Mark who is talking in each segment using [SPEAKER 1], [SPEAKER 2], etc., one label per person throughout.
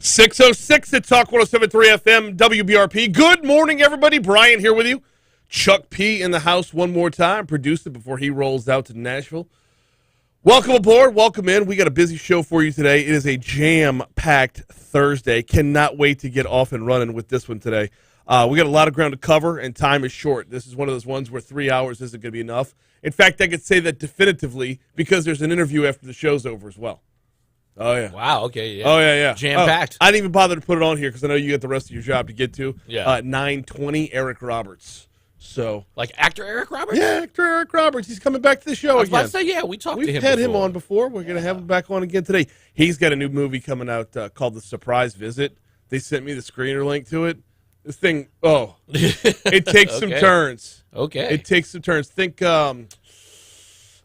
[SPEAKER 1] 6:06 at Talk 107.3 FM, WBRP. Good morning, everybody. Brian here with you. Chuck P. in the house one more time. Produced it before he rolls out to Nashville. Welcome aboard. Welcome in. We got a busy show for you today. It is a jam-packed Thursday. Cannot wait to get off and running with this one today. We got a lot of ground to cover, and time is short. This is one of those ones where 3 hours isn't going to be enough. In fact, I could say that definitively because there's an interview after the show's over as well. Oh, yeah.
[SPEAKER 2] Wow, okay, yeah.
[SPEAKER 1] Oh, yeah.
[SPEAKER 2] Jam-packed.
[SPEAKER 1] I didn't even bother to put it on here because I know you got the rest of your job to get to.
[SPEAKER 2] Yeah.
[SPEAKER 1] 9:20, Eric Roberts. So,
[SPEAKER 2] like actor Eric Roberts?
[SPEAKER 1] yeah, actor Eric Roberts. He's coming back to the show
[SPEAKER 2] I was
[SPEAKER 1] again.
[SPEAKER 2] about to say, yeah, we talked to him
[SPEAKER 1] We've had
[SPEAKER 2] before.
[SPEAKER 1] him on before. We're going to have him back on again today. He's got a new movie coming out called The Surprise Visit. They sent me the screener link to it. This thing, it takes some turns.
[SPEAKER 2] Okay.
[SPEAKER 1] It takes some turns. Think, you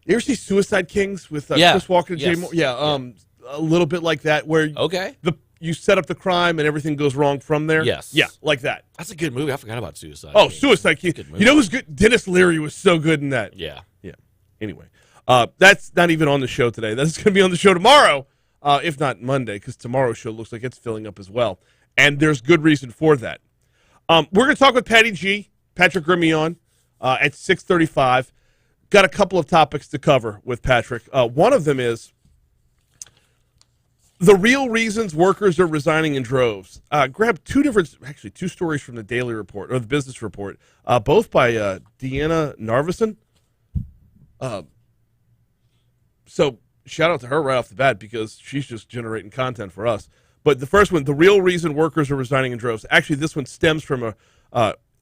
[SPEAKER 1] ever see Suicide Kings with Chris Walker and Jay Moore? Yeah, a little bit like that where you set up the crime and everything goes wrong from there.
[SPEAKER 2] Yes.
[SPEAKER 1] Yeah, like that.
[SPEAKER 2] That's a good movie. I forgot about Suicide
[SPEAKER 1] Oh,
[SPEAKER 2] King.
[SPEAKER 1] Suicide King. You know who's good? Dennis Leary was so good in that.
[SPEAKER 2] Yeah.
[SPEAKER 1] Yeah. Anyway, that's not even on the show today. That's going to be on the show tomorrow, if not Monday, because tomorrow's show looks like it's filling up as well. And there's good reason for that. We're going to talk with Patty G, Patrick Gremillion, at 6:35. Got a couple of topics to cover with Patrick. One of them is the real reasons workers are resigning in droves. Grab two stories from the Daily Report, or the Business Report, both by Deanna Narveson. So shout out to her right off the bat because she's just generating content for us. But the first one, the real reason workers are resigning in droves. Actually, this one stems from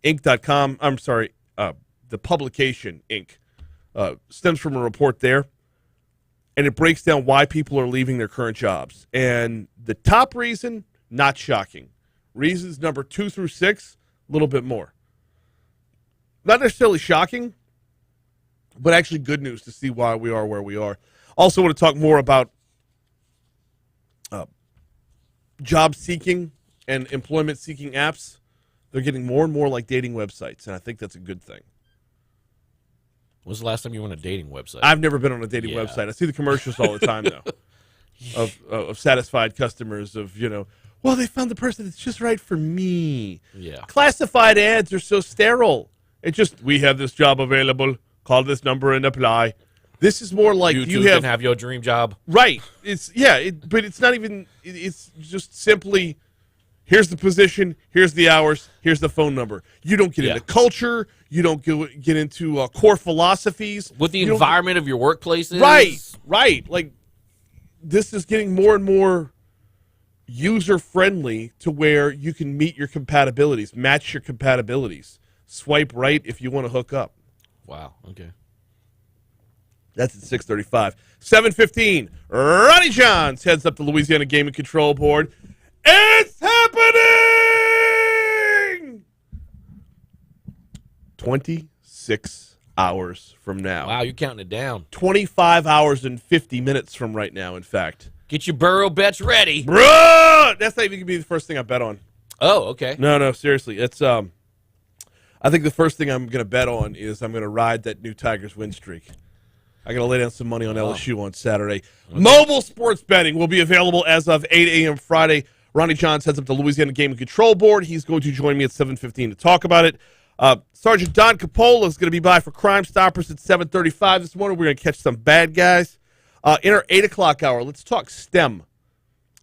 [SPEAKER 1] Inc.com. I'm sorry, the publication Inc. Stems from a report there. And it breaks down why people are leaving their current jobs. And the top reason, not shocking. Reasons number 2 through 6, a little bit more. Not necessarily shocking, but actually good news to see why we are where we are. Also want to talk more about job seeking and employment seeking apps. They're getting more and more like dating websites, and I think that's a good thing.
[SPEAKER 2] When's the last time you went on a dating website?
[SPEAKER 1] I've never been on a dating website. I see the commercials all the time, though, of satisfied customers well, they found the person that's just right for me.
[SPEAKER 2] Yeah.
[SPEAKER 1] Classified ads are so sterile. It's just, we have this job available. Call this number and apply. This is more like
[SPEAKER 2] you can have your dream job.
[SPEAKER 1] Right. But it's not even, it's just simply, here's the position, here's the hours, here's the phone number. You don't get into culture. You don't get into core philosophies.
[SPEAKER 2] What the environment of your workplace is.
[SPEAKER 1] Right. Like, this is getting more and more user-friendly to where you can meet your compatibilities, match your compatibilities. Swipe right if you want to hook up.
[SPEAKER 2] Wow, okay.
[SPEAKER 1] That's at 6:35. 7:15, Ronnie Johns heads up the Louisiana Gaming Control Board. It's happening! 26 hours from now.
[SPEAKER 2] Wow, you're counting it down.
[SPEAKER 1] 25 hours and 50 minutes from right now, in fact.
[SPEAKER 2] Get your burrow bets ready.
[SPEAKER 1] Bruh! That's not even going to be the first thing I bet on.
[SPEAKER 2] Oh, okay.
[SPEAKER 1] No, seriously. It's I think the first thing I'm going to bet on is I'm going to ride that new Tigers win streak. I got to lay down some money on LSU on Saturday. Okay. Mobile sports betting will be available as of 8 a.m. Friday. Ronnie Johns heads up the Louisiana Gaming Control Board. He's going to join me at 7:15 to talk about it. Sergeant Don Capola is going to be by for Crimestoppers at 7:35 this morning. We're going to catch some bad guys. In our 8 o'clock hour, let's talk STEM,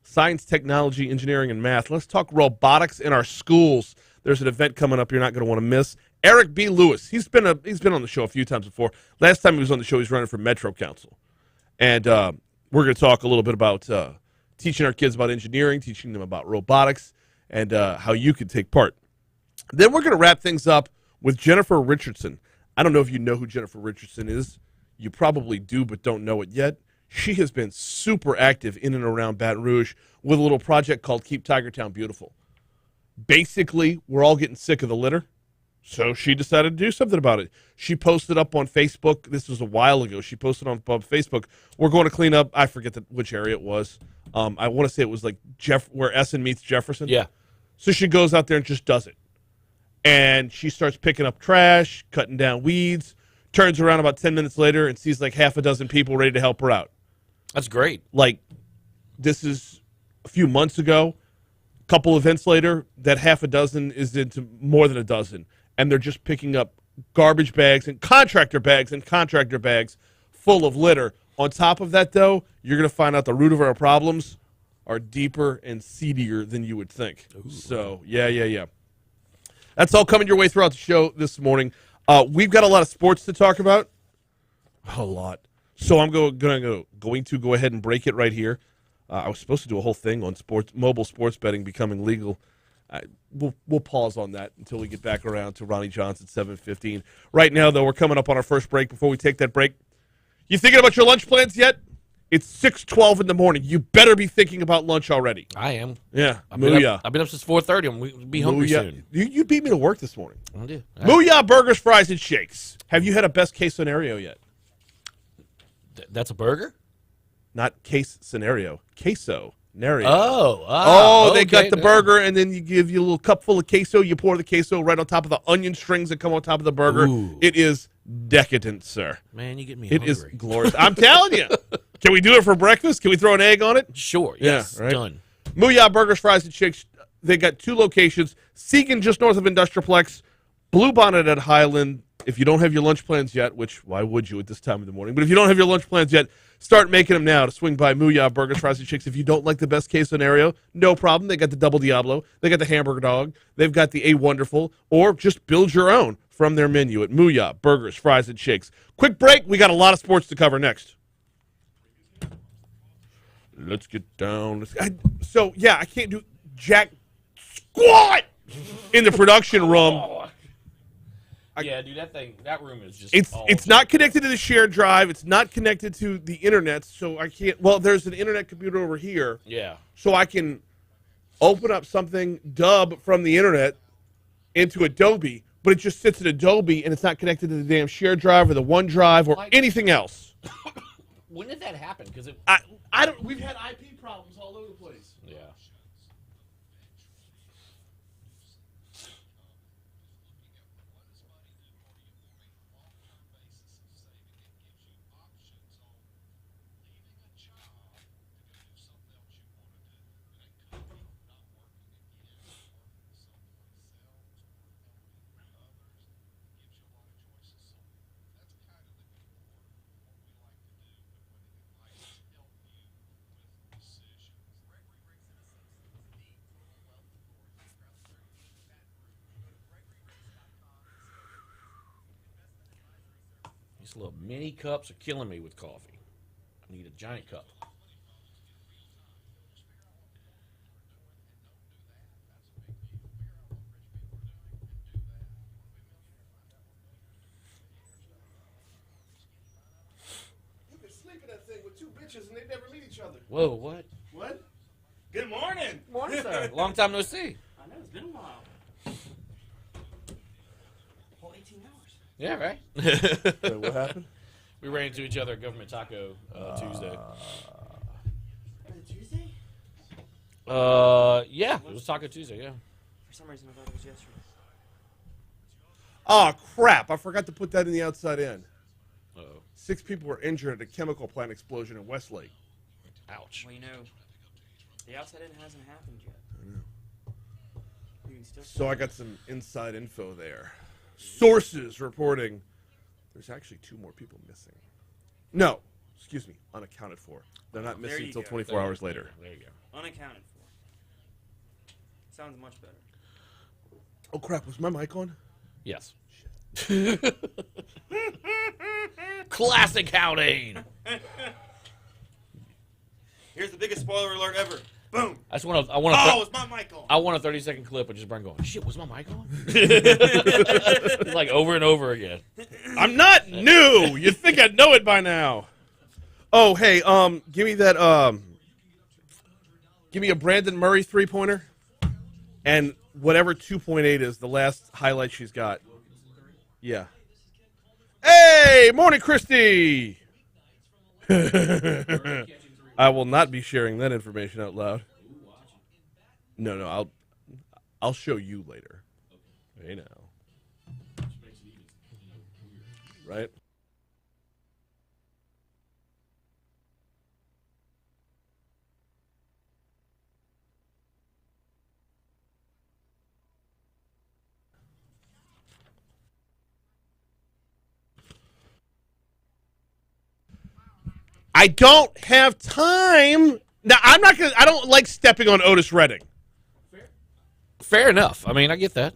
[SPEAKER 1] science, technology, engineering, and math. Let's talk robotics in our schools. There's an event coming up you're not going to want to miss. Eric B. Lewis, he's been on the show a few times before. Last time he was on the show, he's running for Metro Council. And we're going to talk a little bit about teaching our kids about engineering, teaching them about robotics, and how you can take part. Then we're going to wrap things up with Jennifer Richardson. I don't know if you know who Jennifer Richardson is. You probably do, but don't know it yet. She has been super active in and around Baton Rouge with a little project called Keep Tigertown Beautiful. Basically, we're all getting sick of the litter, so she decided to do something about it. She posted up on Facebook. This was a while ago. She posted on Facebook, we're going to clean up, I forget which area it was. I want to say it was like where Essen meets Jefferson.
[SPEAKER 2] Yeah.
[SPEAKER 1] So she goes out there and just does it. And she starts picking up trash, cutting down weeds, turns around about 10 minutes later and sees like half a dozen people ready to help her out.
[SPEAKER 2] That's great.
[SPEAKER 1] Like, this is a few months ago. Couple events later, that half a dozen is into more than a dozen, and they're just picking up garbage bags and contractor bags full of litter. On top of that, though, you're going to find out the root of our problems are deeper and seedier than you would think. Ooh. So, yeah. That's all coming your way throughout the show this morning. We've got a lot of sports to talk about. A lot. So I'm going to go ahead and break it right here. I was supposed to do a whole thing on mobile sports betting becoming legal. We'll pause on that until we get back around to Ronnie Johnson 7:15. Right now, though, we're coming up on our first break. Before we take that break, you thinking about your lunch plans yet? It's 6:12 in the morning. You better be thinking about lunch already.
[SPEAKER 2] I am.
[SPEAKER 1] Yeah.
[SPEAKER 2] I've been up since 4:30. I'm going to be hungry soon.
[SPEAKER 1] You beat me to work this morning.
[SPEAKER 2] I do.
[SPEAKER 1] Mooyah Burgers, Fries, and Shakes. Have you had a best case scenario yet?
[SPEAKER 2] That's a burger?
[SPEAKER 1] Not case scenario. Queso. Nario.
[SPEAKER 2] Okay,
[SPEAKER 1] they got the burger, and then you give you a little cup full of queso. You pour the queso right on top of the onion strings that come on top of the burger.
[SPEAKER 2] Ooh.
[SPEAKER 1] It is decadent, sir.
[SPEAKER 2] Man, you get me hungry.
[SPEAKER 1] It is glorious. I'm telling you. Can we do it for breakfast? Can we throw an egg on it?
[SPEAKER 2] Sure. Yes.
[SPEAKER 1] Yeah, right?
[SPEAKER 2] Done.
[SPEAKER 1] Mooyah Burgers, Fries, and Shakes. They got 2 locations. Seegan just north of Industrialplex. Bluebonnet at Highland. If you don't have your lunch plans yet, which why would you at this time of the morning? But if you don't have your lunch plans yet, start making them now to swing by Mooyah Burgers, Fries, and Shakes. If you don't like the best case scenario, no problem. They got the Double Diablo. They got the Hamburger Dog. They've got the A Wonderful. Or just build your own from their menu at Mooyah Burgers, Fries, and Shakes. Quick break. We got a lot of sports to cover next. Let's get down. I can't do jack squat in the production room.
[SPEAKER 2] Yeah, dude, that room is just.
[SPEAKER 1] It's not connected to the shared drive. It's not connected to the internet, so I can't. Well, there's an internet computer over here.
[SPEAKER 2] Yeah.
[SPEAKER 1] So I can open up something, dub from the internet into Adobe, but it just sits in Adobe and it's not connected to the damn shared drive or the OneDrive or anything else.
[SPEAKER 2] When did that happen? Because
[SPEAKER 1] I don't. We've had IP problems all over the place.
[SPEAKER 2] Yeah. These little mini cups are killing me with coffee. I need a giant cup.
[SPEAKER 1] You can sleep in that thing with 2 bitches and they never meet each other.
[SPEAKER 2] Whoa, what?
[SPEAKER 1] What? Good morning.
[SPEAKER 2] Morning, sir. Long time no see.
[SPEAKER 3] I know, it's been a while. Whole 18 hours.
[SPEAKER 2] Yeah, right?
[SPEAKER 1] Wait, what happened?
[SPEAKER 2] We ran into each other at Government Taco Tuesday.
[SPEAKER 3] Was it Tuesday?
[SPEAKER 2] Yeah, it was Taco Tuesday, yeah.
[SPEAKER 3] For some reason, I thought it was yesterday.
[SPEAKER 1] Oh, crap. I forgot to put that in the outside in.
[SPEAKER 2] Uh-oh.
[SPEAKER 1] 6 people were injured at a chemical plant explosion in Westlake.
[SPEAKER 2] Ouch.
[SPEAKER 3] Well, you know, the outside in hasn't happened yet.
[SPEAKER 1] I know.
[SPEAKER 3] You can still
[SPEAKER 1] So I got some inside info there. Sources reporting there's actually 2 more people missing. No, excuse me, unaccounted for. They're not
[SPEAKER 3] There
[SPEAKER 1] missing
[SPEAKER 3] you
[SPEAKER 1] until
[SPEAKER 3] go.
[SPEAKER 1] 24 hours later.
[SPEAKER 2] There you go.
[SPEAKER 3] unaccounted for. Sounds much better.
[SPEAKER 1] Oh, crap. Was my mic on?
[SPEAKER 2] Yes. Classic Haldane.
[SPEAKER 3] Here's the biggest spoiler alert ever. Boom.
[SPEAKER 2] I want
[SPEAKER 3] Is my mic on?
[SPEAKER 2] I want a 30-second clip of just Brian going, shit, was my mic on? It's like over and over again.
[SPEAKER 1] I'm not new. You'd think I'd know it by now. Oh, hey, give me that, give me a Brandon Murray 3-pointer and whatever 2.8 is the last highlight she's got. Yeah. Hey, morning, Christy. I will not be sharing that information out loud. No, I'll show you later. Hey now. Right? I don't have time. Now, I don't like stepping on Otis Redding.
[SPEAKER 2] Fair enough. I mean, I get that.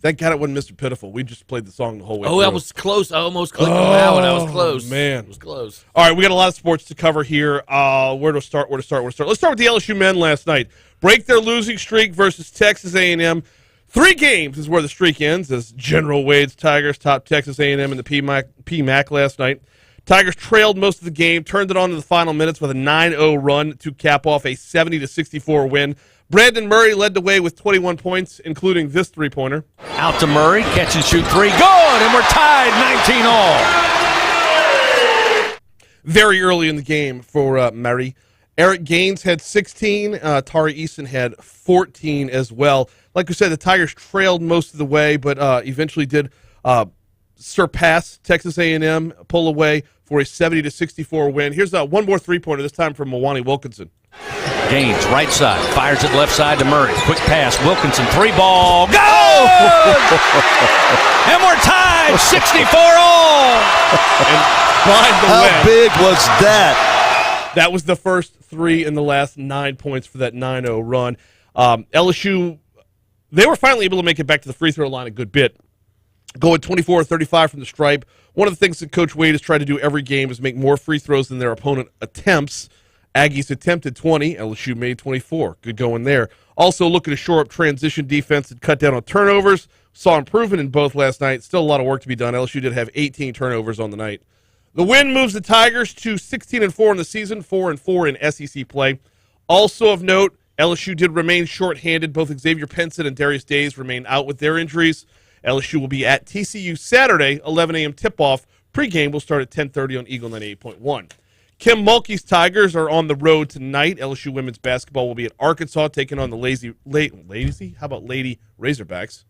[SPEAKER 1] Thank God it wasn't Mr. Pitiful. We just played the song the whole way
[SPEAKER 2] Oh,
[SPEAKER 1] through.
[SPEAKER 2] that was close. I almost clicked on that one. I was close.
[SPEAKER 1] Man.
[SPEAKER 2] It was close.
[SPEAKER 1] All right, we got a lot of sports to cover here. Where to start? Let's start with the LSU men last night. Break their losing streak versus Texas A&M. 3 games is where the streak ends as General Wade's Tigers topped Texas A&M in the PMAC last night. Tigers trailed most of the game, turned it on in the final minutes with a 9-0 run to cap off a 70-64 win. Brandon Murray led the way with 21 points, including this three-pointer.
[SPEAKER 4] Out to Murray, catch and shoot 3, good, and we're tied 19-all.
[SPEAKER 1] Very early in the game for Murray. Eric Gaines had 16. Tari Eason had 14 as well. Like we said, the Tigers trailed most of the way, but eventually did surpass Texas A&M, pull away for a 70-64 win. Here's one more three-pointer, this time from Mwani Wilkinson.
[SPEAKER 4] Gaines, right side, fires it left side to Murray. Quick pass, Wilkinson, 3-ball, go! And we're tied, 64-all.
[SPEAKER 1] And by the way,
[SPEAKER 5] how big was that?
[SPEAKER 1] That was the first 3 in the last 9 points for that 9-0 run. LSU, they were finally able to make it back to the free throw line a good bit, going 24-35 from the stripe. One of the things that Coach Wade has tried to do every game is make more free throws than their opponent attempts. Aggies attempted 20. LSU made 24. Good going there. Also looking to shore up transition defense and cut down on turnovers. Saw improvement in both last night. Still a lot of work to be done. LSU did have 18 turnovers on the night. The win moves the Tigers to 16-4 in the season, 4-4 in SEC play. Also of note, LSU did remain shorthanded. Both Xavier Penson and Darius Days remain out with their injuries. LSU will be at TCU Saturday, 11 a.m. tip-off. Pre-game will start at 10:30 on Eagle 98.1. Kim Mulkey's Tigers are on the road tonight. LSU women's basketball will be at Arkansas, taking on the Lady Razorbacks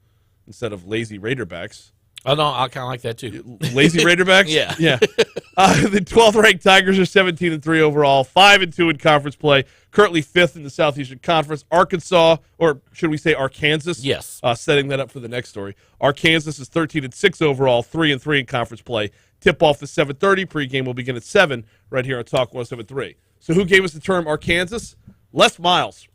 [SPEAKER 1] instead of Lazy Raiderbacks.
[SPEAKER 2] Oh, no, I kind of like that, too.
[SPEAKER 1] Lazy Raiderbacks?
[SPEAKER 2] Yeah.
[SPEAKER 1] Yeah. The 12th-ranked Tigers are 17-3 overall, 5-2 in conference play, currently 5th in the Southeastern Conference. Arkansas, or should we say Arkansas?
[SPEAKER 2] Yes.
[SPEAKER 1] Setting that up for the next story. Arkansas is 13-6 overall, 3-3 in conference play. Tip-off is 7:30. Pre-game will begin at 7 right here on Talk 107.3. So who gave us the term Arkansas? Les Miles.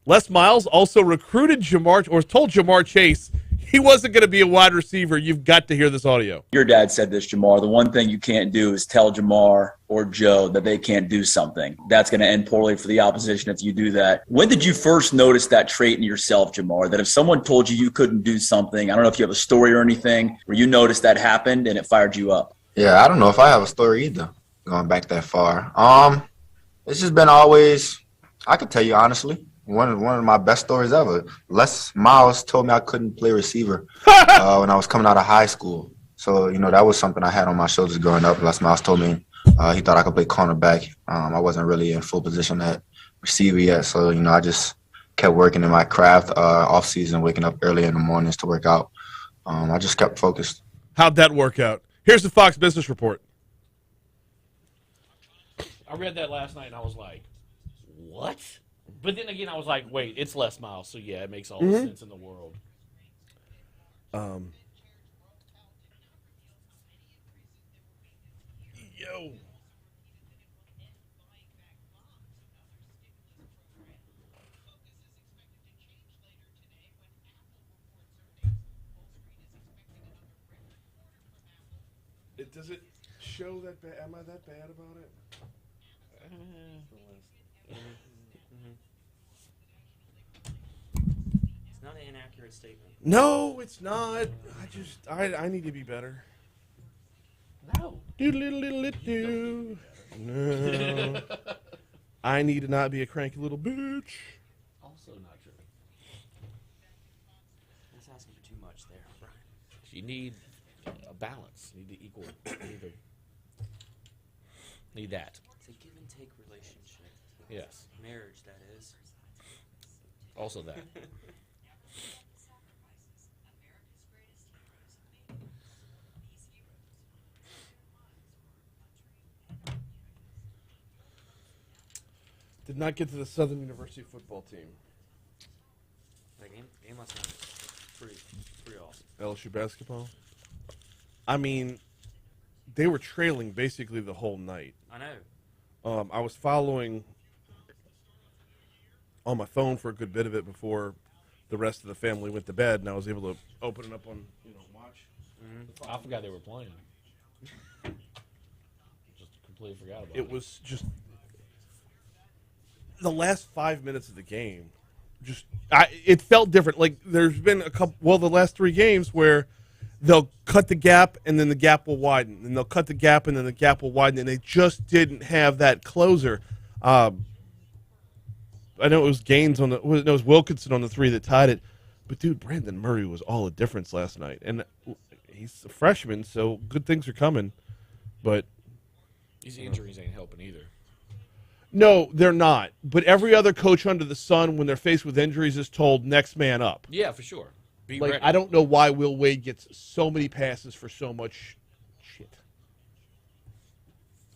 [SPEAKER 1] Les Miles also recruited told Jamar Chase he wasn't going to be a wide receiver. You've got to hear this audio.
[SPEAKER 6] Your dad said this, Jamar. The one thing you can't do is tell Jamar or Joe that they can't do something. That's going to end poorly for the opposition if you do that. When did you first notice that trait in yourself, Jamar, that if someone told you couldn't do something, I don't know if you have a story or anything, where you noticed that happened and it fired you up?
[SPEAKER 7] Yeah, I don't know if I have a story either, going back that far. It's just been always, I could tell you honestly, one of my best stories ever. Les Miles told me I couldn't play receiver when I was coming out of high school. So, that was something I had on my shoulders growing up. Les Miles told me he thought I could play cornerback. I wasn't really in full position at receiver yet. So, I just kept working in my craft off season, waking up early in the mornings to work out. I just kept focused.
[SPEAKER 1] How'd that work out? Here's the Fox Business Report.
[SPEAKER 2] I read that last night, and I was like, what? But then again, I was like, wait, it's Les Miles, so yeah, it makes all the sense in the world.
[SPEAKER 1] Yo. Does it show that bad? Am I that bad about it?
[SPEAKER 3] It's not an inaccurate statement.
[SPEAKER 1] No, it's not. I need to be better.
[SPEAKER 2] No.
[SPEAKER 1] Do. No. I need to not be a cranky little bitch.
[SPEAKER 2] Also not true.
[SPEAKER 3] That's asking for too much there, Brian.
[SPEAKER 2] You need a balance. You need to equal. Need that.
[SPEAKER 3] It's a give and take relationship.
[SPEAKER 2] Yes.
[SPEAKER 3] Marriage, that is.
[SPEAKER 2] Also that.
[SPEAKER 1] Did not get to the Southern University football team.
[SPEAKER 3] That game last night was pretty awesome.
[SPEAKER 1] LSU basketball. I mean, they were trailing basically the whole night.
[SPEAKER 3] I know.
[SPEAKER 1] I was following on my phone for a good bit of it before the rest of the family went to bed, and I was able to open it up on watch.
[SPEAKER 2] I forgot they were playing. Just completely forgot about it.
[SPEAKER 1] It was just the last 5 minutes of the game. It felt different. Like there's been the last 3 games where they'll cut the gap and then the gap will widen, and they'll cut the gap and then the gap will widen, and they just didn't have that closer. I know it was Gaines it was Wilkinson on the 3 that tied it, but dude, Brandon Murray was all the difference last night, and he's a freshman, so good things are coming, but
[SPEAKER 2] These injuries ain't helping either.
[SPEAKER 1] no, they're not. But every other coach under the sun, when they're faced with injuries, is told next man up.
[SPEAKER 2] Yeah, for sure. Be
[SPEAKER 1] Like
[SPEAKER 2] ready.
[SPEAKER 1] I don't know why Will Wade gets so many passes for so much shit.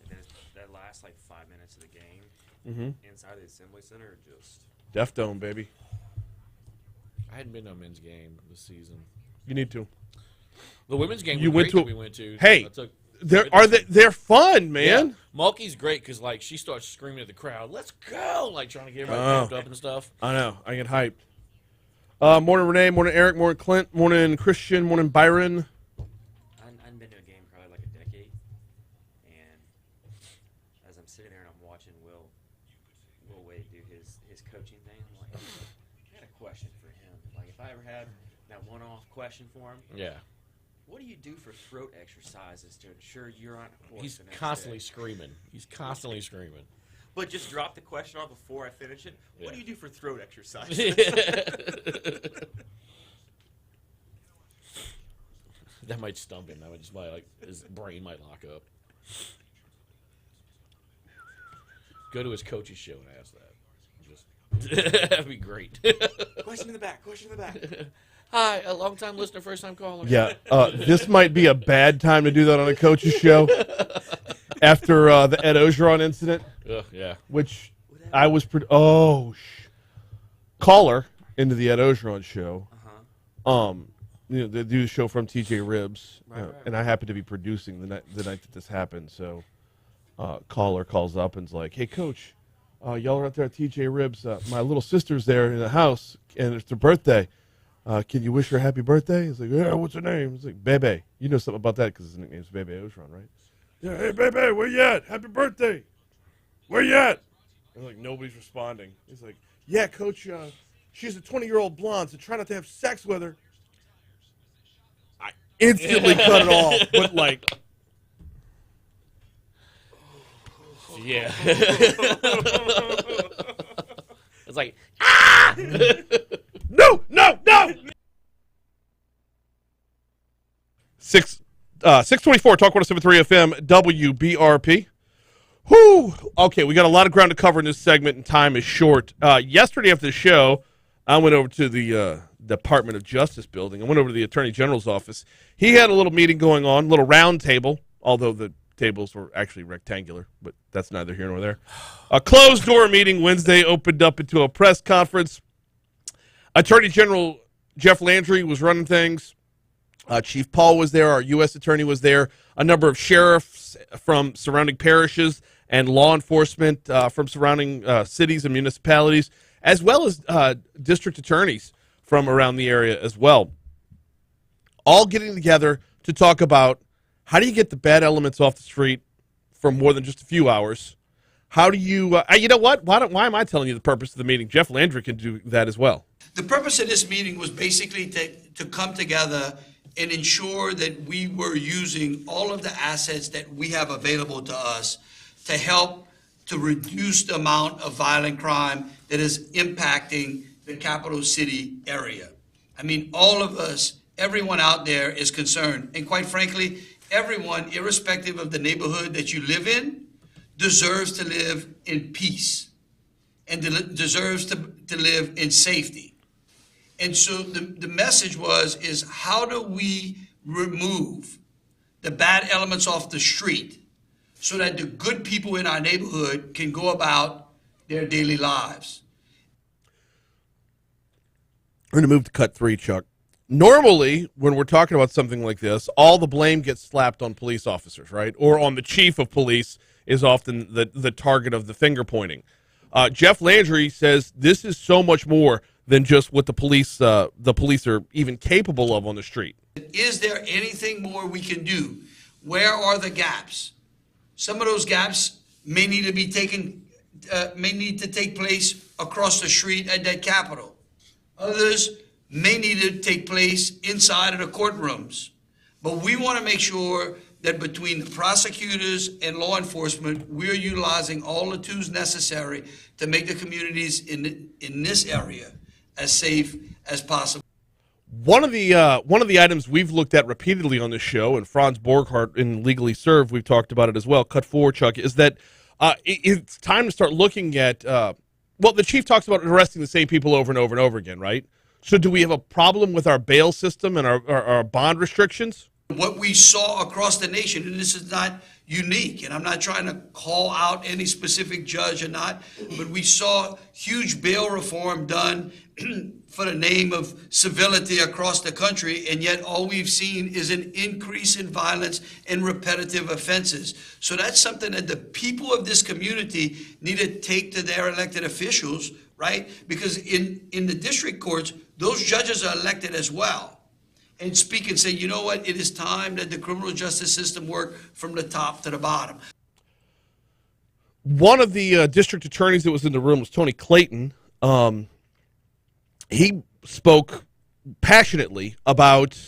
[SPEAKER 3] And then that last 5 minutes of the game inside the Assembly Center, just
[SPEAKER 1] Def Dome, baby.
[SPEAKER 2] I hadn't been to a men's game this season.
[SPEAKER 1] You need to.
[SPEAKER 2] The women's game
[SPEAKER 1] You
[SPEAKER 2] was
[SPEAKER 1] went
[SPEAKER 2] great
[SPEAKER 1] to-
[SPEAKER 2] that we went to.
[SPEAKER 1] Hey,
[SPEAKER 2] I took
[SPEAKER 1] They're fun, man.
[SPEAKER 2] Yeah. Mulkey's great because she starts screaming at the crowd, "Let's go!" Trying to get everybody pumped up and stuff.
[SPEAKER 1] I know. I get hyped. Morning, Renee. Morning, Eric. Morning, Clint. Morning, Christian. Morning, Byron.
[SPEAKER 3] I hadn't been to a game probably a decade. And as I'm sitting there and I'm watching Will Wade do his coaching thing, I'm like, I got a question for him. If I ever had that one-off question for him,
[SPEAKER 2] Yeah,
[SPEAKER 3] what do you do for throat exercises to ensure you're on course?
[SPEAKER 2] he's
[SPEAKER 3] the next
[SPEAKER 2] constantly
[SPEAKER 3] day?
[SPEAKER 2] screaming. He's constantly screaming.
[SPEAKER 3] But just drop the question off before I finish it. What do you do for throat exercises?
[SPEAKER 2] That might stump him. That might just his brain might lock up. Go to his coach's show and ask that. That'd be great.
[SPEAKER 3] Question in the back. Question in the back.
[SPEAKER 2] Hi, a long-time listener, first-time caller.
[SPEAKER 1] Yeah. This might be a bad time to do that on a coach's show after the Ed Ogeron incident,
[SPEAKER 2] Yeah.
[SPEAKER 1] which I was caller into the Ed Ogeron show. They do the show from TJ Ribs, and I happen to be producing the night that this happened. So, caller calls up and's like, "Hey, Coach, y'all are out there at TJ Ribs. My little sister's there in the house, and it's her birthday. Can you wish her a happy birthday?" He's like, "Yeah, what's her name?" He's like, "Bebe." You know something about that because his nickname's Bebe Ogeron, right? Yeah, "Hey, Bebe, where you at? Happy birthday. Where you at?" And nobody's responding. He's like, "Yeah, Coach, she's a 20-year-old blonde, so try not to have sex with her." I instantly cut it off, but
[SPEAKER 2] Yeah. It's like,
[SPEAKER 1] No! 624 Talk 107.3 FM WBRP. Whew. Okay, we got a lot of ground to cover in this segment, and time is short. Yesterday after the show, I went over to the Department of Justice building. I went over to the Attorney General's office. He had a little meeting going on, a little round table, although the tables were actually rectangular, but that's neither here nor there. A closed-door meeting Wednesday opened up into a press conference. Attorney General Jeff Landry was running things. Chief Paul was there. Our U.S. attorney was there. A number of sheriffs from surrounding parishes and law enforcement from surrounding cities and municipalities, as well as district attorneys from around the area as well, all getting together to talk about how do you get the bad elements off the street for more than just a few hours. How do you, you know what? Why am I telling you the purpose of the meeting? Jeff Landry can do that as well.
[SPEAKER 5] The purpose of this meeting was basically to come together and ensure that we were using all of the assets that we have available to us to help to reduce the amount of violent crime that is impacting the capital city area. I mean, all of us, everyone out there is concerned. And quite frankly, everyone, irrespective of the neighborhood that you live in, deserves to live in peace and deserves to live in safety. And so the message is how do we remove the bad elements off the street so that the good people in our neighborhood can go about their daily lives?
[SPEAKER 1] We're going to move to cut 3, Chuck. Normally, when we're talking about something like this, all the blame gets slapped on police officers, right? Or on the chief of police is often the target of the finger pointing. Jeff Landry says this is so much more than just what the police are even capable of on the street.
[SPEAKER 5] Is there anything more we can do? Where are the gaps? Some of those gaps may need to be may need to take place across the street at that Capitol. Others may need to take place inside of the courtrooms. But we want to make sure that between the prosecutors and law enforcement, we're utilizing all the tools necessary to make the communities in this area as safe as possible.
[SPEAKER 1] One of the items we've looked at repeatedly on this show, and Franz Borghardt in Legally Served, we've talked about it as well. Cut forward, Chuck, is that it's time to start looking at. Well, the chief talks about arresting the same people over and over and over again, right? So, do we have a problem with our bail system and our bond restrictions?
[SPEAKER 5] What we saw across the nation, and this is not unique, and I'm not trying to call out any specific judge or not, but we saw huge bail reform done for the name of civility across the country, and yet all we've seen is an increase in violence and repetitive offenses. So that's something that the people of this community need to take to their elected officials, right? Because in the district courts, those judges are elected as well. And speak and say, you know what, it is time that the criminal justice system work from the top to the bottom.
[SPEAKER 1] One of the district attorneys that was in the room was Tony Clayton. He spoke passionately about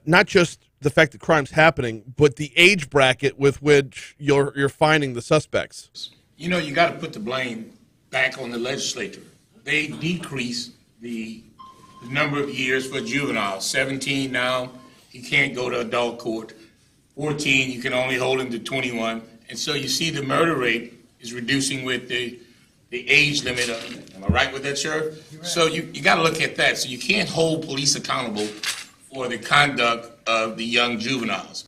[SPEAKER 1] not just the fact that crime's happening, but the age bracket with which you're finding the suspects.
[SPEAKER 8] You know, you got to put the blame back on the legislature. They decreased the number of years for juveniles. 17 now, he can't go to adult court. 14, you can only hold him to 21. And so you see the murder rate is reducing with the age limit. Am I right with that, Sheriff? Right. So you got to look at that. So you can't hold police accountable for the conduct of the young juveniles.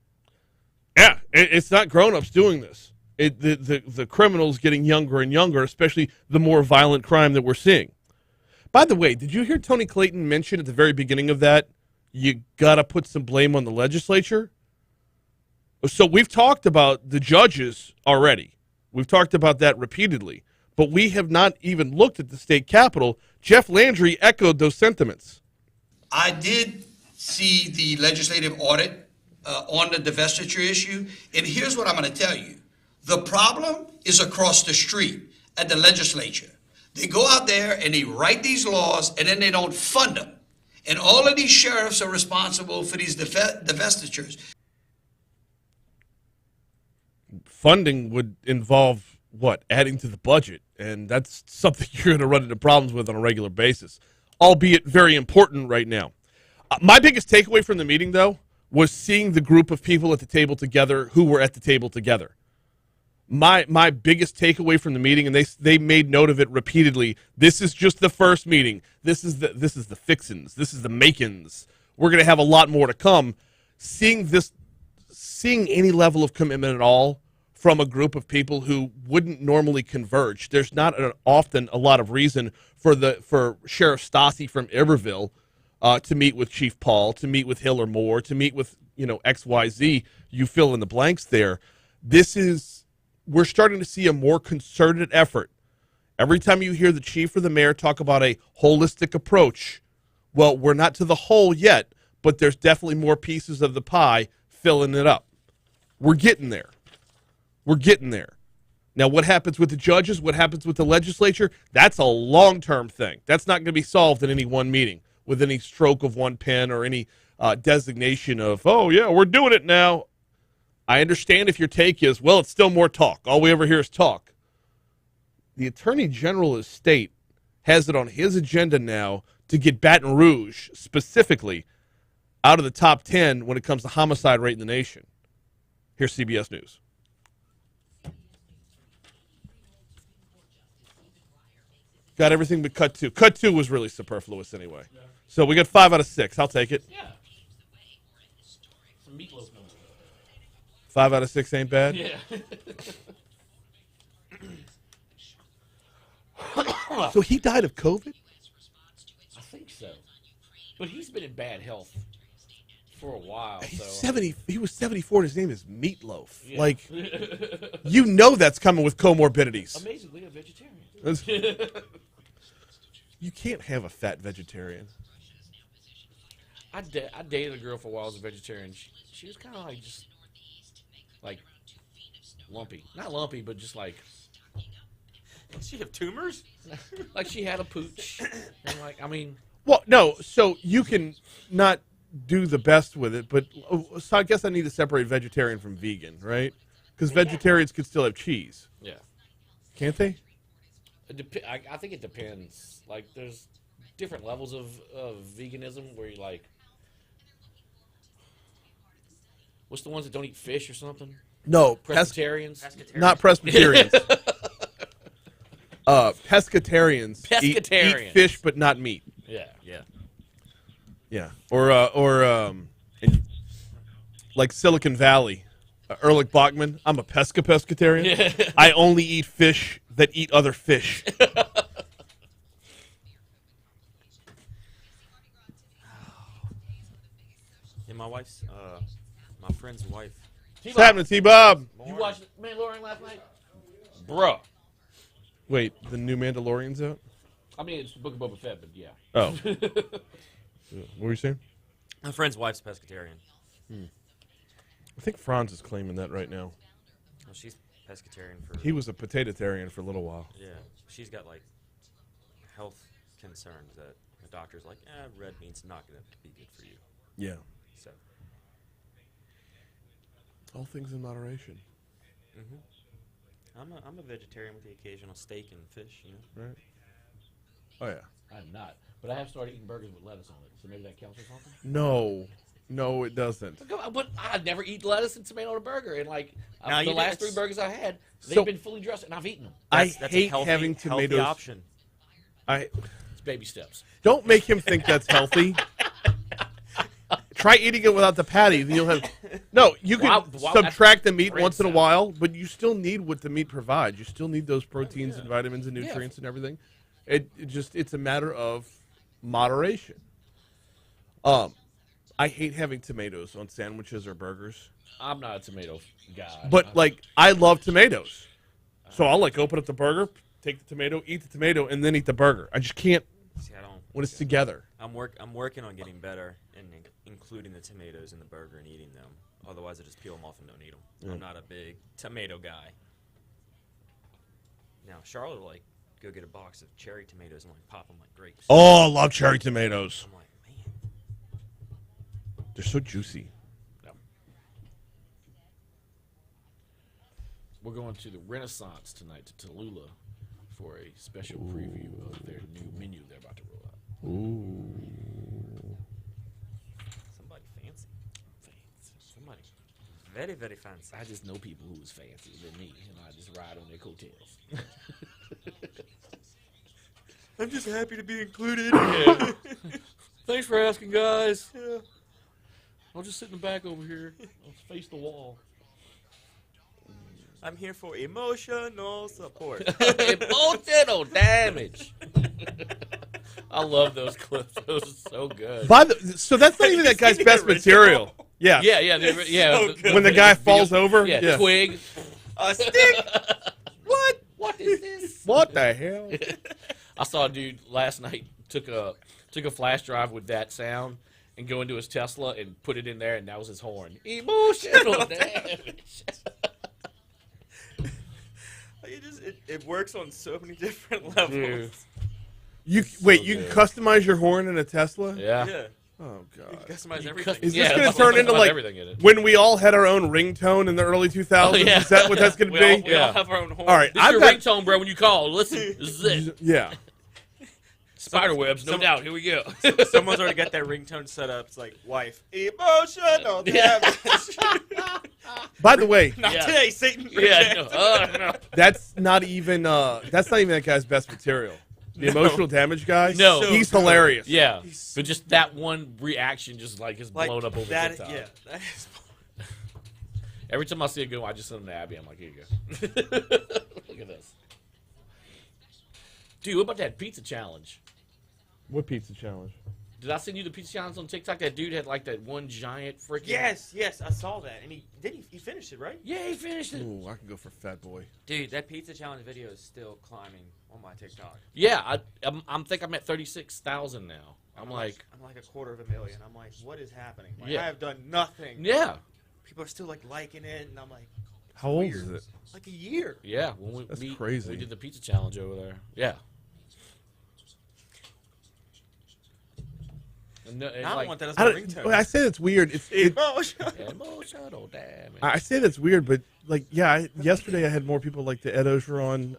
[SPEAKER 1] Yeah, it's not grown-ups doing this. The criminals getting younger and younger, especially the more violent crime that we're seeing. By the way, did you hear Tony Clayton mention at the very beginning of that, you got to put some blame on the legislature? So we've talked about the judges already. We've talked about that repeatedly. But we have not even looked at the state capitol. Jeff Landry echoed those sentiments.
[SPEAKER 5] I did see the legislative audit on the divestiture issue, and here's what I'm going to tell you. The problem is across the street at the legislature. They go out there and they write these laws, and then they don't fund them. And all of these sheriffs are responsible for these divestitures.
[SPEAKER 1] Funding would involve, what, adding to the budget, and that's something you're going to run into problems with on a regular basis, albeit very important right now. My biggest takeaway from the meeting, though, was seeing the group of people at the table together who were at the table together. My biggest takeaway from the meeting, and they made note of it repeatedly, this is just the first meeting. This is the fixins. This is the makins. We're going to have a lot more to come. Seeing any level of commitment at all from a group of people who wouldn't normally converge. There's not often a lot of reason for Sheriff Stassi from Iberville to meet with Chief Paul, to meet with Hill or Moore, to meet with XYZ. You fill in the blanks there. We're starting to see a more concerted effort. Every time you hear the chief or the mayor talk about a holistic approach, well, we're not to the whole yet, but there's definitely more pieces of the pie filling it up. We're getting there. We're getting there. Now, what happens with the judges, what happens with the legislature, that's a long-term thing. That's not going to be solved in any one meeting with any stroke of one pen or any designation of, oh, yeah, we're doing it now. I understand if your take is, well, it's still more talk. All we ever hear is talk. The Attorney General of the state has it on his agenda now to get Baton Rouge specifically out of the top 10 when it comes to homicide rate in the nation. Here's CBS News. Got everything but cut 2. Cut 2 was really superfluous anyway. Yeah. So we got 5 out of 6. I'll take it.
[SPEAKER 2] Yeah. Some meatloaf numbers.
[SPEAKER 1] 5 out of 6 ain't bad?
[SPEAKER 2] Yeah.
[SPEAKER 1] So he died of COVID?
[SPEAKER 2] I think so. But he's been in bad health for a while.
[SPEAKER 1] He's
[SPEAKER 2] So
[SPEAKER 1] 70. He was 74. And his name is Meatloaf.
[SPEAKER 2] Yeah.
[SPEAKER 1] Like, you know that's coming with comorbidities.
[SPEAKER 2] amazingly a vegetarian.
[SPEAKER 1] You can't have a fat vegetarian.
[SPEAKER 2] I dated a girl for a while as a vegetarian. She was kind of like just like lumpy, not lumpy, but just like
[SPEAKER 3] Does she have tumors?
[SPEAKER 2] like she had a pooch, and like I mean,
[SPEAKER 1] Well, no. So you can not do the best with it, but so I guess I need to separate vegetarian from vegan, right? Because vegetarians could still have cheese,
[SPEAKER 2] yeah.
[SPEAKER 1] can't they?
[SPEAKER 2] I think it depends. Like there's different levels of veganism where you like. What's the ones that don't eat fish or something?
[SPEAKER 1] No,
[SPEAKER 2] Presbyterians.
[SPEAKER 1] not Presbyterians. Pescatarians. Eat
[SPEAKER 2] Pescatarians.
[SPEAKER 1] fish but not meat.
[SPEAKER 2] Yeah.
[SPEAKER 1] Yeah, or like Silicon Valley, Ehrlich Bachman. I'm a pescatarian. I only eat fish that eat other fish.
[SPEAKER 3] Yeah, my wife's, my friend's wife.
[SPEAKER 1] What's happening, T-Bob?
[SPEAKER 2] You watched Mandalorian last night, bruh.
[SPEAKER 1] Wait, the new Mandalorian's out?
[SPEAKER 2] I mean, it's the Book of Boba Fett, but yeah.
[SPEAKER 1] Oh. What were you saying?
[SPEAKER 3] My friend's wife's pescatarian.
[SPEAKER 1] I think Franz is claiming that right now.
[SPEAKER 3] Well, she's pescatarian for.
[SPEAKER 1] He was a potato-tarian for a little while.
[SPEAKER 3] Yeah, she's got like health concerns that the doctor's like, red meat's not going to be good for you.
[SPEAKER 1] Yeah.
[SPEAKER 3] So.
[SPEAKER 1] All things in moderation.
[SPEAKER 3] I'm a vegetarian with the occasional steak and fish, you know.
[SPEAKER 1] Right. Oh, yeah.
[SPEAKER 2] I'm not, but I have started eating burgers with lettuce on it, so maybe that counts or something.
[SPEAKER 1] No, it doesn't.
[SPEAKER 2] But I never eat lettuce and tomato on a burger, and like
[SPEAKER 3] Now,
[SPEAKER 2] the
[SPEAKER 3] you
[SPEAKER 2] last
[SPEAKER 3] know,
[SPEAKER 2] 3 burgers I had, they've
[SPEAKER 1] So-
[SPEAKER 2] been fully dressed, and I've eaten them.
[SPEAKER 1] I
[SPEAKER 3] That's
[SPEAKER 1] hate
[SPEAKER 3] a healthy,
[SPEAKER 1] having
[SPEAKER 3] healthy
[SPEAKER 1] tomatoes.
[SPEAKER 3] option.
[SPEAKER 2] It's baby steps.
[SPEAKER 1] Don't make him think that's healthy. Try eating it without the patty. Then you'll have. No, you can
[SPEAKER 2] Wow,
[SPEAKER 1] subtract the meat
[SPEAKER 2] great
[SPEAKER 1] once in a
[SPEAKER 2] sound.
[SPEAKER 1] while, but you still need what the meat provides. You still need those proteins and vitamins and nutrients and everything. It's a matter of moderation. I hate having tomatoes on sandwiches or burgers,
[SPEAKER 2] I'm not a tomato guy.
[SPEAKER 1] but like I love tomatoes, so I'll like open up the burger, take the tomato, eat the tomato, and then eat the burger. I just can't
[SPEAKER 3] See, I don't.
[SPEAKER 1] when it's together.
[SPEAKER 3] I'm working on getting better and including the tomatoes in the burger and eating them. Otherwise, I just peel them off and don't eat them. I'm not a big tomato guy. Now, Charlotte will like go get a box of cherry tomatoes and like pop them like grapes.
[SPEAKER 1] Oh, I love cherry tomatoes.
[SPEAKER 3] I'm like, man.
[SPEAKER 1] They're so juicy.
[SPEAKER 2] We're going to the Renaissance tonight to Tallulah for a special preview of their new menu they're about to roll out.
[SPEAKER 1] Ooh.
[SPEAKER 3] Somebody fancy. Somebody very, very fancy.
[SPEAKER 2] I just know people who's fancier than me, and I just ride on their coattails.
[SPEAKER 3] I'm just happy to be included.
[SPEAKER 2] Yeah. Thanks for asking, guys. Yeah. I'll just sit in the back over here. I'll face the wall.
[SPEAKER 3] I'm here for emotional support.
[SPEAKER 2] Emotional damage. I love those clips. Those are so good.
[SPEAKER 1] So that's not even that guy's
[SPEAKER 3] seen the
[SPEAKER 1] best
[SPEAKER 3] original?
[SPEAKER 1] material. Yeah.
[SPEAKER 2] Yeah.
[SPEAKER 1] When the guy falls over.
[SPEAKER 2] Yeah, twig.
[SPEAKER 3] A stick? What?
[SPEAKER 2] What is this?
[SPEAKER 1] What the hell?
[SPEAKER 2] I saw a dude last night took a flash drive with that sound and go into his Tesla and put it in there, and that was his horn. Emotional damage.
[SPEAKER 3] It works on so many different levels.
[SPEAKER 1] You can customize your horn in a Tesla?
[SPEAKER 2] Yeah.
[SPEAKER 3] Yeah.
[SPEAKER 1] Oh god.
[SPEAKER 3] Customize everything.
[SPEAKER 1] Is this
[SPEAKER 2] Yeah,
[SPEAKER 1] going to
[SPEAKER 2] that's
[SPEAKER 1] turn
[SPEAKER 2] what-
[SPEAKER 1] into
[SPEAKER 2] that's
[SPEAKER 1] like
[SPEAKER 2] everything in it.
[SPEAKER 1] when we all had our own ringtone in the early 2000s?
[SPEAKER 2] yeah.
[SPEAKER 1] Is that what that's going to be?
[SPEAKER 3] We all have our own horn.
[SPEAKER 1] All right,
[SPEAKER 2] This is
[SPEAKER 1] I've
[SPEAKER 2] your
[SPEAKER 1] got
[SPEAKER 2] ringtone, bro, when you call. Listen, this is it.
[SPEAKER 1] yeah.
[SPEAKER 2] Spiderwebs, no doubt. Here we go.
[SPEAKER 3] Someone's already got that ringtone set up. It's like, wife, emotional damage.
[SPEAKER 1] By the way,
[SPEAKER 3] Not
[SPEAKER 2] Yeah.
[SPEAKER 3] today, Satan.
[SPEAKER 2] Yeah,
[SPEAKER 3] Project.
[SPEAKER 2] no.
[SPEAKER 1] that's not even that guy's best material. The emotional damage guy.
[SPEAKER 2] No.
[SPEAKER 1] he's
[SPEAKER 3] So good.
[SPEAKER 1] hilarious.
[SPEAKER 2] Yeah, but just that one reaction just like has blown up over
[SPEAKER 3] that.
[SPEAKER 2] TikTok.
[SPEAKER 3] Yeah, that is.
[SPEAKER 2] Every time I see it go, I just send them to Abby. I'm like, here you go. Look at this. Dude, what about that pizza challenge?
[SPEAKER 1] What pizza challenge?
[SPEAKER 2] Did I send you the pizza challenge on TikTok? That dude had like that one giant freaking.
[SPEAKER 3] Yes, I saw that, and he finished it, right?
[SPEAKER 2] Yeah, he finished it.
[SPEAKER 1] Ooh, I can go for Fat Boy.
[SPEAKER 3] Dude, that pizza challenge video is still climbing on my TikTok.
[SPEAKER 2] Yeah, I'm think I'm at 36,000 now. I'm like
[SPEAKER 3] 250,000. I'm like, what is happening? Like,
[SPEAKER 2] Yeah.
[SPEAKER 3] I have done nothing.
[SPEAKER 2] yeah,
[SPEAKER 3] People are still like liking it, and I'm like,
[SPEAKER 1] How old is it?
[SPEAKER 3] like a year.
[SPEAKER 2] yeah. When
[SPEAKER 1] That's
[SPEAKER 2] we
[SPEAKER 1] crazy.
[SPEAKER 2] we did the pizza challenge over there. Yeah. And no, and
[SPEAKER 3] Now I
[SPEAKER 2] like,
[SPEAKER 3] want that as
[SPEAKER 1] I,
[SPEAKER 3] my
[SPEAKER 1] don't,
[SPEAKER 3] ringtone.
[SPEAKER 1] I say that's weird.
[SPEAKER 2] emotional damage.
[SPEAKER 1] I say that's weird, but like, yeah, yesterday I had more people like the Ed Ogeron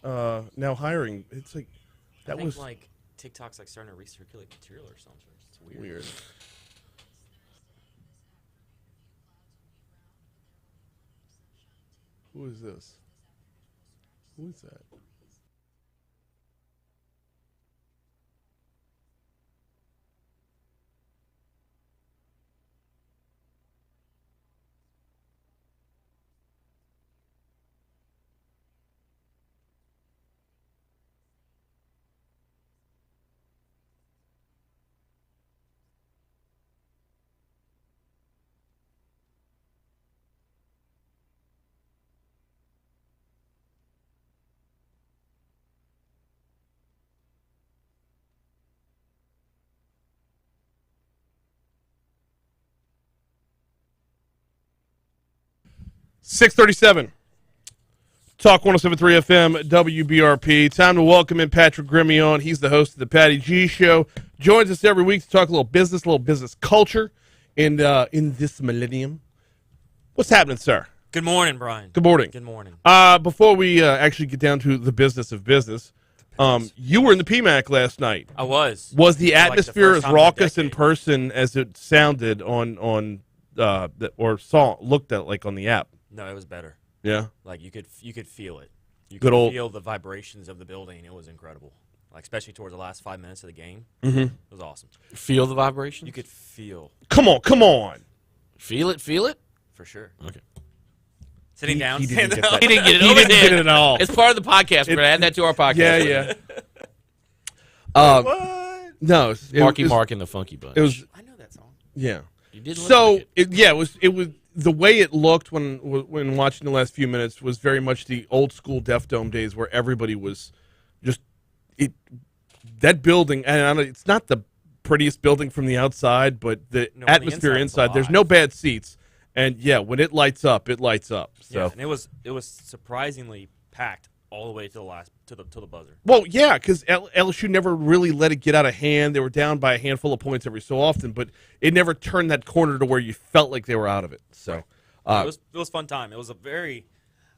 [SPEAKER 1] now hiring. It's like
[SPEAKER 3] I
[SPEAKER 1] that
[SPEAKER 3] think,
[SPEAKER 1] was
[SPEAKER 3] like TikTok's like starting to recirculate material or something. It's weird.
[SPEAKER 1] weird. Who is this? Who is that? .637. Talk 107.3 FM, WBRP. Time to welcome in Patrick Gremillion. He's the host of the Patty G Show. Joins us every week to talk a little business culture in this millennium. What's happening, sir?
[SPEAKER 3] Good morning, Brian.
[SPEAKER 1] Good morning.
[SPEAKER 3] Good morning.
[SPEAKER 1] Before we actually get down to the business of business, you were in the PMAC last night.
[SPEAKER 3] I was.
[SPEAKER 1] Was the
[SPEAKER 3] For, like, the
[SPEAKER 1] atmosphere
[SPEAKER 3] first
[SPEAKER 1] as
[SPEAKER 3] time in a
[SPEAKER 1] raucous in
[SPEAKER 3] decade.
[SPEAKER 1] person as it sounded on looked at like on the app?
[SPEAKER 3] No, it was better.
[SPEAKER 1] Yeah.
[SPEAKER 3] Like you could feel it. You
[SPEAKER 1] Good
[SPEAKER 3] could
[SPEAKER 1] old-
[SPEAKER 3] feel the vibrations of the building. It was incredible. Like especially towards the last 5 minutes of the game.
[SPEAKER 1] Mm-hmm.
[SPEAKER 3] It was awesome.
[SPEAKER 2] Feel the vibration.
[SPEAKER 3] You could feel
[SPEAKER 1] Come on.
[SPEAKER 2] feel it. Feel it.
[SPEAKER 3] for sure.
[SPEAKER 2] Okay.
[SPEAKER 3] Sitting down.
[SPEAKER 1] He didn't get that.
[SPEAKER 2] He didn't get it.
[SPEAKER 1] He
[SPEAKER 2] over
[SPEAKER 1] didn't
[SPEAKER 2] there.
[SPEAKER 1] get it at all.
[SPEAKER 2] It's part of the podcast. We're gonna add that to our podcast.
[SPEAKER 1] Yeah.
[SPEAKER 3] What?
[SPEAKER 1] No,
[SPEAKER 2] Marky Mark and the Funky Bunch.
[SPEAKER 1] It was
[SPEAKER 3] I know that song.
[SPEAKER 1] yeah.
[SPEAKER 2] You did look
[SPEAKER 1] So
[SPEAKER 2] like it.
[SPEAKER 1] it was the way it looked when watching the last few minutes was very much the old school Def Dome days where everybody was just that building, and I don't, it's not the prettiest building from the outside, but the
[SPEAKER 3] No, on the
[SPEAKER 1] atmosphere
[SPEAKER 3] inside,
[SPEAKER 1] inside. There's
[SPEAKER 3] it's
[SPEAKER 1] no
[SPEAKER 3] alive.
[SPEAKER 1] bad seats, and yeah, when it lights up, it lights up. So.
[SPEAKER 3] Yeah, and it was surprisingly packed all the way to the last to the buzzer.
[SPEAKER 1] Well, yeah, because LSU never really let it get out of hand. They were down by a handful of points every so often, but it never turned that corner to where you felt like they were out of it. So,
[SPEAKER 3] It was fun time. It was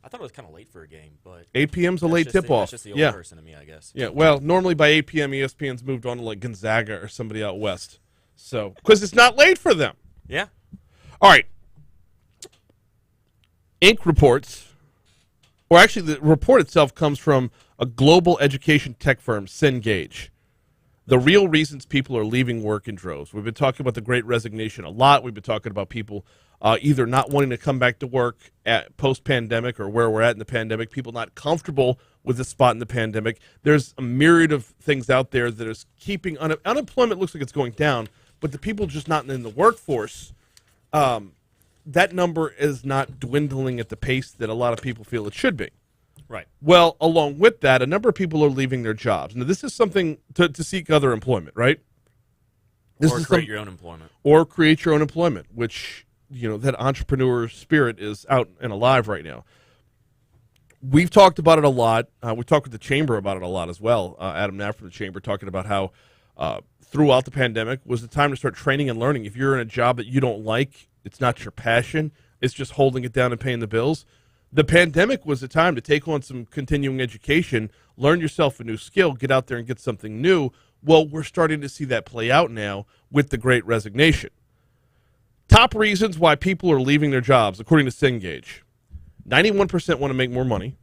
[SPEAKER 3] I thought it was kind of late for a game, but
[SPEAKER 1] 8 p.m.'s a
[SPEAKER 3] that's
[SPEAKER 1] late
[SPEAKER 3] just the-
[SPEAKER 1] tip-off.
[SPEAKER 3] That's just the old
[SPEAKER 1] Yeah,
[SPEAKER 3] person to me, I guess.
[SPEAKER 1] yeah. Well, normally by 8 p.m., ESPN's moved on to like Gonzaga or somebody out west. So, because it's not late for them.
[SPEAKER 3] Yeah.
[SPEAKER 1] All right. Inc. reports, or actually the report itself comes from a global education tech firm, Cengage. The real reasons people are leaving work in droves. We've been talking about the Great Resignation a lot. We've been talking about people either not wanting to come back to work at post-pandemic or where we're at in the pandemic, people not comfortable with the spot in the pandemic. There's a myriad of things out there that is keeping unemployment looks like it's going down, but the people just not in the workforce, that number is not dwindling at the pace that a lot of people feel it should be.
[SPEAKER 3] Right.
[SPEAKER 1] Well, along with that, a number of people are leaving their jobs. Now, this is something to seek other employment, right? This
[SPEAKER 3] Or
[SPEAKER 1] is
[SPEAKER 3] create your own employment.
[SPEAKER 1] or create your own employment, which, you know, that entrepreneur spirit is out and alive right now. We've talked about it a lot. We talked with the Chamber about it a lot as well. Adam Knapp from the Chamber talking about how throughout the pandemic was the time to start training and learning. If you're in a job that you don't like, it's not your passion, it's just holding it down and paying the bills. The pandemic was the time to take on some continuing education, learn yourself a new skill, get out there and get something new. Well, we're starting to see that play out now with the Great Resignation. Top reasons why people are leaving their jobs, according to Cengage. 91% want to make more money.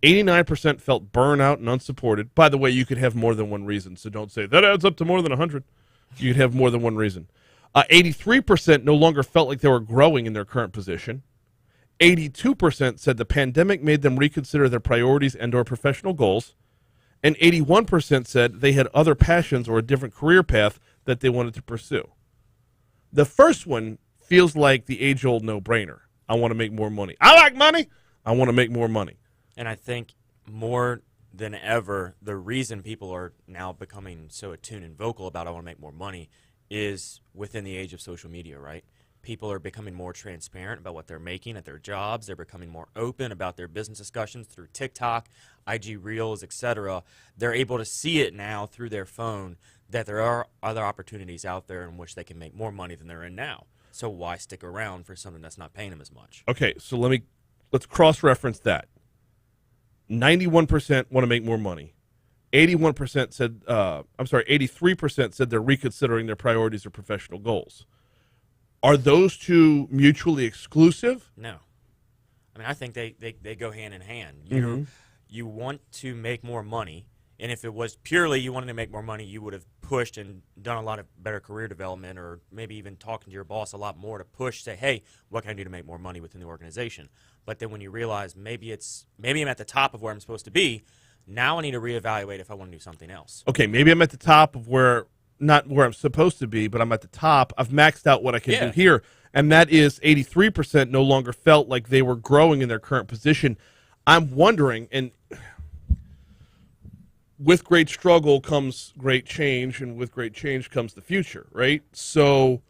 [SPEAKER 1] 89% felt burnout and unsupported. By the way, you could have more than one reason, so don't say that adds up to more than 100. You could have more than one reason. 83% no longer felt like they were growing in their current position. 82% said the pandemic made them reconsider their priorities and or professional goals. And 81% said they had other passions or a different career path that they wanted to pursue. The first one feels like the age-old no-brainer. I want to make more money. I like money. I want to make more money.
[SPEAKER 3] And I think more than ever, the reason people are now becoming so attuned and vocal about I want to make more money is within the age of social media, right? People are becoming more transparent about what they're making at their jobs. They're becoming more open about their business discussions through TikTok, IG Reels, etc. They're able to see it now through their phone that there are other opportunities out there in which they can make more money than they're in now. So why stick around for something that's not paying them as much?
[SPEAKER 1] Okay, so let's cross-reference that. 91% want to make more money. 83% said they're reconsidering their priorities or professional goals. Are those two mutually exclusive?
[SPEAKER 3] No. I mean, I think they go hand in hand. You want to make more money, and if it was purely you wanted to make more money, you would have pushed and done a lot of better career development, or maybe even talking to your boss a lot more to push, say, hey, what can I do to make more money within the organization? But then when you realize maybe I'm at the top of where I'm supposed to be, now I need to reevaluate if I want to do something else.
[SPEAKER 1] Okay, maybe I'm at the top of not where I'm supposed to be, but I'm at the top. I've maxed out what I can do here, and that is 83% no longer felt like they were growing in their current position. I'm wondering, and with great struggle comes great change, and with great change comes the future, right? So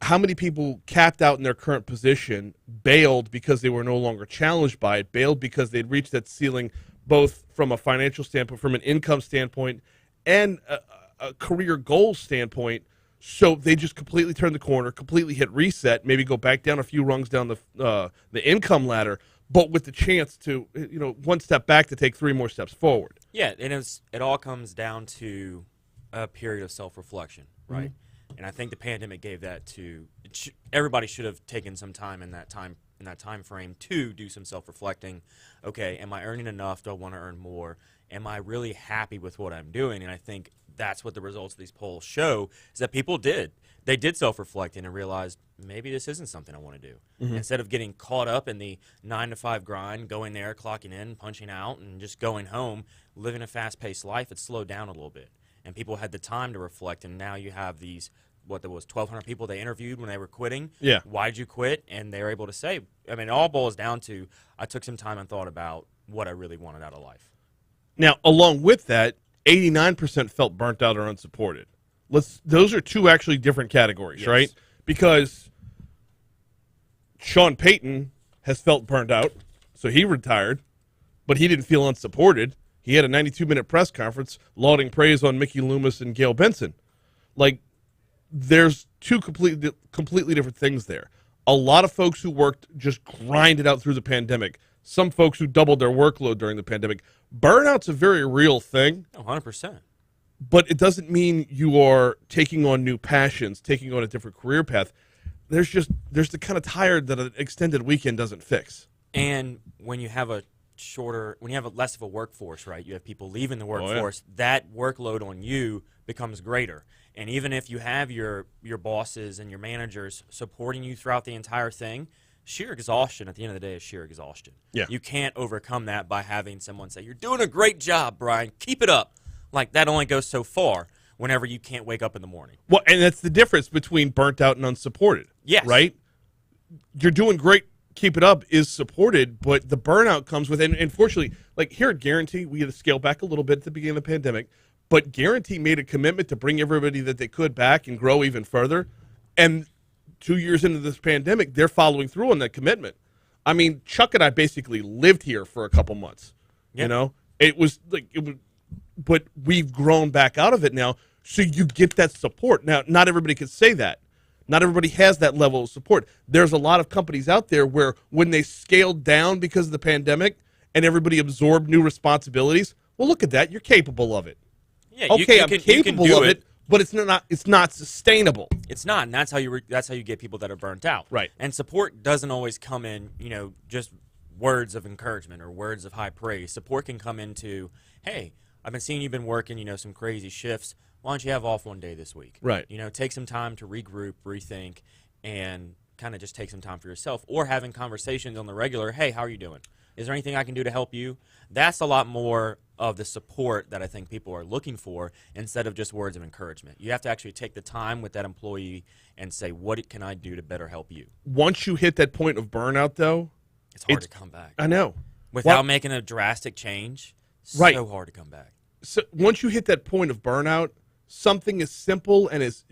[SPEAKER 1] how many people capped out in their current position, bailed because they were no longer challenged by it, bailed because they'd reached that ceiling both from a financial standpoint, from an income standpoint, and a career goals standpoint, so they just completely turn the corner, completely hit reset, maybe go back down a few rungs down the income ladder, but with the chance to, one step back to take 3 more steps forward.
[SPEAKER 3] Yeah, and it all comes down to a period of self-reflection, right? Mm-hmm. And I think the pandemic gave that to everybody. Should have taken some time in that time frame to do some self-reflecting. Okay, am I earning enough? Do I want to earn more? Am I really happy with what I'm doing? And I think that's what the results of these polls show, is that people did. They did self-reflect and realized maybe this isn't something I want to do. Mm-hmm. Instead of getting caught up in the 9-to-5 grind, going there, clocking in, punching out, and just going home, living a fast-paced life, it slowed down a little bit. And people had the time to reflect, and now you have these, there was 1,200 people they interviewed when they were quitting.
[SPEAKER 1] Yeah.
[SPEAKER 3] Why'd you quit? And they're able to say, I mean, it all boils down to, I took some time and thought about what I really wanted out of life.
[SPEAKER 1] Now, along with that, 89% felt burnt out or unsupported. Those are two actually different categories, yes. Right? Because Sean Payton has felt burnt out, so he retired, but he didn't feel unsupported. He had a 92-minute press conference lauding praise on Mickey Loomis and Gail Benson. There's two completely different things there. A lot of folks who worked just grinded out through the pandemic. Some folks who doubled their workload during the pandemic. Burnout's a very real thing.
[SPEAKER 3] 100%.
[SPEAKER 1] But it doesn't mean you are taking on new passions, taking on a different career path. There's the kind of tired that an extended weekend doesn't fix.
[SPEAKER 3] And when you have less of a workforce, right? You have people leaving the workforce, that workload on you becomes greater. And even if you have your bosses and your managers supporting you throughout the entire thing, sheer exhaustion at the end of the day is sheer exhaustion.
[SPEAKER 1] Yeah.
[SPEAKER 3] You can't overcome that by having someone say, "You're doing a great job, Brian. Keep it up." That only goes so far whenever you can't wake up in the morning.
[SPEAKER 1] Well, and that's the difference between burnt out and unsupported.
[SPEAKER 3] Yes.
[SPEAKER 1] Right? You're doing great, keep it up, is supported, but the burnout comes with, and unfortunately, here at Guarantee, we had to scale back a little bit at the beginning of the pandemic, but Guarantee made a commitment to bring everybody that they could back and grow even further. And 2 years into this pandemic, they're following through on that commitment. I mean, Chuck and I basically lived here for a couple months.
[SPEAKER 3] Yep.
[SPEAKER 1] It was but we've grown back out of it now, so you get that support. Now, not everybody can say that. Not everybody has that level of support. There's a lot of companies out there where when they scaled down because of the pandemic and everybody absorbed new responsibilities, well, look at that. You're capable of it.
[SPEAKER 3] Yeah,
[SPEAKER 1] okay, I'm capable of it, but it's not sustainable.
[SPEAKER 3] It's not, and that's how you get people that are burnt out.
[SPEAKER 1] Right.
[SPEAKER 3] And support doesn't always come in, just words of encouragement or words of high praise. Support can come into, hey, I've been seeing you've been working, some crazy shifts. Why don't you have off one day this week?
[SPEAKER 1] Right.
[SPEAKER 3] Take some time to regroup, rethink, and kind of just take some time for yourself. Or having conversations on the regular, hey, how are you doing? Is there anything I can do to help you? That's a lot more of the support that I think people are looking for instead of just words of encouragement. You have to actually take the time with that employee and say, what can I do to better help you?
[SPEAKER 1] Once you hit that point of burnout, though,
[SPEAKER 3] It's hard to come back.
[SPEAKER 1] I know.
[SPEAKER 3] Without making a drastic change,
[SPEAKER 1] Right.
[SPEAKER 3] so hard to come back.
[SPEAKER 1] So once you hit that point of burnout, something as simple and as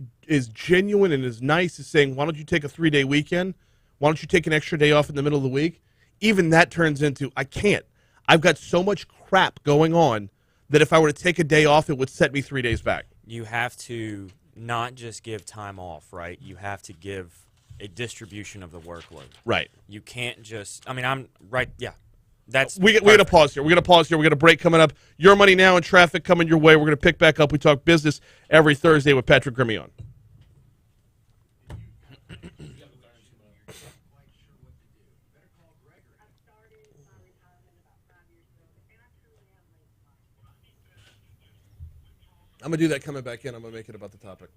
[SPEAKER 1] genuine and as nice as saying, why don't you take a 3-day weekend? Why don't you take an extra day off in the middle of the week? Even that turns into, I can't. I've got so much crap going on that if I were to take a day off, it would set me 3 days back.
[SPEAKER 3] You have to not just give time off, right? You have to give a distribution of the workload.
[SPEAKER 1] Right.
[SPEAKER 3] You can't just, I'm right, yeah. That's
[SPEAKER 1] we got to pause here. We're going to pause here. We're going to break coming up. Your Money Now and traffic coming your way. We're going to pick back up. We talk business every Thursday with Patrick Gremillion. I'm going to do that coming back in. I'm going to make it about the topic.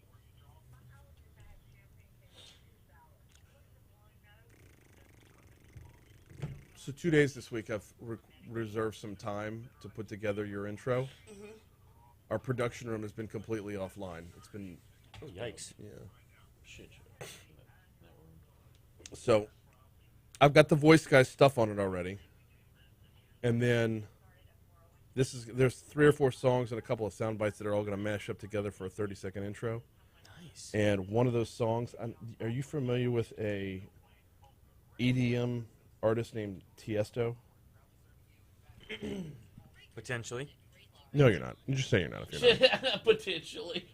[SPEAKER 1] So 2 days this week, I've reserved some time to put together your intro. Mm-hmm. Our production room has been completely offline. It's been...
[SPEAKER 3] Oh, yikes.
[SPEAKER 1] Yeah. Shit. So I've got the voice guy stuff on it already. And then there's 3 or 4 songs and a couple of sound bites that are all going to mash up together for a 30-second intro.
[SPEAKER 3] Nice.
[SPEAKER 1] And one of those songs, are you familiar with a EDM artist named Tiesto?
[SPEAKER 3] Potentially.
[SPEAKER 1] No, you're not. You just say you're not if you're not.
[SPEAKER 2] Potentially.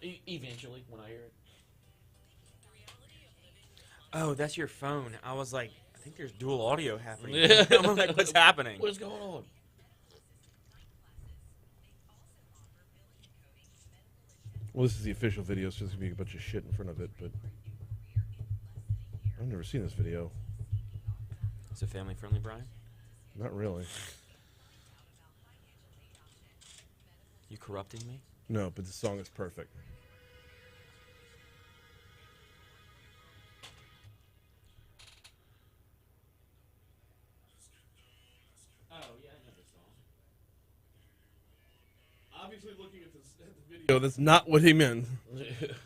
[SPEAKER 2] Eventually, when I hear it.
[SPEAKER 3] Oh, that's your phone. I was like, I think there's dual audio happening. I'm like, what's happening?
[SPEAKER 2] What is going on?
[SPEAKER 1] Well, this is the official video, so there's going to be a bunch of shit in front of it, but I've never seen this video.
[SPEAKER 3] Is it family friendly, Brian?
[SPEAKER 1] Not really.
[SPEAKER 3] You corrupting me?
[SPEAKER 1] No, but the song is perfect.
[SPEAKER 2] Oh, yeah, I know this song.
[SPEAKER 1] Obviously looking at the video, that's not what he meant.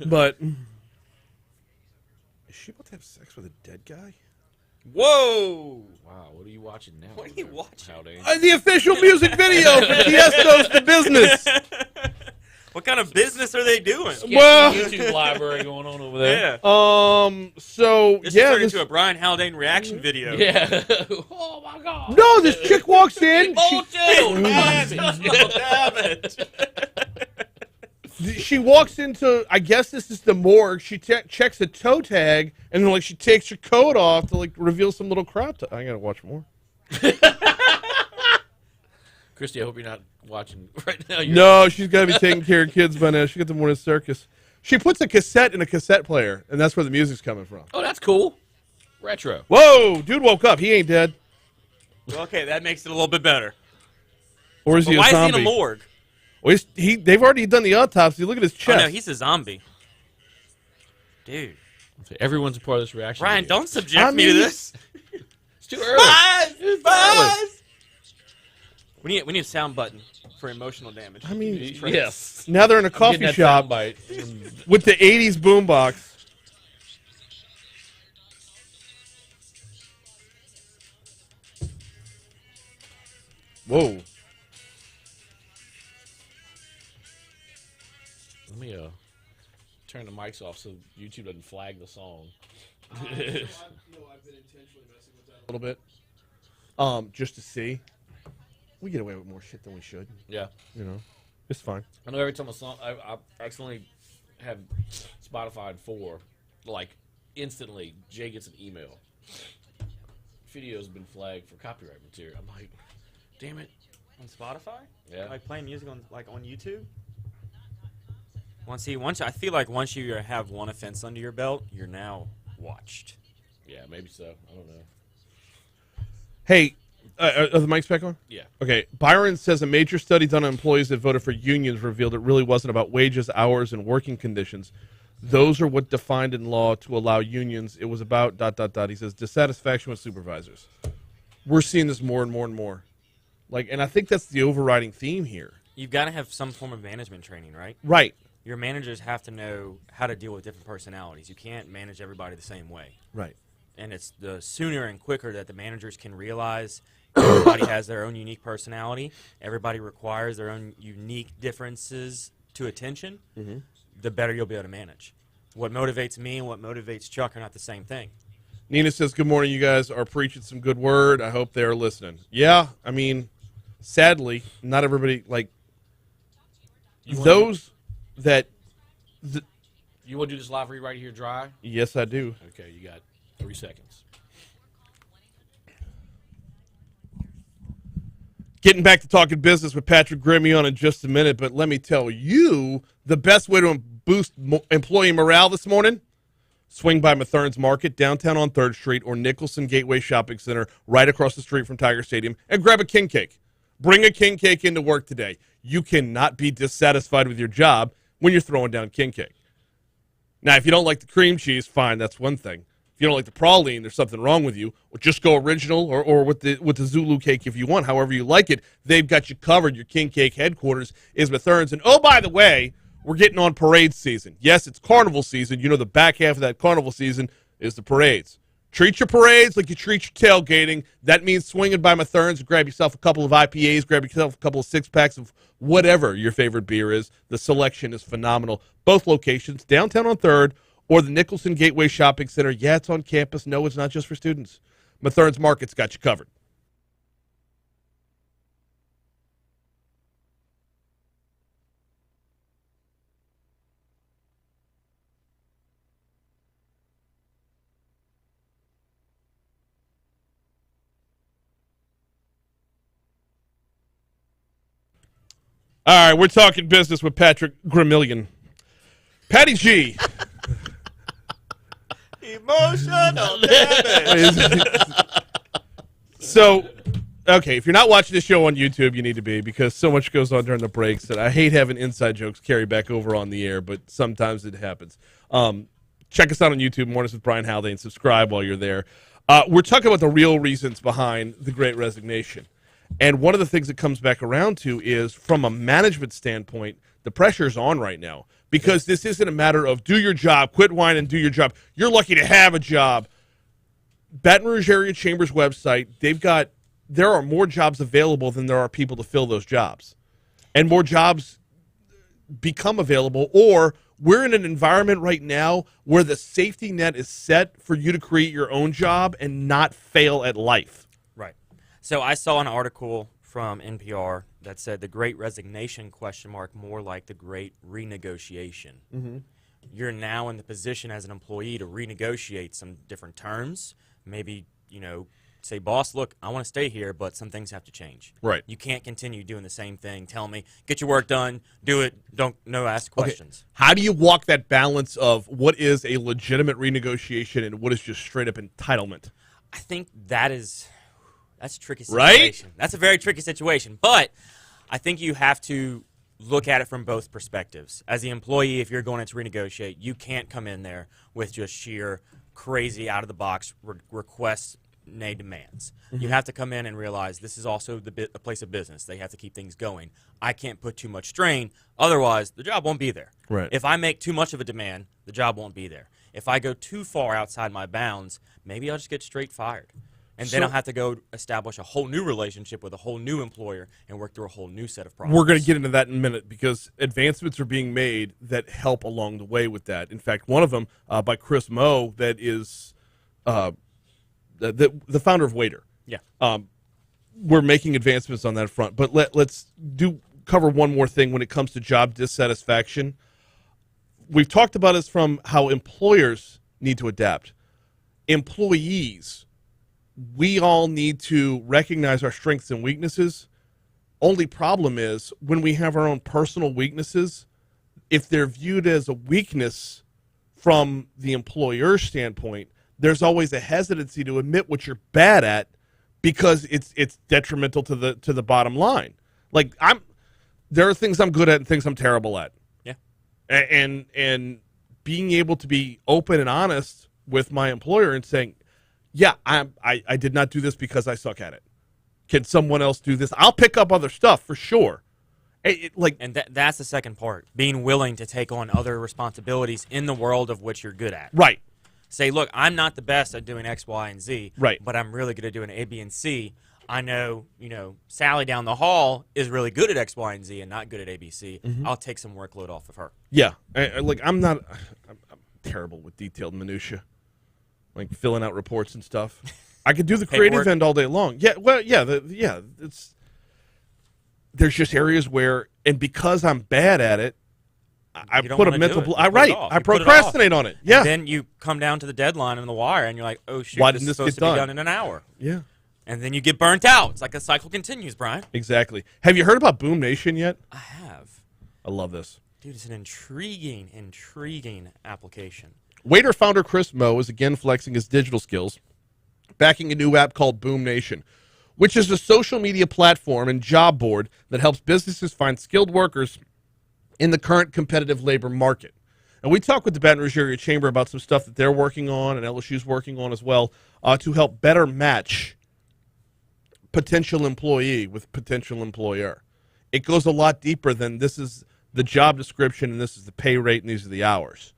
[SPEAKER 1] But is she about to have sex with a dead guy?
[SPEAKER 3] Whoa!
[SPEAKER 2] Wow, what are you watching now?
[SPEAKER 3] What are you watching?
[SPEAKER 2] Haldane?
[SPEAKER 1] The official music video for Tiesto's The Business.
[SPEAKER 3] What kind of business are they doing?
[SPEAKER 1] Well-
[SPEAKER 2] YouTube library going on over there.
[SPEAKER 3] Yeah.
[SPEAKER 1] So
[SPEAKER 3] This
[SPEAKER 1] yeah,
[SPEAKER 3] turned into a Brian Haldane reaction video.
[SPEAKER 2] Yeah. Oh my God.
[SPEAKER 1] no, this chick walks in. She walks into, I guess this is the morgue. She checks a toe tag, and then like she takes her coat off to like reveal some little crop. I gotta watch more.
[SPEAKER 2] Christy, I hope you're not watching right now.
[SPEAKER 1] No, she's got to be taking care of kids by now. She got the morning circus. She puts a cassette in a cassette player, and that's where the music's coming from.
[SPEAKER 2] Oh, that's cool. Retro.
[SPEAKER 1] Whoa, dude woke up. He ain't dead.
[SPEAKER 3] Okay, that makes it a little bit better.
[SPEAKER 1] Or is he
[SPEAKER 3] Why
[SPEAKER 1] a
[SPEAKER 3] is
[SPEAKER 1] zombie?
[SPEAKER 3] he in a morgue?
[SPEAKER 1] Well, they've already done the autopsy. Look at his
[SPEAKER 3] Oh,
[SPEAKER 1] chest.
[SPEAKER 3] no, he's a zombie. Dude.
[SPEAKER 2] Everyone's a part of this reaction.
[SPEAKER 3] Brian,
[SPEAKER 2] video.
[SPEAKER 3] don't subject me to this.
[SPEAKER 2] It's too early.
[SPEAKER 3] Buzz! We need a sound button for emotional damage.
[SPEAKER 1] I mean,
[SPEAKER 2] Yes.
[SPEAKER 1] now they're in a
[SPEAKER 2] Getting
[SPEAKER 1] coffee
[SPEAKER 2] that
[SPEAKER 1] shop
[SPEAKER 2] soundbite.
[SPEAKER 1] with the 80s boombox. Whoa.
[SPEAKER 2] Let me turn the mics off so YouTube doesn't flag the song.
[SPEAKER 1] I've been intentionally messing with that a little bit. Just to see. We get away with more shit than we should.
[SPEAKER 2] Yeah.
[SPEAKER 1] You know, it's fine.
[SPEAKER 2] I know every time a song, I accidentally have Spotify for, like, instantly, Jay gets an email. Video's been flagged for copyright material. I'm like, damn it.
[SPEAKER 3] On Spotify?
[SPEAKER 2] Yeah.
[SPEAKER 3] Like playing music on YouTube? I feel like once you have one offense under your belt, you're now watched.
[SPEAKER 2] Yeah, maybe so. I don't know.
[SPEAKER 1] Hey, are the mics back on?
[SPEAKER 2] Yeah.
[SPEAKER 1] Okay. Byron says a major study done on employees that voted for unions revealed it really wasn't about wages, hours, and working conditions. Those are what defined in law to allow unions. It was about ... He says dissatisfaction with supervisors. We're seeing this more and more and more. And I think that's the overriding theme here.
[SPEAKER 3] You've got to have some form of management training, right?
[SPEAKER 1] Right.
[SPEAKER 3] Your managers have to know how to deal with different personalities. You can't manage everybody the same way.
[SPEAKER 1] Right.
[SPEAKER 3] And it's the sooner and quicker that the managers can realize everybody has their own unique personality, everybody requires their own unique differences to attention, the better you'll be able to manage. What motivates me and what motivates Chuck are not the same thing.
[SPEAKER 1] Nina says, good morning. You guys are preaching some good word. I hope they're listening. Yeah, I mean, sadly, not everybody, those that...
[SPEAKER 2] You want to do this live read right here dry?
[SPEAKER 1] Yes, I do.
[SPEAKER 2] Okay, you got 3 seconds.
[SPEAKER 1] Getting back to talking business with Patrick Gremillion in just a minute, but let me tell you the best way to boost employee morale this morning, swing by Mathern's Market downtown on 3rd Street or Nicholson Gateway Shopping Center right across the street from Tiger Stadium and grab a king cake. Bring a king cake into work today. You cannot be dissatisfied with your job when you're throwing down king cake. Now, if you don't like the cream cheese, fine, that's one thing. If you don't like the praline, there's something wrong with you. Or just go original or with the Zulu cake if you want, however you like it. They've got you covered. Your king cake headquarters is Mathern's. And, oh, by the way, we're getting on parade season. Yes, it's carnival season. You know the back half of that carnival season is the parades. Treat your parades like you treat your tailgating. That means swinging by Mathern's, grab yourself a couple of IPAs, grab yourself a couple of six-packs of whatever your favorite beer is. The selection is phenomenal. Both locations, downtown on 3rd or the Nicholson Gateway Shopping Center. Yeah, it's on campus. No, it's not just for students. Mathern's Market's got you covered. All right, we're talking business with Patrick Gremillion. Patty G.
[SPEAKER 3] Emotional damage.
[SPEAKER 1] So, okay, if you're not watching this show on YouTube, you need to be, because so much goes on during the breaks that I hate having inside jokes carry back over on the air, but sometimes it happens. Check us out on YouTube, Mornings with Brian Haldane. Subscribe while you're there. We're talking about the real reasons behind the Great Resignation. And one of the things that comes back around to is, from a management standpoint, the pressure's on right now. Because this isn't a matter of do your job, quit whining, do your job. You're lucky to have a job. Baton Rouge Area Chamber's website, there are more jobs available than there are people to fill those jobs. And more jobs become available, or we're in an environment right now where the safety net is set for you to create your own job and not fail at life.
[SPEAKER 3] Right. So I saw an article from NPR that said the Great Resignation ? More like the Great Renegotiation. Mm-hmm. You're now in the position as an employee to renegotiate some different terms. Maybe, say, boss, look, I want to stay here, but some things have to change.
[SPEAKER 1] Right.
[SPEAKER 3] You can't continue doing the same thing. Tell me, get your work done, do it, ask questions.
[SPEAKER 1] Okay. How do you walk that balance of what is a legitimate renegotiation and what is just straight up entitlement?
[SPEAKER 3] I think that's a tricky situation.
[SPEAKER 1] Right?
[SPEAKER 3] That's a very tricky situation. But I think you have to look at it from both perspectives. As the employee, if you're going to renegotiate, you can't come in there with just sheer crazy out-of-the-box requests, nay, demands. Mm-hmm. You have to come in and realize this is also a place of business. They have to keep things going. I can't put too much strain. Otherwise, the job won't be there.
[SPEAKER 1] Right.
[SPEAKER 3] If I make too much of a demand, the job won't be there. If I go too far outside my bounds, maybe I'll just get straight fired. And then I'll have to go establish a whole new relationship with a whole new employer and work through a whole new set of problems.
[SPEAKER 1] We're going to get into that in a minute because advancements are being made that help along the way with that. In fact, one of them by Chris Moe, that is the founder of Waiter.
[SPEAKER 3] Yeah.
[SPEAKER 1] We're making advancements on that front. But let's cover one more thing when it comes to job dissatisfaction. We've talked about this from how employers need to adapt. Employees, we all need to recognize our strengths and weaknesses. Only problem is when we have our own personal weaknesses, if they're viewed as a weakness from the employer's standpoint, there's always a hesitancy to admit what you're bad at because it's detrimental to the bottom line. Like there are things I'm good at and things I'm terrible at.
[SPEAKER 3] Yeah.
[SPEAKER 1] And being able to be open and honest with my employer and saying, Yeah, I did not do this because I suck at it. Can someone else do this? I'll pick up other stuff for sure.
[SPEAKER 3] And that's the second part, being willing to take on other responsibilities in the world of which you're good at.
[SPEAKER 1] Right.
[SPEAKER 3] Say, look, I'm not the best at doing X, Y, and Z,
[SPEAKER 1] right,
[SPEAKER 3] but I'm really good at doing A, B, and C. I know, Sally down the hall is really good at X, Y, and Z and not good at A, B, C.
[SPEAKER 1] Mhm.
[SPEAKER 3] I'll take some workload off of her.
[SPEAKER 1] Yeah. I'm terrible with detailed minutia, like filling out reports and stuff. I could do the creative end all day long. Yeah, well, there's just areas where, and because I'm bad at it, I put a mental I procrastinate on it. Yeah.
[SPEAKER 3] And then you come down to the deadline and the wire, and you're like, oh shoot,
[SPEAKER 1] Why
[SPEAKER 3] this
[SPEAKER 1] didn't
[SPEAKER 3] is
[SPEAKER 1] this
[SPEAKER 3] supposed
[SPEAKER 1] get
[SPEAKER 3] to be
[SPEAKER 1] done?
[SPEAKER 3] done in an hour.
[SPEAKER 1] Yeah.
[SPEAKER 3] And then you get burnt out. It's like the cycle continues, Brian.
[SPEAKER 1] Exactly. Have you heard about Boom Nation yet?
[SPEAKER 3] I have.
[SPEAKER 1] I love this.
[SPEAKER 3] Dude, it's an intriguing application.
[SPEAKER 1] Waiter founder Chris Moe is again flexing his digital skills, backing a new app called Boom Nation, which is a social media platform and job board that helps businesses find skilled workers in the current competitive labor market. And we talked with the Baton Rouge Area Chamber about some stuff that they're working on and LSU's working on as well to help better match potential employee with potential employer. It goes a lot deeper than this is the job description and this is the pay rate and these are the hours.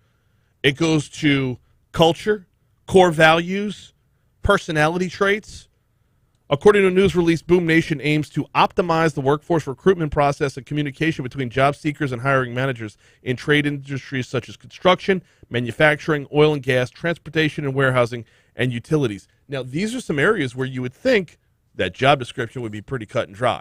[SPEAKER 1] It goes to culture, core values, personality traits. According to a news release, Boom Nation aims to optimize the workforce recruitment process and communication between job seekers and hiring managers in trade industries such as construction, manufacturing, oil and gas, transportation and warehousing, and utilities. Now, these are some areas where you would think that job description would be pretty cut and dry.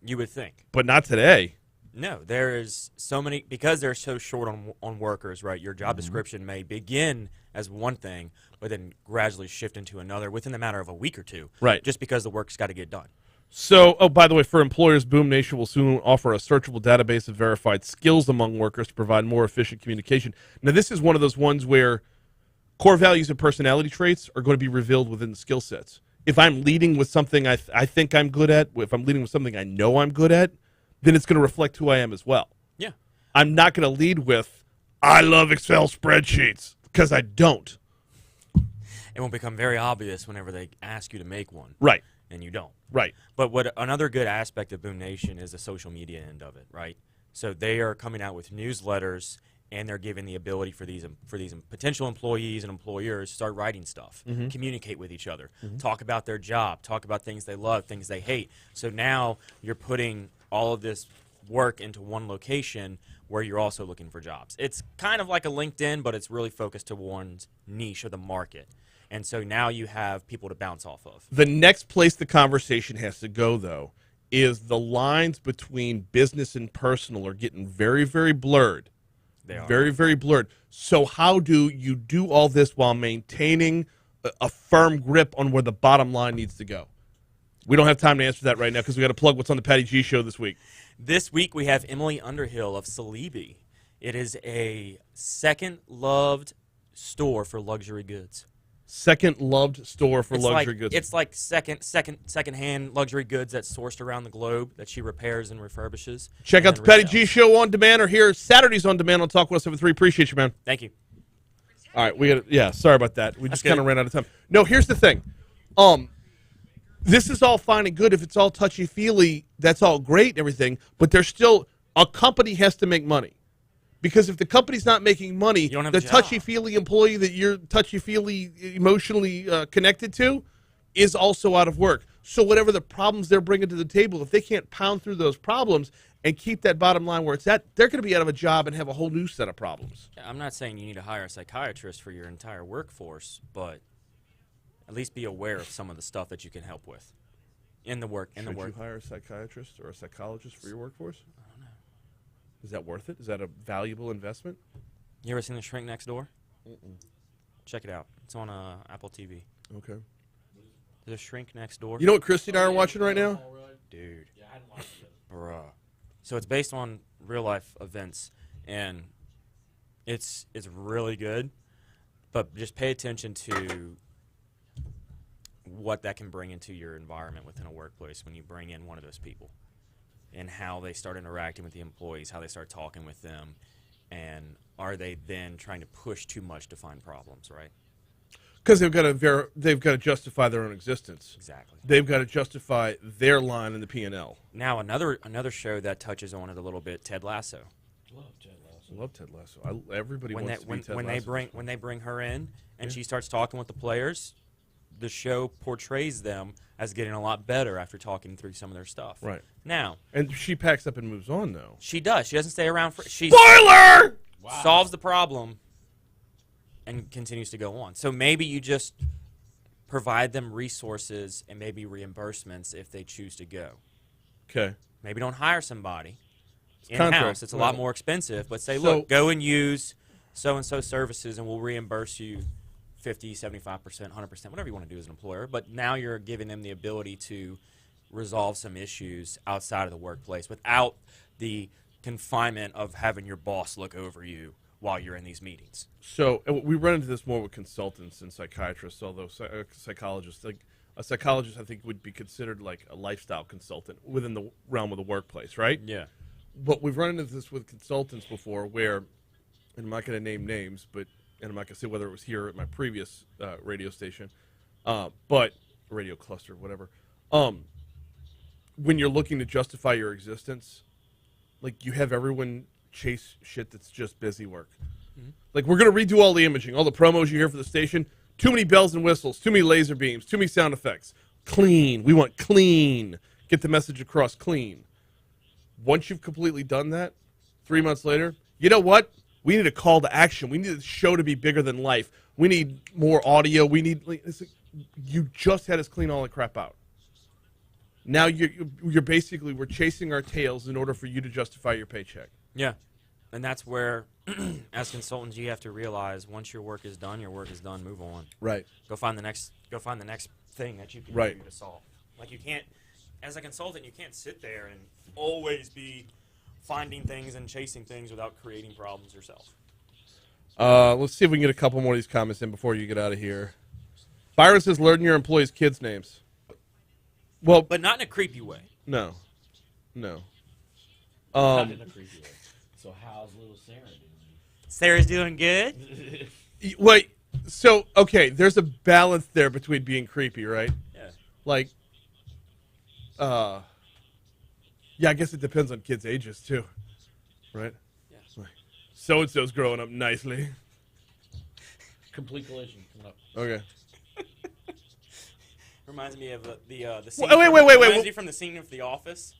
[SPEAKER 3] You would think.
[SPEAKER 1] But not today.
[SPEAKER 3] No, there is so many, because they're so short on workers, right? Your job description may begin as one thing, but then gradually shift into another within the matter of a week or two.
[SPEAKER 1] Right.
[SPEAKER 3] Just because the work's got to get done.
[SPEAKER 1] So, by the way, for employers, Boom Nation will soon offer a searchable database of verified skills among workers to provide more efficient communication. Now, this is one of those ones where core values and personality traits are going to be revealed within the skill sets. If I'm leading with something I think I'm good at, if I'm leading with something I know I'm good at, then it's going to reflect who I am as well.
[SPEAKER 3] Yeah.
[SPEAKER 1] I'm not going to lead with, I love Excel spreadsheets, because I don't.
[SPEAKER 3] It will become very obvious whenever they ask you to make one.
[SPEAKER 1] Right.
[SPEAKER 3] And you don't.
[SPEAKER 1] Right.
[SPEAKER 3] But what another good aspect of Boom Nation is the social media end of it, right? So they are coming out with newsletters, and they're giving the ability for these potential employees and employers to start writing stuff, communicate with each other, talk about their job, talk about things they love, things they hate. So now you're putting all of this work into one location where you're also looking for jobs. It's kind of like a LinkedIn, but it's really focused to one's niche of the market. And so now you have people to bounce off of.
[SPEAKER 1] The next place the conversation has to go, though, is the lines between business and personal are getting very, very blurred.
[SPEAKER 3] They are.
[SPEAKER 1] Very, very blurred. So how do you do all this while maintaining a firm grip on where the bottom line needs to go? We don't have time to answer that right now because we got to plug what's on the Patty G show this week.
[SPEAKER 3] This week we have Emily Underhill of Salibi. It is a second-loved store for luxury goods.
[SPEAKER 1] Second-loved store for luxury goods.
[SPEAKER 3] It's like second-hand luxury goods that's sourced around the globe that she repairs and refurbishes.
[SPEAKER 1] Check out the Patty G show on demand or here Saturdays on demand on Talk 107.3. Appreciate you, man.
[SPEAKER 3] Thank you.
[SPEAKER 1] All right, sorry about that. We just kind of ran out of time. No, here's the thing. This is all fine and good if it's all touchy-feely. That's all great and everything, but there's still a company has to make money. Because if the company's not making money, the touchy-feely employee that you're touchy-feely emotionally connected to is also out of work. So whatever the problems they're bringing to the table, if they can't pound through those problems and keep that bottom line where it's at, they're going to be out of a job and have a whole new set of problems.
[SPEAKER 3] I'm not saying you need to hire a psychiatrist for your entire workforce, but at least be aware of some of the stuff that you can help with in the work.
[SPEAKER 1] Should you hire a psychiatrist or a psychologist for your workforce?
[SPEAKER 3] I don't know.
[SPEAKER 1] Is that worth it? Is that a valuable investment?
[SPEAKER 3] You ever seen The Shrink Next Door? Check it out. It's on Apple TV.
[SPEAKER 1] Okay.
[SPEAKER 3] There's a Shrink Next Door.
[SPEAKER 1] You know what Christy and I are watching right now?
[SPEAKER 3] Dude. Yeah, I hadn't watched it. Bruh. So it's based on real-life events, and it's really good, but just pay attention to what that can bring into your environment within a workplace when you bring in one of those people and how they start interacting with the employees, how they start talking with them, and are they then trying to push too much to find problems, right?
[SPEAKER 1] Because they've got to justify their own existence.
[SPEAKER 3] Exactly.
[SPEAKER 1] They've got to justify their line in the P&L.
[SPEAKER 3] Now another show that touches on it a little bit, Ted Lasso.
[SPEAKER 1] I love Ted Lasso. Everybody wants to be Ted
[SPEAKER 3] when
[SPEAKER 1] Lasso.
[SPEAKER 3] they bring her in and she starts talking with the players, the show portrays them as getting a lot better after talking through some of their stuff.
[SPEAKER 1] Right.
[SPEAKER 3] Now,
[SPEAKER 1] And she packs up and moves on, though.
[SPEAKER 3] she does. She doesn't stay around for. She
[SPEAKER 1] Spoiler!
[SPEAKER 3] solves the problem and continues to go on. So maybe you just provide them resources and maybe reimbursements if they choose to go.
[SPEAKER 1] Okay.
[SPEAKER 3] Maybe don't hire somebody
[SPEAKER 1] contract,
[SPEAKER 3] in-house. It's a lot
[SPEAKER 1] right.
[SPEAKER 3] more expensive. But say,
[SPEAKER 1] So-
[SPEAKER 3] look, go and use so-and-so services and we'll reimburse you 50, 75%, 100%, whatever you want to do as an employer. But now you're giving them the ability to resolve some issues outside of the workplace without the confinement of having your boss look over you while you're in these meetings.
[SPEAKER 1] So we run into this more with consultants and psychiatrists, although psychologists, like a psychologist, I think would be considered like a lifestyle consultant within the realm of the workplace, right?
[SPEAKER 3] Yeah.
[SPEAKER 1] But we've run into this with consultants before, where, and I'm not going to name names, and I'm not going to say whether it was here at my previous radio station, but radio cluster, whatever. When you're looking to justify your existence, like you have everyone chase shit that's just busy work. Mm-hmm. Like, we're going to redo all the imaging, all the promos you hear for the station. Too many bells and whistles, too many laser beams, too many sound effects. Clean. We want clean. Get the message across clean. Once you've completely done that, 3 months later, you know what? We need a call to action. We need the show to be bigger than life. We need more audio. We need. It's like, you just had us clean all the crap out. Now you're basically, we're chasing our tails in order for you to justify your paycheck.
[SPEAKER 3] Yeah. And that's where, as consultants, you have to realize once your work is done, move on.
[SPEAKER 1] Right.
[SPEAKER 3] Go find the next thing that you can
[SPEAKER 1] Right.
[SPEAKER 3] do to solve. Like, you can't, as a consultant, you can't sit there and always be finding things and chasing things without creating problems yourself.
[SPEAKER 1] Let's see if we can get a couple more of these comments in before you get out of here. Byron says, learn your employees' kids' names. Well,
[SPEAKER 3] But not in a creepy way.
[SPEAKER 1] no.
[SPEAKER 2] Not in a creepy way. So how's little Sarah doing?
[SPEAKER 3] Sarah's doing good.
[SPEAKER 1] Wait, so, okay, there's a balance there between being creepy, right?
[SPEAKER 3] Yeah.
[SPEAKER 1] Like, yeah, I guess it depends on kids' ages, too. Right?
[SPEAKER 3] Yeah.
[SPEAKER 1] Like, so-and-so's growing up nicely.
[SPEAKER 2] Complete collision coming up.
[SPEAKER 1] Okay.
[SPEAKER 3] Reminds me of the scene.
[SPEAKER 1] Wait.
[SPEAKER 3] Reminds me from the scene of The Office.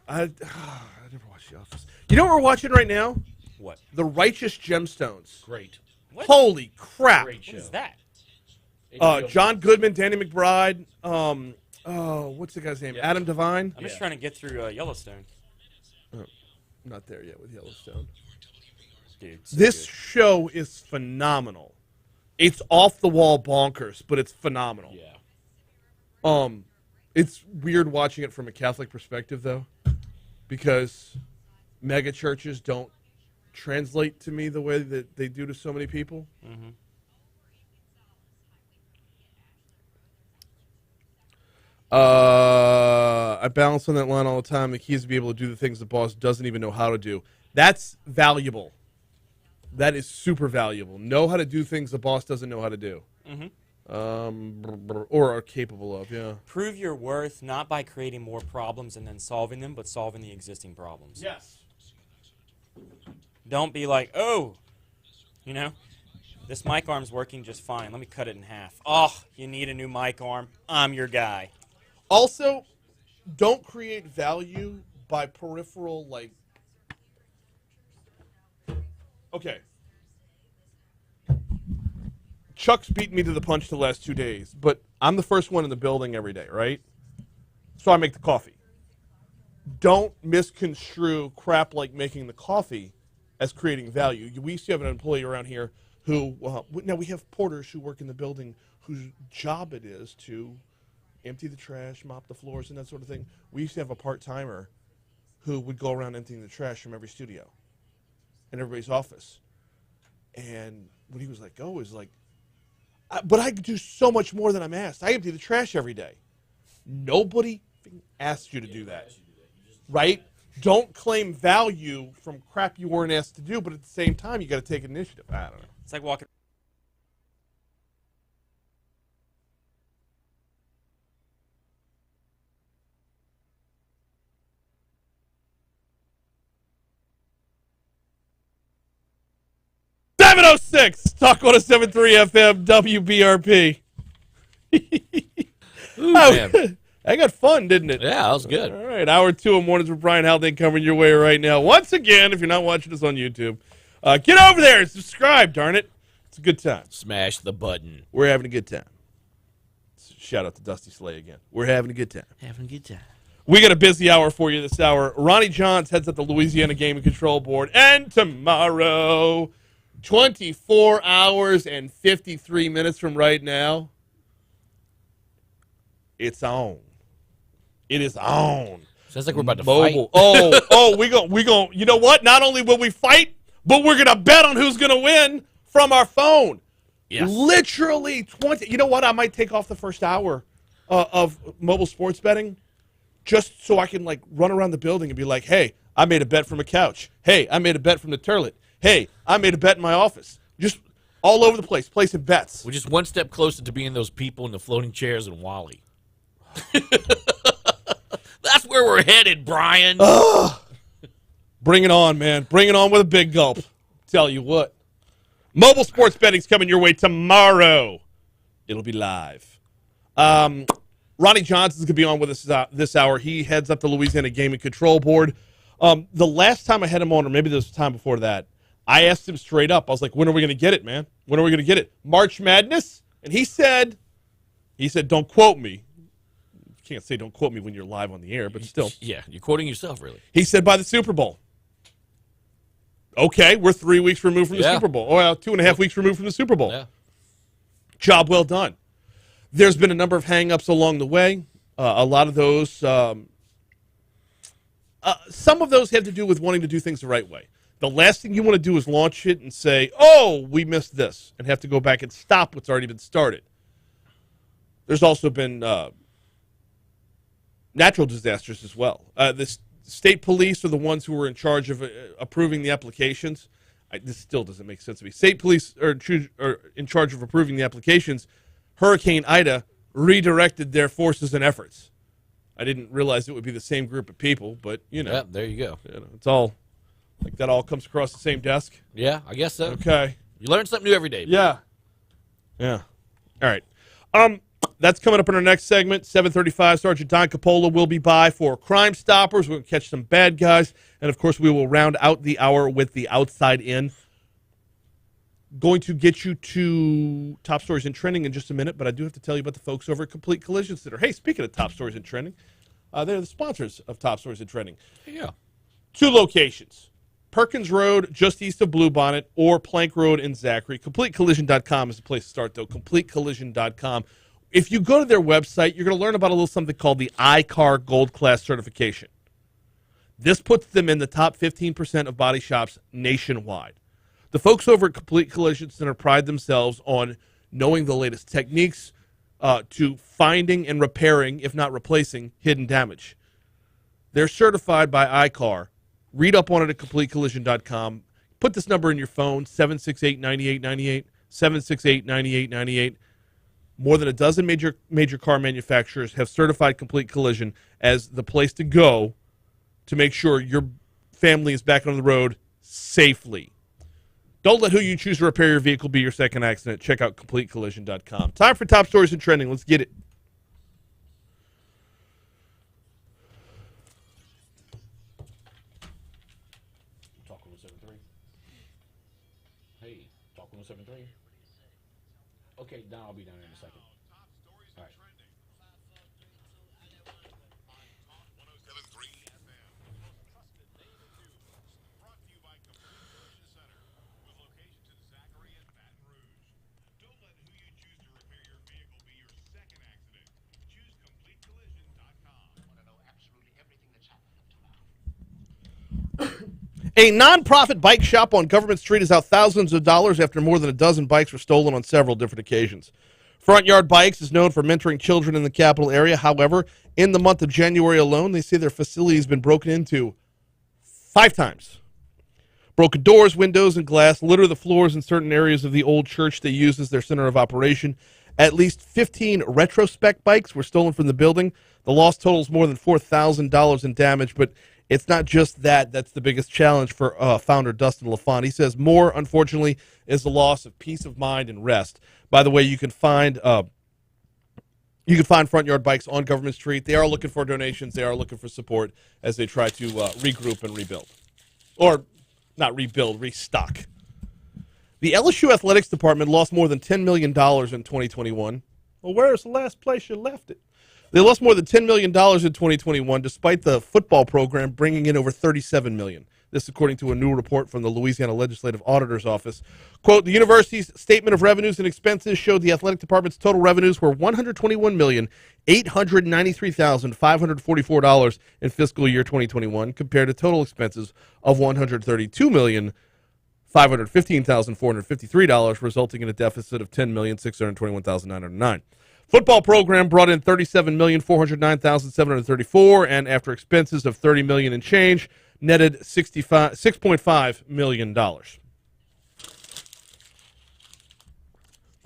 [SPEAKER 1] I never watched The Office. You know what we're watching right now?
[SPEAKER 3] What?
[SPEAKER 1] The Righteous Gemstones.
[SPEAKER 2] Great.
[SPEAKER 3] What?
[SPEAKER 1] Holy crap.
[SPEAKER 2] Great
[SPEAKER 3] What
[SPEAKER 2] show.
[SPEAKER 3] is that?
[SPEAKER 1] John Goodman, Danny McBride, what's the guy's name?
[SPEAKER 2] Yeah.
[SPEAKER 1] Adam Devine?
[SPEAKER 3] I'm just
[SPEAKER 2] Yeah.
[SPEAKER 3] trying to get through Yellowstone.
[SPEAKER 1] Not there yet with Yellowstone.
[SPEAKER 3] Dude, so
[SPEAKER 1] This
[SPEAKER 3] good.
[SPEAKER 1] show is phenomenal. It's off the wall bonkers, but it's phenomenal.
[SPEAKER 2] Yeah.
[SPEAKER 1] It's weird watching it from a Catholic perspective, though, because mega churches don't translate to me the way that they do to so many people.
[SPEAKER 3] Mm-hmm.
[SPEAKER 1] I balance on that line all the time. The key is to be able to do the things the boss doesn't even know how to do. That's valuable. That is super valuable. Know how to do things the boss doesn't know how to do.
[SPEAKER 3] Mm-hmm.
[SPEAKER 1] Or are capable of, yeah.
[SPEAKER 3] Prove your worth not by creating more problems and then solving them, but solving the existing problems.
[SPEAKER 2] Yes.
[SPEAKER 3] Don't be like, oh, this mic arm's working just fine. Let me cut it in half. Oh, you need a new mic arm. I'm your guy.
[SPEAKER 1] Also, don't create value by peripheral, like... Okay. Chuck's beaten me to the punch the last 2 days, but I'm the first one in the building every day, right? So I make the coffee. Don't misconstrue crap like making the coffee as creating value. We used to have an employee around here who, now we have porters who work in the building whose job it is to empty the trash, mop the floors, and that sort of thing. We used to have a part-timer who would go around emptying the trash from every studio and everybody's office. And when he was let go, it was like, but I could do so much more than I'm asked. I empty the trash every day. Nobody asked you to do that, right? Don't claim value from crap you weren't asked to do, but at the same time, you got to take initiative. I don't know.
[SPEAKER 3] It's like walking.
[SPEAKER 1] 7:06. Talk 107.3 FM WBRP.
[SPEAKER 2] Ooh, man.
[SPEAKER 1] I got fun, didn't it?
[SPEAKER 2] Yeah, that was good.
[SPEAKER 1] All right, hour 2 of Mornings with Brian Haldane coming your way right now. Once again, if you're not watching us on YouTube, get over there and subscribe, darn it. It's a good time.
[SPEAKER 2] Smash the button.
[SPEAKER 1] We're having a good time. Shout out to Dusty Slay again. We're having a good time.
[SPEAKER 2] Having a good time.
[SPEAKER 1] We got a busy hour for you this hour. Ronnie Johns heads up the Louisiana Gaming Control Board. And tomorrow, 24 hours and 53 minutes from right now, it's on. It is on.
[SPEAKER 2] Sounds like we're about to
[SPEAKER 1] Mobile.
[SPEAKER 2] fight.
[SPEAKER 1] we going. You know what? Not only will we fight, but we're going to bet on who's going to win from our phone.
[SPEAKER 2] Yes.
[SPEAKER 1] Literally 20. You know what? I might take off the first hour of mobile sports betting just so I can like run around the building and be like, hey, I made a bet from a couch. Hey, I made a bet from the toilet. Hey, I made a bet in my office. Just all over the place, placing bets.
[SPEAKER 2] We're just one step closer to being those people in the floating chairs in Wally. That's where we're headed, Brian.
[SPEAKER 1] Bring it on, man. Bring it on with a big gulp. Tell you what. Mobile sports betting's coming your way tomorrow. It'll be live. Ronnie Johnson's going to be on with us this hour. He heads up the Louisiana Gaming Control Board. The last time I had him on, or maybe there was a time before that, I asked him straight up. I was like, when are we going to get it, man? When are we going to get it? March Madness? And he said, don't quote me. You can't say don't quote me when you're live on the air, but still.
[SPEAKER 2] Yeah, you're quoting yourself, really.
[SPEAKER 1] He said by the Super Bowl. Okay, we're 3 weeks removed from the Super Bowl. Well, 2.5 weeks removed from the Super Bowl.
[SPEAKER 2] Yeah.
[SPEAKER 1] Job well done. There's been a number of hang-ups along the way. A lot of those, some of those have to do with wanting to do things the right way. The last thing you want to do is launch it and say, oh, we missed this, and have to go back and stop what's already been started. There's also been natural disasters as well. The state police are the ones who were in charge of approving the applications. This still doesn't make sense to me. State police are in charge of approving the applications. Hurricane Ida redirected their forces and efforts. I didn't realize it would be the same group of people, but, you know.
[SPEAKER 2] Yeah, there you go.
[SPEAKER 1] It's all, like that all comes across the same desk.
[SPEAKER 2] Yeah, I guess so.
[SPEAKER 1] Okay.
[SPEAKER 2] You learn something new every day.
[SPEAKER 1] Yeah. Yeah. All right. That's coming up in our next segment. 7:35, Sergeant Don Capola will be by for Crimestoppers. We're going to catch some bad guys. And, of course, we will round out the hour with the Outside In. Going to get you to top stories and trending in just a minute, but I do have to tell you about the folks over at Complete Collision Center. Hey, speaking of top stories and trending, they're the sponsors of Top Stories and Trending.
[SPEAKER 2] Yeah.
[SPEAKER 1] 2 locations. Perkins Road, just east of Bluebonnet, or Plank Road in Zachary. CompleteCollision.com is the place to start, though. CompleteCollision.com. If you go to their website, you're going to learn about a little something called the iCar Gold Class certification. This puts them in the top 15% of body shops nationwide. The folks over at Complete Collision Center pride themselves on knowing the latest techniques to finding and repairing, if not replacing, hidden damage. They're certified by iCar. Read up on it at CompleteCollision.com. Put this number in your phone, 768-9898, 768-9898. More than a dozen major car manufacturers have certified Complete Collision as the place to go to make sure your family is back on the road safely. Don't let who you choose to repair your vehicle be your second accident. Check out CompleteCollision.com. Time for top stories and trending. Let's get it.
[SPEAKER 2] Talk 107.3. Hey, Talk 107.3. Okay, now I'll be down in a second. All right.
[SPEAKER 1] A nonprofit bike shop on Government Street is out thousands of dollars after more than a dozen bikes were stolen on several different occasions. Front Yard Bikes is known for mentoring children in the capital area. However, in the month of January alone, they say their facility has been broken into 5 times. Broken doors, windows, and glass litter the floors in certain areas of the old church they use as their center of operation. At least 15 retrospect bikes were stolen from the building. The loss totals more than $4,000 in damage, but It's not just that's the biggest challenge for founder Dustin LaFont. He says more, unfortunately, is the loss of peace of mind and rest. By the way, you can find Front Yard Bikes on Government Street. They are looking for donations. They are looking for support as they try to regroup and rebuild. Or not rebuild, restock. The LSU Athletics Department lost more than $10 million in 2021. Well, where's the last place you left it? They lost more than $10 million in 2021, despite the football program bringing in over $37 million. This according to a new report from the Louisiana Legislative Auditor's Office. Quote, the university's statement of revenues and expenses showed the athletic department's total revenues were $121,893,544 in fiscal year 2021, compared to total expenses of $132,515,453, resulting in a deficit of $10,621,909. Football program brought in $37,409,734, and after expenses of $30 million and change, netted $6.5 million.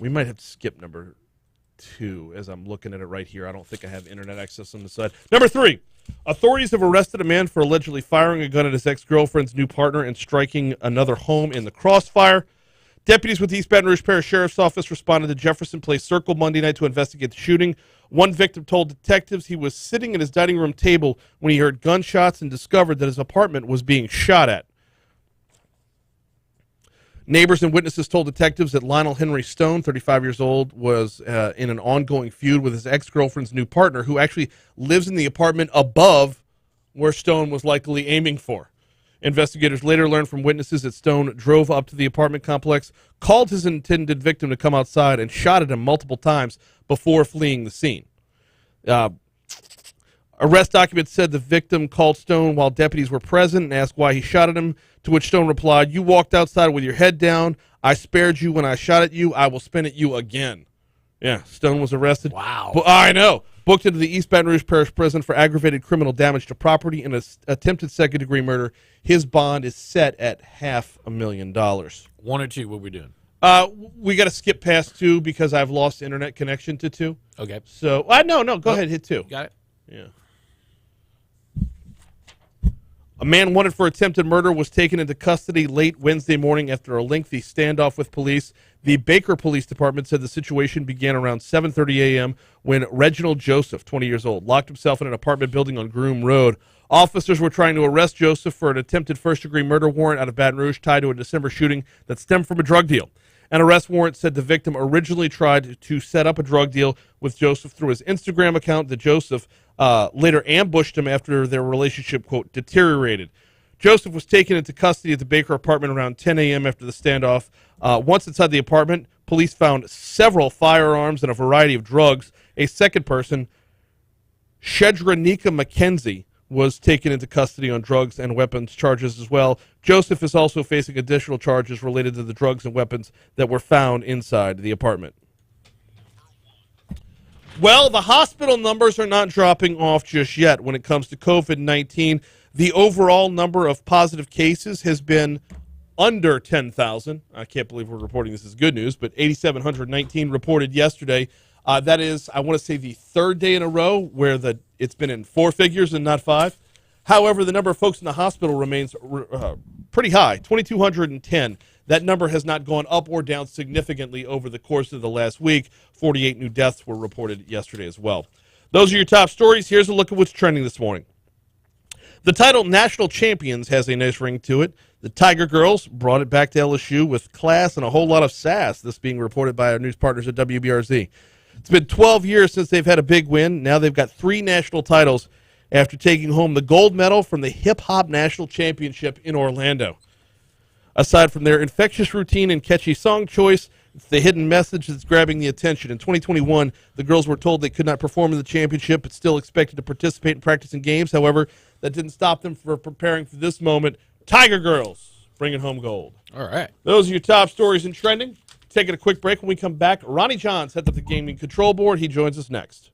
[SPEAKER 1] We might have to skip number 2 as I'm looking at it right here. I don't think I have internet access on the side. Number 3, authorities have arrested a man for allegedly firing a gun at his ex-girlfriend's new partner and striking another home in the crossfire. Deputies with the East Baton Rouge Parish Sheriff's Office responded to Jefferson Place Circle Monday night to investigate the shooting. One victim told detectives he was sitting at his dining room table when he heard gunshots and discovered that his apartment was being shot at. Neighbors and witnesses told detectives that Lionel Henry Stone, 35 years old, was in an ongoing feud with his ex-girlfriend's new partner, who actually lives in the apartment above where Stone was likely aiming for. Investigators later learned from witnesses that Stone drove up to the apartment complex, called his intended victim to come outside, and shot at him multiple times before fleeing the scene. Arrest documents said the victim called Stone while deputies were present and asked why he shot at him, to which Stone replied, "You walked outside with your head down. I spared you when I shot at you. I will spin at you again." Yeah, Stone was arrested.
[SPEAKER 2] Wow.
[SPEAKER 1] I know. Booked into the East Baton Rouge Parish Prison for aggravated criminal damage to property and attempted second-degree murder. His bond is set at $500,000.
[SPEAKER 2] 1 or 2, what are we doing?
[SPEAKER 1] We got to skip past 2 because I've lost internet connection to 2.
[SPEAKER 2] Okay.
[SPEAKER 1] So, no, go ahead, hit 2.
[SPEAKER 2] Got it?
[SPEAKER 1] Yeah. A man wanted for attempted murder was taken into custody late Wednesday morning after a lengthy standoff with police. The Baker Police Department said the situation began around 7:30 a.m. when Reginald Joseph, 20 years old, locked himself in an apartment building on Groom Road. Officers were trying to arrest Joseph for an attempted first-degree murder warrant out of Baton Rouge tied to a December shooting that stemmed from a drug deal. An arrest warrant said the victim originally tried to set up a drug deal with Joseph through his Instagram account. That Joseph later ambushed him after their relationship, quote, deteriorated. Joseph was taken into custody at the Baker apartment around 10 a.m. after the standoff. Once inside the apartment, police found several firearms and a variety of drugs. A second person, Shedranika McKenzie, was taken into custody on drugs and weapons charges as well. Joseph is also facing additional charges related to the drugs and weapons that were found inside the apartment. Well, the hospital numbers are not dropping off just yet when it comes to COVID-19. The overall number of positive cases has been under 10,000. I can't believe we're reporting this as good news, but 8,719 reported yesterday. That is, I want to say, the third day in a row where it's been in 4 figures and not 5. However, the number of folks in the hospital remains pretty high, 2,210. That number has not gone up or down significantly over the course of the last week. 48 new deaths were reported yesterday as well. Those are your top stories. Here's a look at what's trending this morning. The title National Champions has a nice ring to it. The Tiger Girls brought it back to LSU with class and a whole lot of sass, this being reported by our news partners at WBRZ. It's been 12 years since they've had a big win. Now they've got 3 national titles after taking home the gold medal from the Hip Hop National Championship in Orlando. Aside from their infectious routine and catchy song choice, it's the hidden message that's grabbing the attention. In 2021, the girls were told they could not perform in the championship but still expected to participate and practice in games. However, that didn't stop them from preparing for this moment. Tiger Girls bringing home gold.
[SPEAKER 2] All right.
[SPEAKER 1] Those are your top stories in trending. Taking a quick break. When we come back, Ronnie Johns heads up the gaming control board. He joins us next.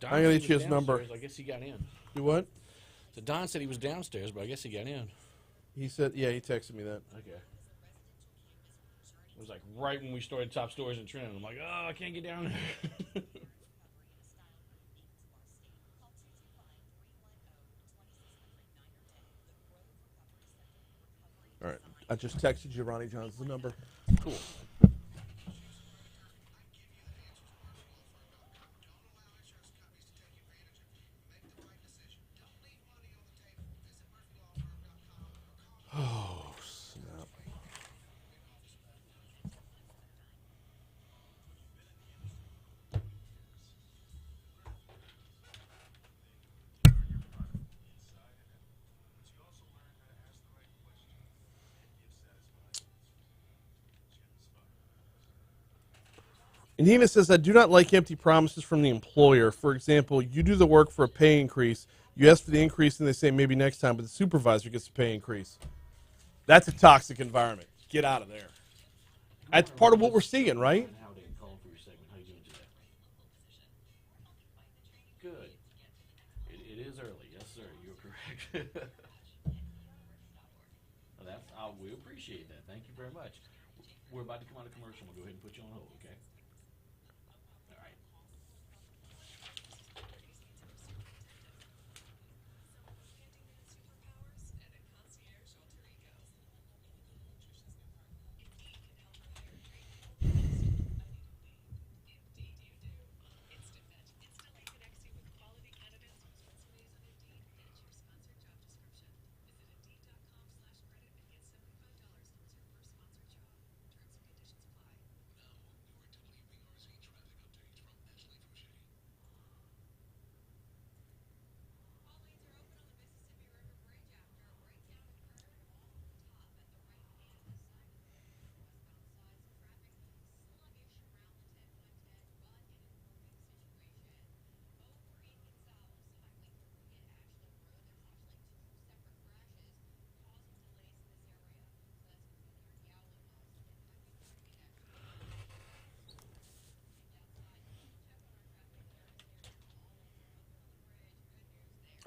[SPEAKER 1] I'm going to get you his number.
[SPEAKER 2] I guess he got in.
[SPEAKER 1] You what?
[SPEAKER 2] So Don said he was downstairs, but I guess he got in.
[SPEAKER 1] He said, yeah, he texted me that.
[SPEAKER 2] Okay. It was like right when we started Top Stories in Trenton. I'm like, oh, I can't get down there.
[SPEAKER 1] All right. I just texted you Ronnie John's number.
[SPEAKER 2] Cool.
[SPEAKER 1] Oh, snap. And Hina says, I do not like empty promises from the employer. For example, you do the work for a pay increase. You ask for the increase, and they say maybe next time, but the supervisor gets the pay increase. That's a toxic environment. Get out of there. That's part of what we're seeing, right?
[SPEAKER 2] Haldane calling for your segment. How you doing today? Good. It is early. Yes, sir. You're correct. Well, we appreciate that. Thank you very much. We're about to come out of commercial. We'll go ahead and put you on hold, okay? All right.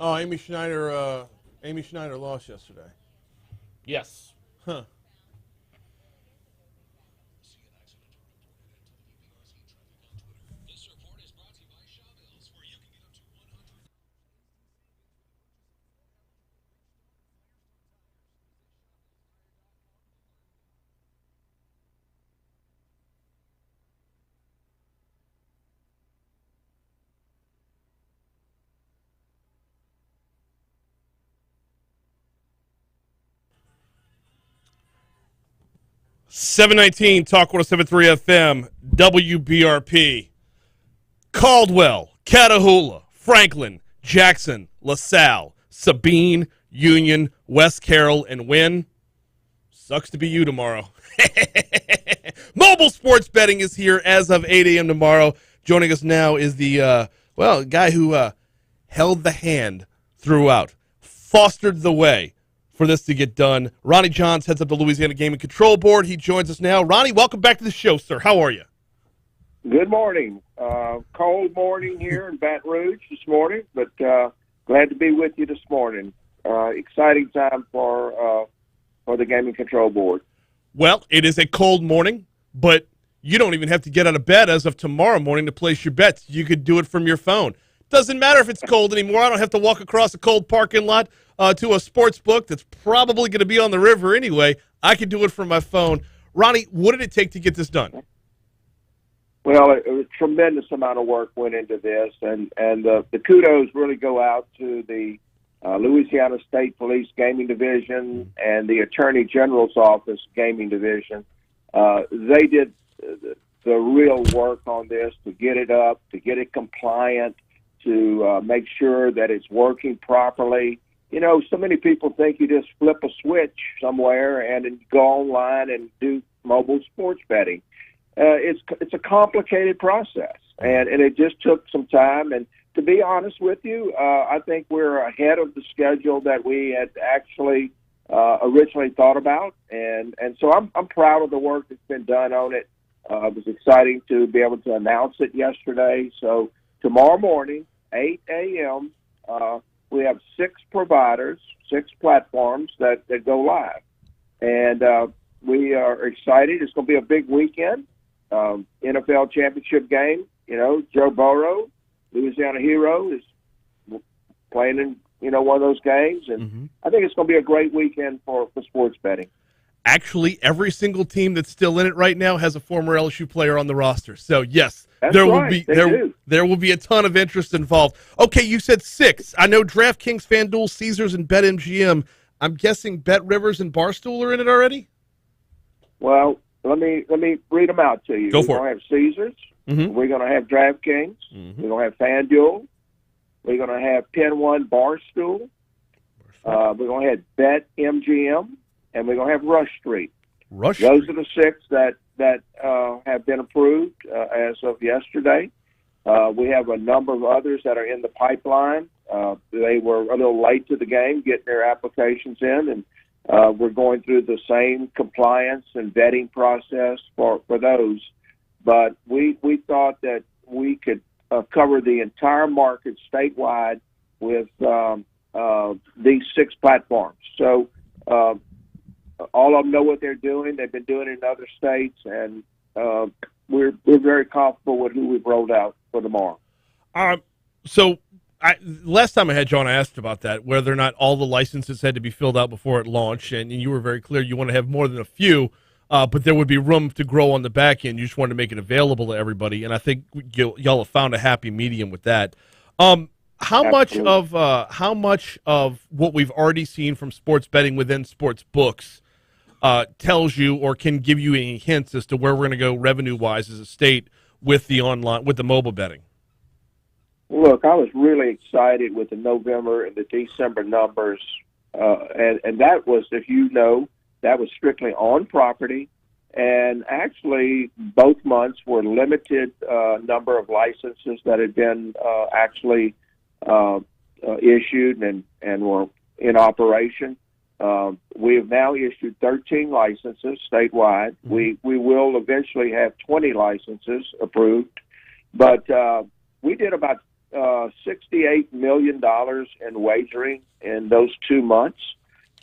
[SPEAKER 1] Oh, Amy Schneider lost yesterday.
[SPEAKER 2] Yes.
[SPEAKER 1] Huh. .719 Talk 107.3 FM WBRP. Caldwell, Catahoula, Franklin, Jackson, LaSalle, Sabine, Union, West Carroll, and Wynn. Sucks to be you tomorrow. Mobile sports betting is here as of 8 a.m. tomorrow. Joining us now is the guy who held the hand throughout, fostered the way for this to get done. Ronnie Johns heads up the Louisiana Gaming Control Board. He joins us now. Ronnie, welcome back to the show, sir. How are you?
[SPEAKER 9] Good morning. Cold morning here in Baton Rouge this morning, but glad to be with you this morning. Exciting time for the Gaming Control Board.
[SPEAKER 1] Well, it is a cold morning, but you don't even have to get out of bed as of tomorrow morning to place your bets. You could do it from your phone. Doesn't matter if it's cold anymore. I don't have to walk across a cold parking lot to a sports book that's probably going to be on the river anyway. I can do it from my phone. Ronnie, what did it take to get this done?
[SPEAKER 9] Well, a tremendous amount of work went into this, and the kudos really go out to the Louisiana State Police Gaming Division and the Attorney General's Office Gaming Division. They did the real work on this to get it up, to get it compliant, to make sure that it's working properly. You know, so many people think you just flip a switch somewhere and go online and do mobile sports betting. It's a complicated process, and it just took some time. And to be honest with you, I think we're ahead of the schedule that we had actually originally thought about. And so I'm proud of the work that's been done on it. It was exciting to be able to announce it yesterday. So tomorrow morning, 8 a.m., we have 6 providers, 6 platforms that go live. And we are excited. It's going to be a big weekend. NFL championship game. Joe Burrow, Louisiana Hero, is playing in one of those games, and I think it's going to be a great weekend for sports betting.
[SPEAKER 1] Actually, every single team that's still in it right now has a former LSU player on the roster. So yes,
[SPEAKER 9] That's
[SPEAKER 1] there
[SPEAKER 9] right.
[SPEAKER 1] there will be a ton of interest involved. Okay, you said 6. I know DraftKings, FanDuel, Caesars, and BetMGM. I'm guessing BetRivers and Barstool are in it already.
[SPEAKER 9] Well, let me read them out to you.
[SPEAKER 1] Go for
[SPEAKER 9] We're going to have Caesars. We're going to have DraftKings. We're going to have FanDuel. We're going to have Penn One Barstool. We're going to have BetMGM, and we're going to have Rush Street. Those are the 6 that have been approved as of yesterday. We have a number of others that are in the pipeline. They were a little late to the game getting their applications in, and we're going through the same compliance and vetting process for those. But we thought that we could cover the entire market statewide with these 6 platforms. So all of them know what they're doing. They've been doing it in other states, and we're very comfortable with who we've rolled out for tomorrow.
[SPEAKER 1] Last time I had John, I asked about that, whether or not all the licenses had to be filled out before it launched, and you were very clear you want to have more than a few, but there would be room to grow on the back end. You just wanted to make it available to everybody, and I think y'all have found a happy medium with that. How much of what we've already seen from sports betting within sports books tells you or can give you any hints as to where we're going to go revenue-wise as a state with the mobile betting?
[SPEAKER 9] Look, I was really excited with the November and the December numbers, and that was, if you know, that was strictly on property, and actually both months were limited number of licenses that had been actually issued and were in operation. We have now issued 13 licenses statewide. We will eventually have 20 licenses approved, but we did about $68 million in wagering in those 2 months.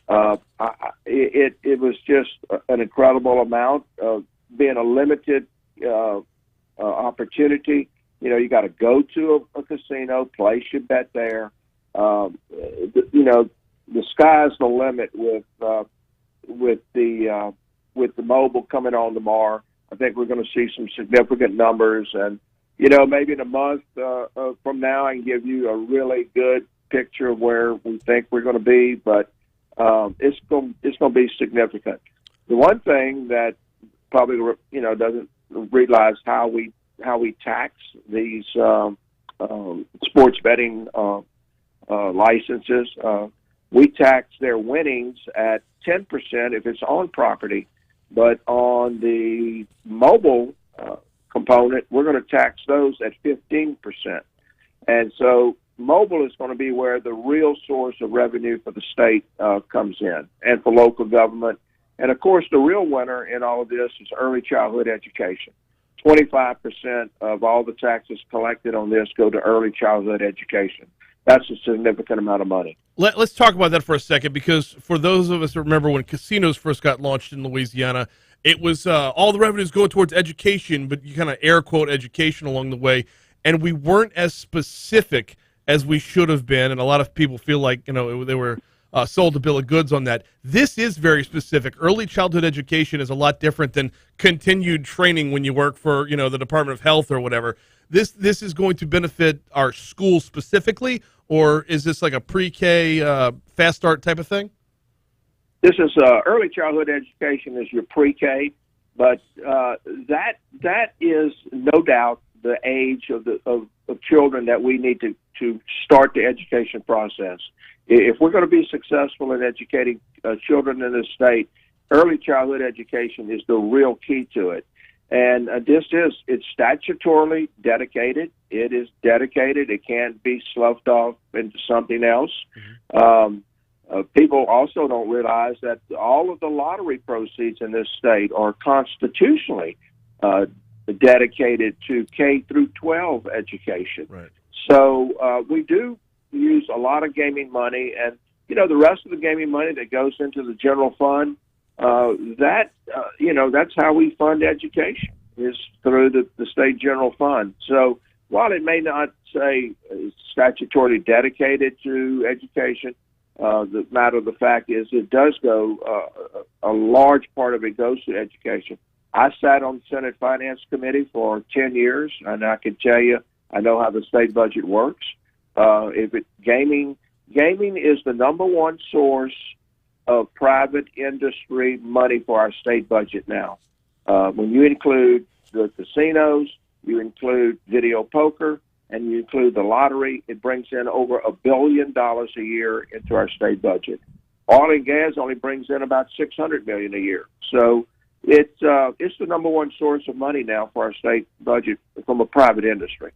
[SPEAKER 9] It was just an incredible amount of being a limited opportunity. You got to go to a casino, place your bet there. The sky's the limit with the mobile coming on tomorrow. I think we're going to see some significant numbers, and maybe in a month from now, I can give you a really good picture of where we think we're going to be. But it's going to be significant. The one thing that probably doesn't realize how we tax these sports betting licenses. We tax their winnings at 10% if it's on property, but on the mobile component, we're going to tax those at 15%. And so mobile is going to be where the real source of revenue for the state comes in, and for local government. And, of course, the real winner in all of this is early childhood education. 25% of all the taxes collected on this go to early childhood education. That's a significant amount of money.
[SPEAKER 1] Let's talk about that for a second, because for those of us that remember when casinos first got launched in Louisiana, it was all the revenues go towards education, but you kind of air quote education along the way, and we weren't as specific as we should have been, and a lot of people feel like they were sold a bill of goods on that. This is very specific. Early childhood education is a lot different than continued training when you work for the Department of Health or whatever. This is going to benefit our schools specifically, or is this like a pre-K fast start type of thing?
[SPEAKER 9] This is early childhood education is your pre-K, but that is no doubt the age of children that we need to start the education process. If we're going to be successful in educating children in this state, early childhood education is the real key to it. And it's statutorily dedicated. It is dedicated. It can't be sloughed off into something else. People also don't realize that all of the lottery proceeds in this state are constitutionally dedicated to K through 12 education.
[SPEAKER 1] Right.
[SPEAKER 9] So we do use a lot of gaming money, and the rest of the gaming money that goes into the general fund, That's how we fund education, is through the state general fund. So while it may not say statutorily dedicated to education, the matter of the fact is it does go, a large part of it goes to education. I sat on the Senate Finance Committee for 10 years, and I can tell you, I know how the state budget works. Gaming is the number one source of private industry money for our state budget now. When you include the casinos, you include video poker, and you include the lottery, it brings in over $1 billion a year into our state budget. Oil and gas only brings in about $600 million a year. So it's the number one source of money now for our state budget from a private industry.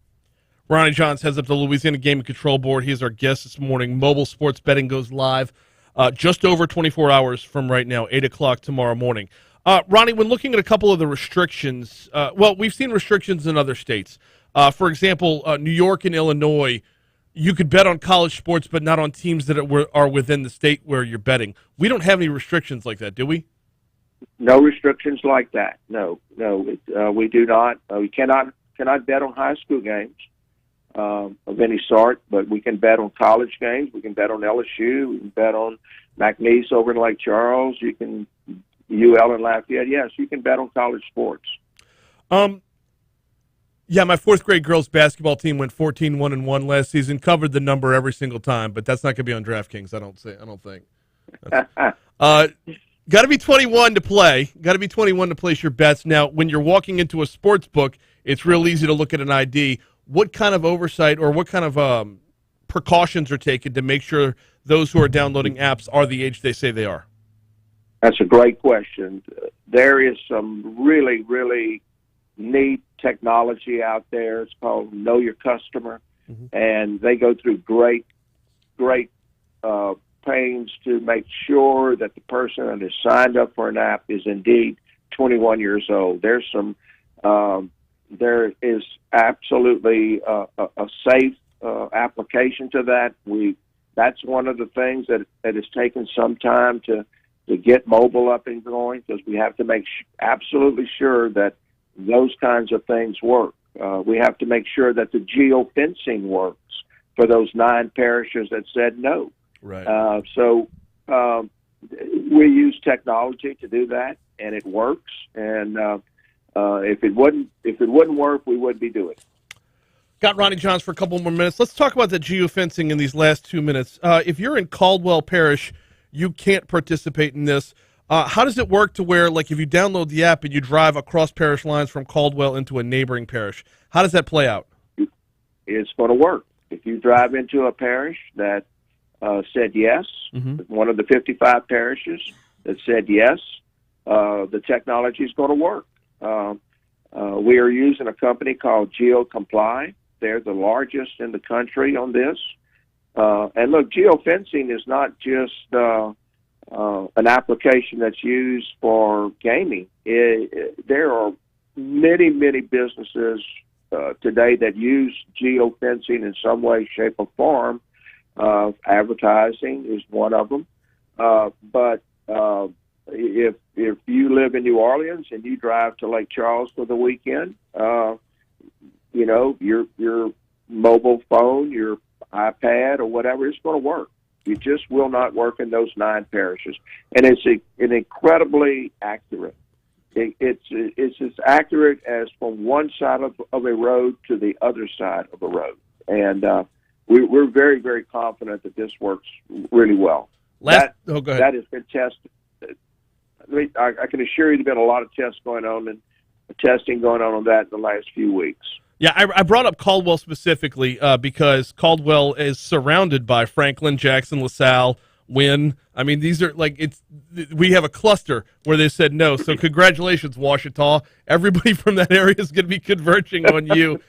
[SPEAKER 1] Ronnie Johns heads up the Louisiana Gaming Control Board. He is our guest this morning. Mobile sports betting goes live just over 24 hours from right now, 8 o'clock tomorrow morning. Ronnie, when looking at a couple of the restrictions, we've seen restrictions in other states. For example, New York and Illinois, you could bet on college sports, but not on teams that are within the state where you're betting. We don't have any restrictions like that, do we?
[SPEAKER 9] No restrictions like that. No, we do not. We cannot bet on high school games of any sort, but we can bet on college games. We can bet on LSU. We can bet on McNeese over in Lake Charles. You can UL and Lafayette. Yes, you can bet on college sports.
[SPEAKER 1] Yeah, my fourth grade girls basketball team went 14-1-1 last season. Covered the number every single time, but that's not going to be on DraftKings. I don't think. Got to be 21 to play. Got to be 21 to place your bets. Now, when you're walking into a sports book, it's real easy to look at an ID. What kind of oversight or what kind of precautions are taken to make sure those who are downloading apps are the age they say they are?
[SPEAKER 9] That's a great question. There is some really, really neat technology out there. It's called Know Your Customer, and they go through great pains to make sure that the person that is signed up for an app is indeed 21 years old. There is absolutely a safe application to that. That's one of the things that has taken some time to get mobile up and going, because we have to make absolutely sure that those kinds of things work. We have to make sure that the geofencing works for those 9 parishes that said no.
[SPEAKER 1] Right.
[SPEAKER 9] So we use technology to do that, and it works. And if it wouldn't work, we wouldn't be doing it.
[SPEAKER 1] Got Ronnie Johns for a couple more minutes. Let's talk about the geofencing in these last 2 minutes. If you're in Caldwell Parish, you can't participate in this. How does it work to where, like, if you download the app and you drive across parish lines from Caldwell into a neighboring parish, how does that play out?
[SPEAKER 9] It's going to work. If you drive into a parish that said yes, one of the 55 parishes that said yes, the technology is going to work. We are using a company called GeoComply. They're the largest in the country on this. And look, geofencing is not just an application that's used for gaming. There are many, many businesses today that use geofencing in some way, shape, or form. Advertising is one of them. But if you live in New Orleans and you drive to Lake Charles for the weekend, your mobile phone, your iPad or whatever, it's going to work. It just will not work in those 9 parishes, and it's an incredibly accurate. It's as accurate as from one side of a road to the other side of a road, and we're very, very confident that this works really well.
[SPEAKER 1] Go ahead.
[SPEAKER 9] That has been tested. I can assure you there's been a lot of tests going on and testing going on that in the last few weeks.
[SPEAKER 1] Yeah, I brought up Caldwell specifically because Caldwell is surrounded by Franklin, Jackson, LaSalle, Wynn. I mean, these are we have a cluster where they said no. So congratulations, Ouachita. Everybody from that area is going to be converging on you.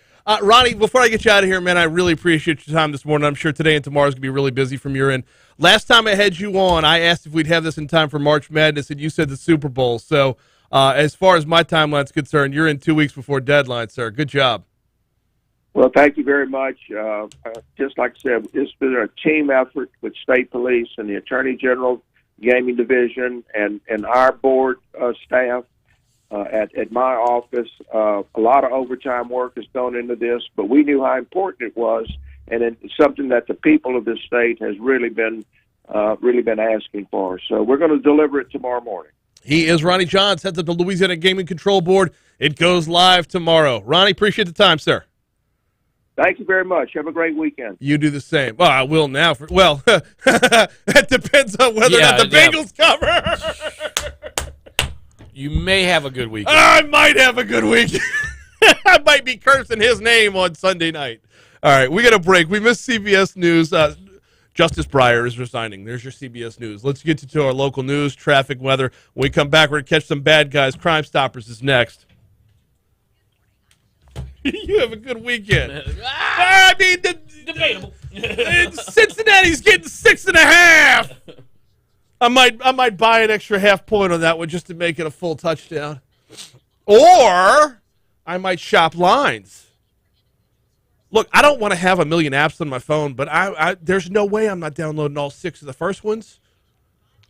[SPEAKER 1] Ronnie, before I get you out of here, man, I really appreciate your time this morning. I'm sure today and tomorrow is going to be really busy from your end. Last time I had you on, I asked if we'd have this in time for March Madness, and you said the Super Bowl. So as far as my timeline's concerned, you're in 2 weeks before deadline, sir. Good job.
[SPEAKER 9] Well, thank you very much. Just like I said, it's been a team effort with State Police and the Attorney General gaming division and our board staff at my office. A lot of overtime work has gone into this, but we knew how important it was, and it's something that the people of this state has really been asking for. So we're going to deliver it tomorrow morning.
[SPEAKER 1] He is Ronnie Johns, heads up the Louisiana Gaming Control Board. It goes live tomorrow. Ronnie, appreciate the time, sir.
[SPEAKER 9] Thank you very much. Have a great weekend.
[SPEAKER 1] You do the same. Well, I will now. That depends on whether or not the Bengals cover.
[SPEAKER 2] You may have a good weekend.
[SPEAKER 1] I might have a good week. I might be cursing his name on Sunday night. All right, we got a break. We missed CBS News. Justice Breyer is resigning. There's your CBS News. Let's get to our local news, traffic, weather. When we come back, we're going to catch some bad guys. Crimestoppers is next. You have a good weekend. I mean,
[SPEAKER 2] debatable.
[SPEAKER 1] Cincinnati's getting 6.5. I might buy an extra half point on that one just to make it a full touchdown. Or I might shop lines. Look, I don't want to have a million apps on my phone, but there's no way I'm not downloading all 6 of the first ones.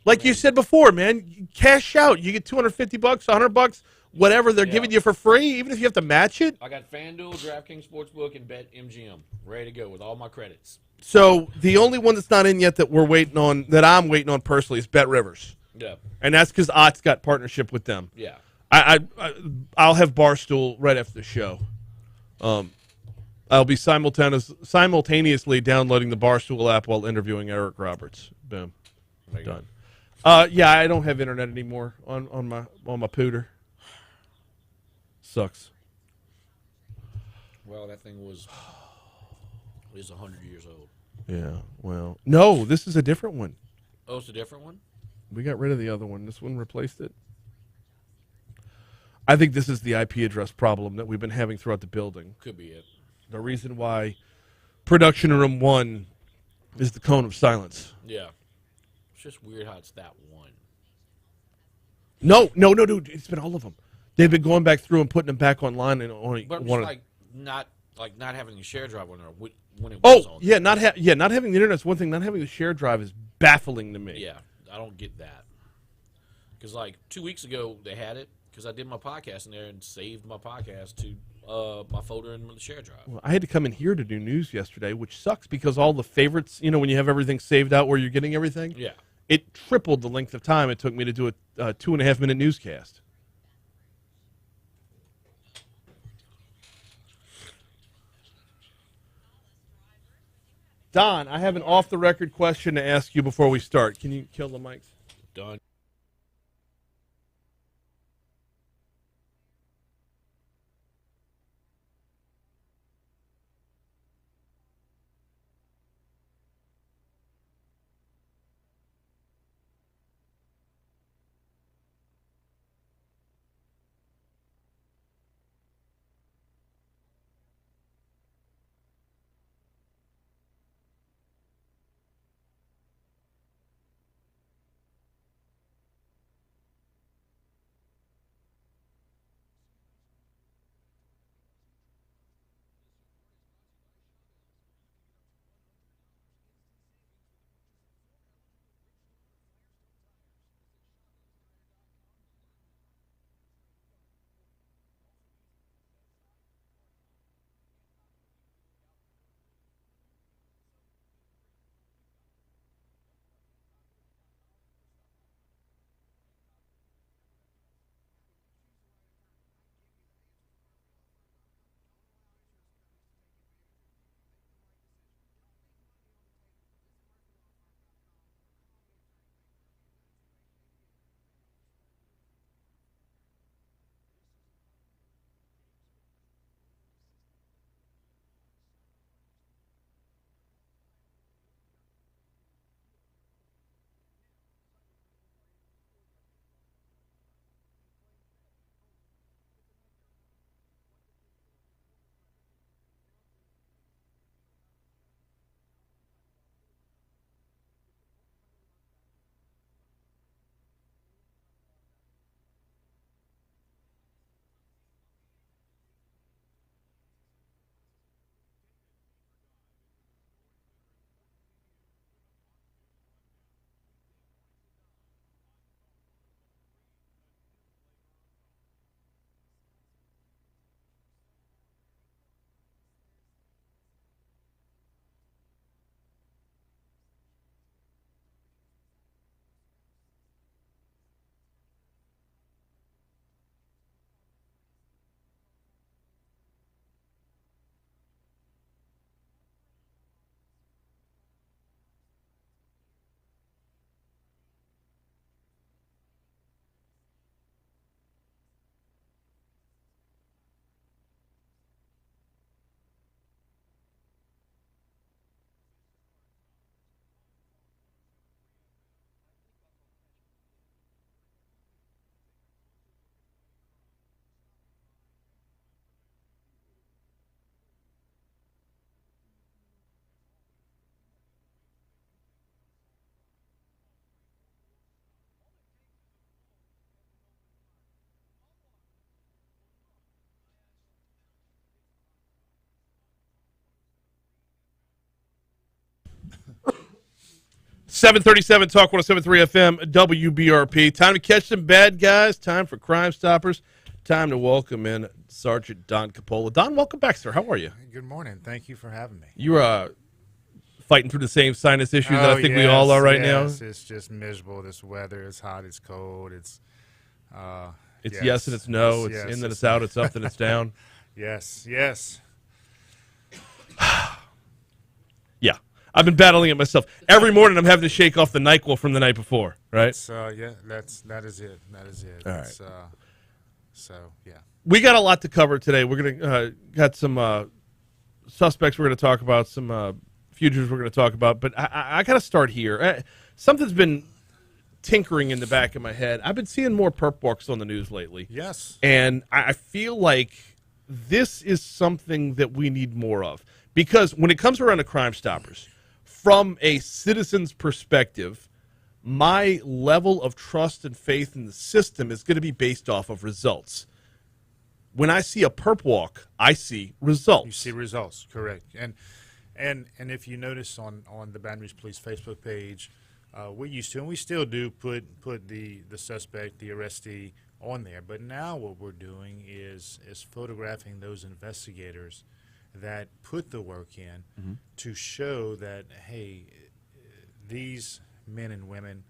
[SPEAKER 1] Like you said before, man, you cash out. You get $250, $100, whatever they're giving you for free, even if you have to match it.
[SPEAKER 2] I got FanDuel, DraftKings Sportsbook, and BetMGM ready to go with all my credits.
[SPEAKER 1] So the only one that's not in yet that I'm waiting on personally is Bet Rivers.
[SPEAKER 2] Yeah. And
[SPEAKER 1] that's because Ott's got partnership with them.
[SPEAKER 2] Yeah.
[SPEAKER 1] I'll have Barstool right after the show. I'll be simultaneously downloading the Barstool app while interviewing Eric Roberts. Boom. Done. Yeah, I don't have internet anymore on my pooter. Sucks.
[SPEAKER 2] Well, that thing is 100 years old.
[SPEAKER 1] Yeah, well. No, this is a different one.
[SPEAKER 2] Oh, it's a different one?
[SPEAKER 1] We got rid of the other one. This one replaced it. I think this is the IP address problem that we've been having throughout the building.
[SPEAKER 2] Could be it.
[SPEAKER 1] The reason why production room 1 is the cone of silence.
[SPEAKER 2] Yeah. It's just weird how it's that one.
[SPEAKER 1] No, dude. It's been all of them. They've been going back through and putting them back online and only.
[SPEAKER 2] But
[SPEAKER 1] one
[SPEAKER 2] not having a share drive on there when it was on.
[SPEAKER 1] Yeah, not having the internet's one thing. Not having the share drive is baffling to me.
[SPEAKER 2] Yeah, I don't get that. Because 2 weeks ago they had it because I did my podcast in there and saved my podcast to my folder in the share drive.
[SPEAKER 1] Well, I had to come in here to do news yesterday, which sucks because all the favorites, when you have everything saved out where you're getting everything,
[SPEAKER 2] yeah,
[SPEAKER 1] it tripled the length of time it took me to do a 2.5-minute newscast. Don, I have an off-the-record question to ask you before we start. Can you kill the mics?
[SPEAKER 2] Done.
[SPEAKER 1] 737 Talk 107.3 FM, WBRP. Time to catch some bad guys. Time for Crimestoppers. Time to welcome in Sergeant Don Coppola. Don, welcome back, sir. How are you?
[SPEAKER 10] Good morning. Thank you for having me.
[SPEAKER 1] You're fighting through the same sinus issues that I think we all are right now.
[SPEAKER 10] It's just miserable. This weather. It's hot. It's cold. It's
[SPEAKER 1] yes and it's no. It's in, then it's out. It's up, then it's down.
[SPEAKER 10] Yes.
[SPEAKER 1] Yeah. I've been battling it myself. Every morning I'm having to shake off the NyQuil from the night before, right?
[SPEAKER 10] That is it.
[SPEAKER 1] All right.
[SPEAKER 10] Yeah.
[SPEAKER 1] We got a lot to cover today. We're going to got some suspects we're going to talk about, some fugitives we're going to talk about, but I got to start here. Something's been tinkering in the back of my head. I've been seeing more perp walks on the news lately.
[SPEAKER 10] Yes.
[SPEAKER 1] And I feel like this is something that we need more of. Because when it comes around to Crimestoppers, from a citizen's perspective, my level of trust and faith in the system is going to be based off of results. When I see a perp walk, I see results.
[SPEAKER 10] You see results, correct. And if you notice on the Baton Rouge Police Facebook page, we used to, and we still do, put the suspect, the arrestee, on there. But now what we're doing is photographing those investigators that put the work in to show that, hey, these men and women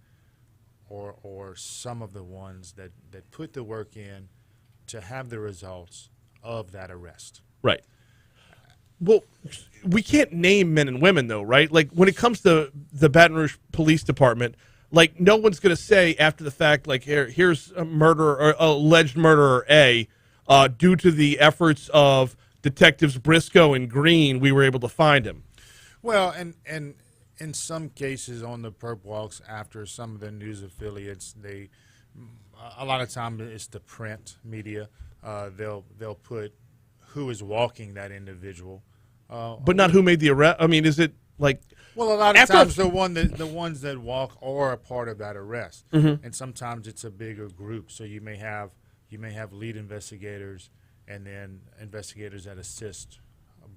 [SPEAKER 10] or some of the ones that put the work in to have the results of that arrest.
[SPEAKER 1] Right. Well, we can't name men and women, though, right? Like, when it comes to the Baton Rouge Police Department, like, no one's going to say after the fact, like, here's a murderer or alleged murderer A, due to the efforts of Detectives Briscoe and Green, we were able to find him.
[SPEAKER 10] Well, and in some cases on the perp walks, after some of the news affiliates, a lot of time it's the print media. They'll put who is walking that individual,
[SPEAKER 1] but not who made the arrest. I mean, is it like?
[SPEAKER 10] Well, a lot of times the ones that walk are a part of that arrest, and sometimes it's a bigger group. So you may have lead investigators, and then investigators that assist.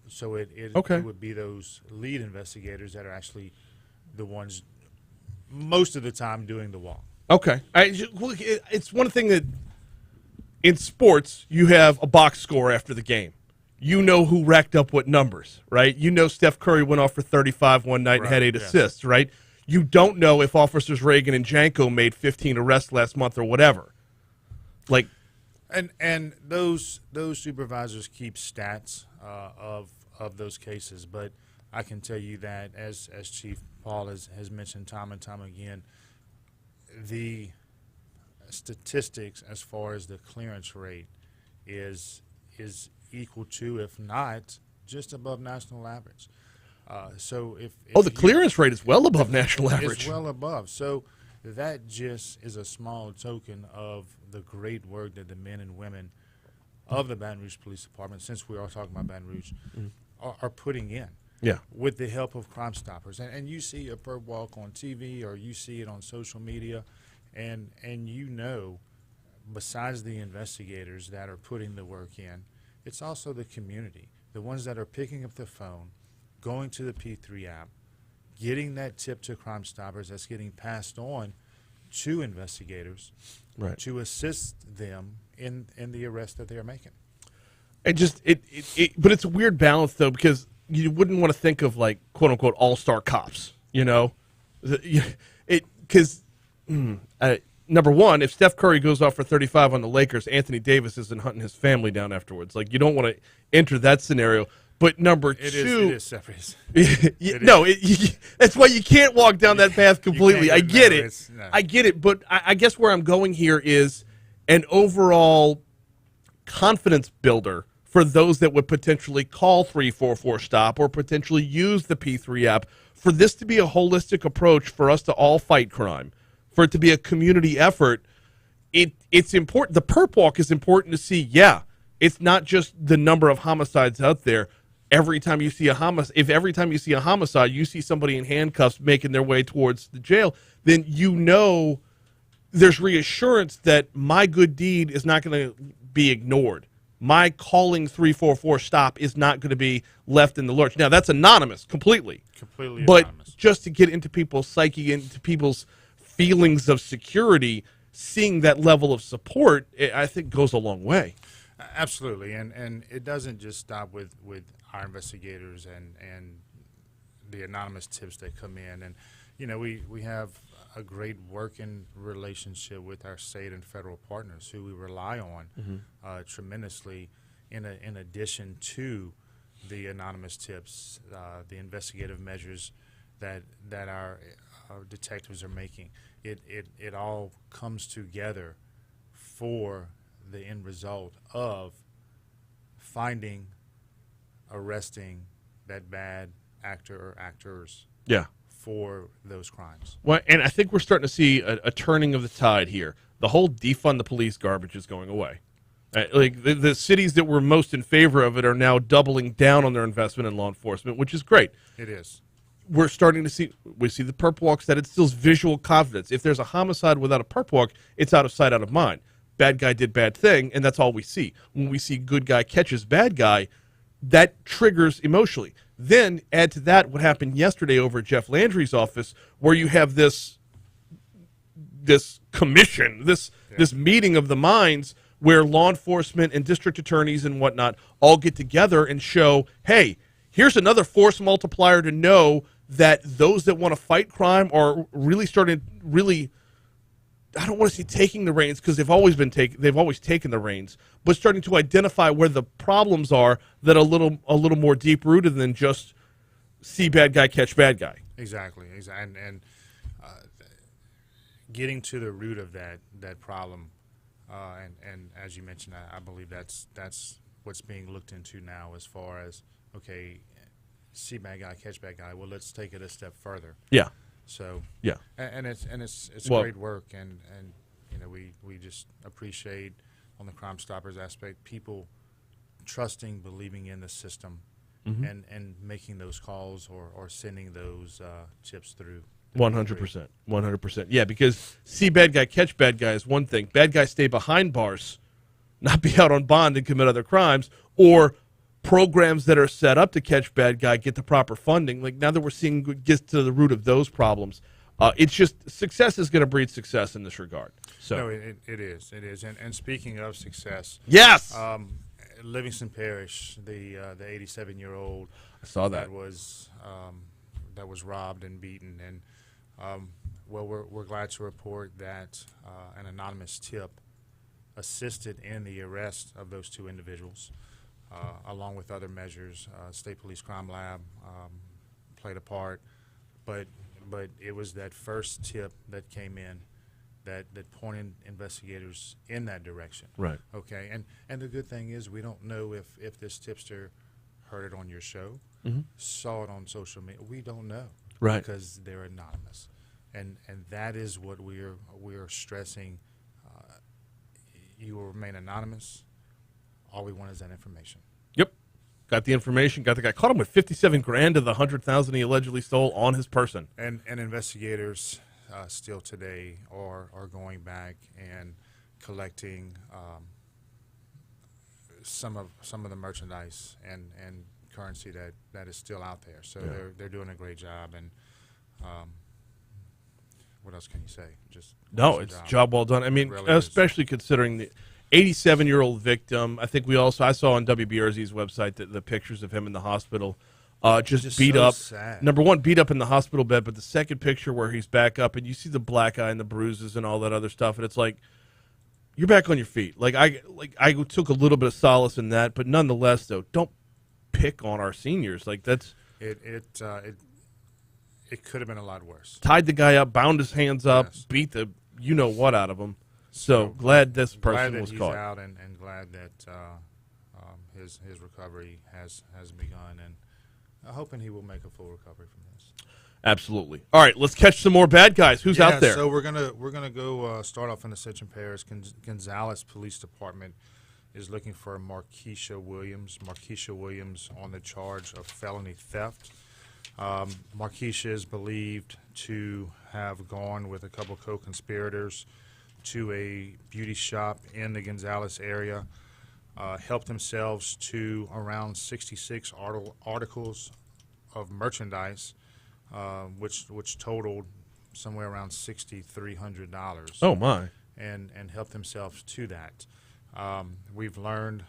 [SPEAKER 10] So it would be those lead investigators that are actually the ones most of the time doing the walk.
[SPEAKER 1] Okay. It's one thing that in sports, you have a box score after the game. You know who racked up what numbers, right? You know Steph Curry went off for 35 one night and had 8 assists, right? You don't know if Officers Reagan and Janko made 15 arrests last month or whatever. Like,
[SPEAKER 10] And those supervisors keep stats of those cases, but I can tell you that as Chief Paul has mentioned time and time again, the statistics as far as the clearance rate is equal to, if not just above national average. So if
[SPEAKER 1] the clearance rate is well above national average.
[SPEAKER 10] It's well above. So that just is a small token of the great work that the men and women of the Baton Rouge Police Department, since we are talking about Baton Rouge, are putting in.
[SPEAKER 1] Yeah.
[SPEAKER 10] With the help of Crimestoppers. And you see a perp walk on TV or you see it on social media, and you know, besides the investigators that are putting the work in, it's also the community, the ones that are picking up the phone, going to the P3 app, getting that tip to Crimestoppers that's getting passed on to investigators,
[SPEAKER 1] right,
[SPEAKER 10] to assist them in the arrest that they are making.
[SPEAKER 1] But it's a weird balance though, because you wouldn't want to think of like quote unquote all-star cops, you know, because number one, if Steph Curry goes off for 35 on the Lakers, Anthony Davis isn't hunting his family down afterwards. Like, you don't want to enter that scenario. But number two,
[SPEAKER 10] it is separate.
[SPEAKER 1] That's why you can't walk down that path completely. I get it.
[SPEAKER 10] No.
[SPEAKER 1] I get it. But I guess where I'm going here is an overall confidence builder for those that would potentially call 344 stop or potentially use the P3 app, for this to be a holistic approach for us to all fight crime, for it to be a community effort. It's important. The perp walk is important to see. Yeah, it's not just the number of homicides out there. Every time you see a homicide, if every time you see a homicide, you see somebody in handcuffs making their way towards the jail, then you know there's reassurance that my good deed is not going to be ignored. my calling 344 stop is not going to be left in the lurch. Now, that's anonymous completely. But
[SPEAKER 10] anonymous.
[SPEAKER 1] just to get into people's psyche, into people's feelings of security, seeing that level of support, I think goes a long way.
[SPEAKER 10] Absolutely, and it doesn't just stop with our investigators and the anonymous tips that come in. And, you know, we have a great working relationship with our state and federal partners who we rely on tremendously in addition to the anonymous tips, the investigative measures that our detectives are making. It all comes together for the end result of finding, arresting that bad actor or actors for those crimes.
[SPEAKER 1] Well, and I think we're starting to see a turning of the tide here. The whole defund the police garbage is going away. Like the cities that were most in favor of it are now doubling down on their investment in law enforcement, which is great.
[SPEAKER 10] It is.
[SPEAKER 1] We're starting to see the perp walks, that instills visual confidence. If there's a homicide without a perp walk, it's out of sight, out of mind. Bad guy did bad thing, and that's all we see. When we see good guy catches bad guy, that triggers emotionally. Then add to that what happened yesterday over at Jeff Landry's office, where you have this commission, this meeting of the minds, where law enforcement and district attorneys and whatnot all get together and show, hey, here's another force multiplier to know that those that want to fight crime are really starting, I don't want to say taking the reins, because they've always taken the reins, but starting to identify where the problems are that are a little more deep rooted than just see bad guy catch bad guy.
[SPEAKER 10] Exactly. And getting to the root of that problem, and as you mentioned, I believe that's what's being looked into now, as far as, okay, see bad guy catch bad guy. Well, let's take it a step further.
[SPEAKER 1] Yeah.
[SPEAKER 10] So
[SPEAKER 1] yeah,
[SPEAKER 10] and it's great work, and you know, we just appreciate on the Crimestoppers aspect people trusting, believing in the system, and making those calls or sending those tips through.
[SPEAKER 1] 100%, 100%. Yeah, because see bad guy catch bad guy is one thing. Bad guys stay behind bars, not be out on bond and commit other crimes, or programs that are set up to catch bad guy get the proper funding. Like, now that we're seeing get to the root of those problems, it's just success is going to breed success in this regard. So
[SPEAKER 10] no, it is. And speaking of success,
[SPEAKER 1] yes,
[SPEAKER 10] Livingston Parish, the 87-year-old,
[SPEAKER 1] I saw that
[SPEAKER 10] was robbed and beaten, and well, we're glad to report that an anonymous tip assisted in the arrest of those two individuals. Along with other measures, State Police Crime Lab played a part, but it was that first tip that came in that pointed investigators in that direction.
[SPEAKER 1] Right.
[SPEAKER 10] Okay. And the good thing is, we don't know if this tipster heard it on your show, saw it on social media. We don't know.
[SPEAKER 1] Right.
[SPEAKER 10] Because they're anonymous, and that is what we're stressing. You will remain anonymous. All we want is that information.
[SPEAKER 1] Yep. Got the information. Got the guy. Caught him with $57,000 of the $100,000 he allegedly stole on his person.
[SPEAKER 10] And investigators still today are going back and collecting some of the merchandise and currency that is still out there. So they're doing a great job. And what else can you say? Just
[SPEAKER 1] no, it's job well done. I mean,
[SPEAKER 10] really
[SPEAKER 1] especially considering the 87-year-old victim. I think I saw on WBRZ's website the pictures of him in the hospital, just beat
[SPEAKER 10] so
[SPEAKER 1] up.
[SPEAKER 10] sad.
[SPEAKER 1] Number one, beat up in the hospital bed, but the second picture where he's back up and you see the black eye and the bruises and all that other stuff, and it's like, you're back on your feet. I took a little bit of solace in that, but nonetheless, though, don't pick on our seniors. Like, that's
[SPEAKER 10] it could have been a lot worse.
[SPEAKER 1] Tied the guy up, bound his hands up, beat the what out of him. So glad this person was caught.
[SPEAKER 10] Glad that he's out, and glad that his recovery has begun, and hoping he will make a full recovery from this.
[SPEAKER 1] Absolutely. All right, let's catch some more bad guys. Who's out there?
[SPEAKER 10] So we're gonna go start off in the Ascension Parish. Gonzales Police Department is looking for Markeisha Williams. Markeisha Williams on the charge of felony theft. Markeisha is believed to have gone with a couple co-conspirators to a beauty shop in the Gonzales area. helped themselves to around 66 articles of merchandise, which totaled somewhere around $6,300.
[SPEAKER 1] Oh my!
[SPEAKER 10] And helped themselves to that. We've learned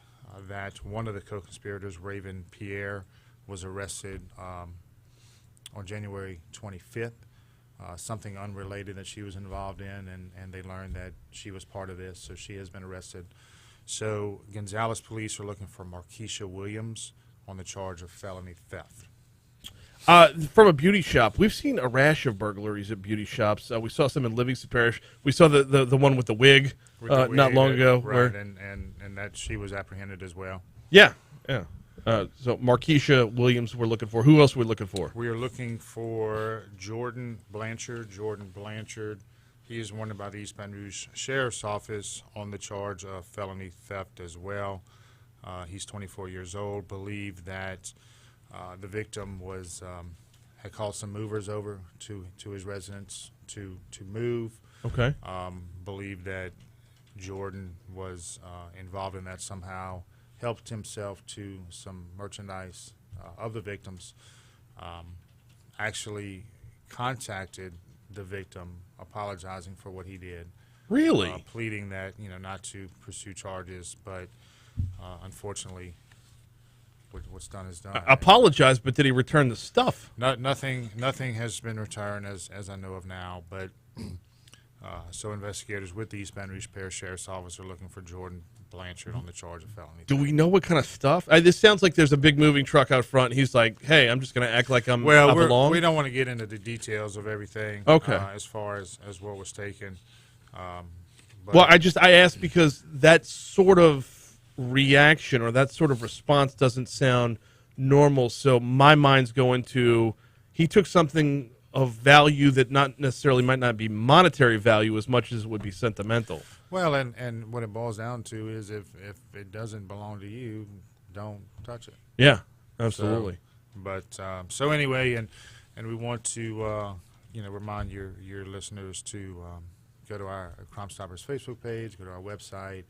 [SPEAKER 10] that one of the co-conspirators, Raven Pierre, was arrested on January 25th. Something unrelated that she was involved in, and they learned that she was part of this, so she has been arrested. So Gonzales police are looking for Markeisha Williams on the charge of felony theft.
[SPEAKER 1] From a beauty shop, we've seen a rash of burglaries at beauty shops. We saw some in Livingston Parish. We saw the one with the wig, not long ago.
[SPEAKER 10] Right, and that she was apprehended as well.
[SPEAKER 1] Yeah. So Markeisha Williams we're looking for. Who else are we looking for?
[SPEAKER 10] We are looking for Jordan Blanchard. He is wanted by the East Baton Rouge Sheriff's Office on the charge of felony theft as well. He's 24 years old. Believed that the victim had called some movers over to his residence to move.
[SPEAKER 1] Okay.
[SPEAKER 10] Believed that Jordan was involved in that somehow. Helped himself to some merchandise of the victims. Actually contacted the victim apologizing for what he did.
[SPEAKER 1] Really?
[SPEAKER 10] Pleading that, not to pursue charges, but unfortunately, what's done is done.
[SPEAKER 1] Apologize, but did he return the stuff?
[SPEAKER 10] Nothing has been returned as I know of now, but so investigators with the East Baton Rouge Parish Sheriff's Office are looking for Jordan Blanchard on the charge of felony.
[SPEAKER 1] Do we know what kind of stuff? This sounds like there's a big moving truck out front. He's like, hey, I'm just going to act like I belong.
[SPEAKER 10] We don't want to get into the details of everything.
[SPEAKER 1] Okay.
[SPEAKER 10] As far as what was taken.
[SPEAKER 1] Well, I asked because that sort of reaction or that sort of response doesn't sound normal. So my mind's going to, he took something of value that not necessarily might not be monetary value as much as it would be sentimental.
[SPEAKER 10] Well, and what it boils down to is if it doesn't belong to you, don't touch it.
[SPEAKER 1] Yeah, absolutely.
[SPEAKER 10] So anyway, and we want to remind your listeners to go to our Crimestoppers Facebook page, go to our website.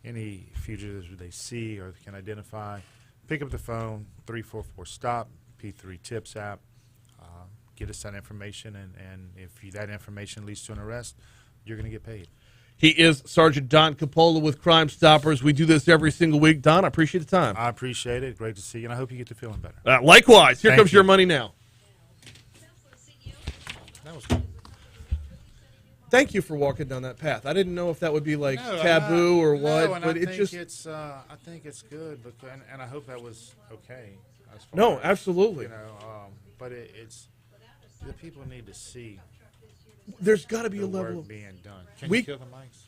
[SPEAKER 10] Any fugitives they see or can identify, pick up the phone, 344-STOP, P3 Tips app. Get us that information, and if that information leads to an arrest, you're going to get paid.
[SPEAKER 1] He is Sergeant Don Coppola with Crimestoppers. We do this every single week. Don, I appreciate the time.
[SPEAKER 10] I appreciate it. Great to see you, and I hope you get to feeling better.
[SPEAKER 1] Likewise. Here
[SPEAKER 10] Thank
[SPEAKER 1] comes
[SPEAKER 10] you.
[SPEAKER 1] your money now.
[SPEAKER 10] That was
[SPEAKER 1] Thank you for walking down that path. I didn't know if that would be taboo or what,
[SPEAKER 10] and
[SPEAKER 1] but
[SPEAKER 10] I
[SPEAKER 1] it
[SPEAKER 10] think
[SPEAKER 1] just.
[SPEAKER 10] I think it's good, and I hope that was okay.
[SPEAKER 1] No, absolutely.
[SPEAKER 10] But it's the people need to see.
[SPEAKER 1] There's got to be
[SPEAKER 10] the
[SPEAKER 1] a level
[SPEAKER 10] work
[SPEAKER 1] of
[SPEAKER 10] being done. Can you kill the mics?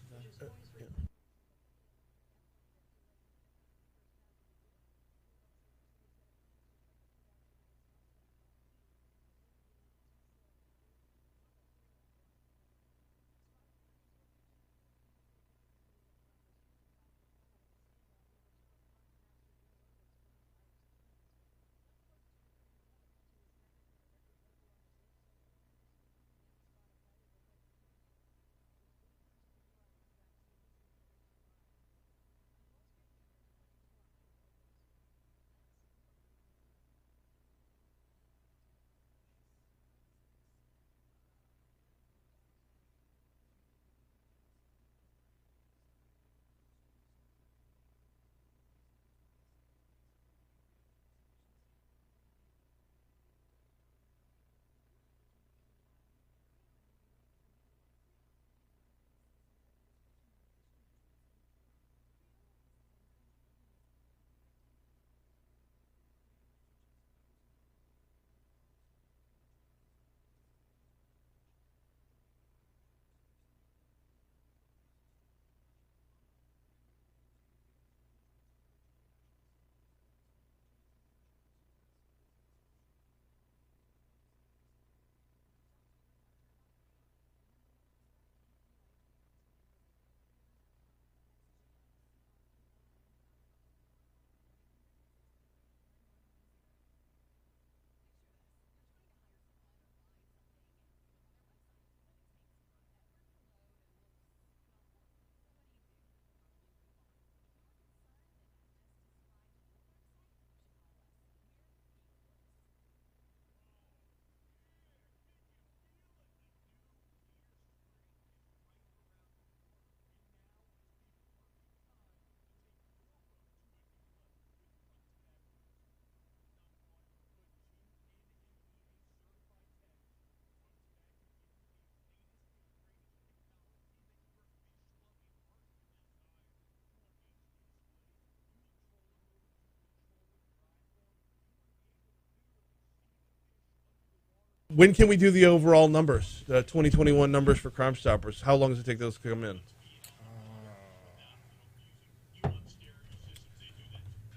[SPEAKER 1] When can we do the overall numbers, the 2021 numbers for Crimestoppers? How long does it take those to come in?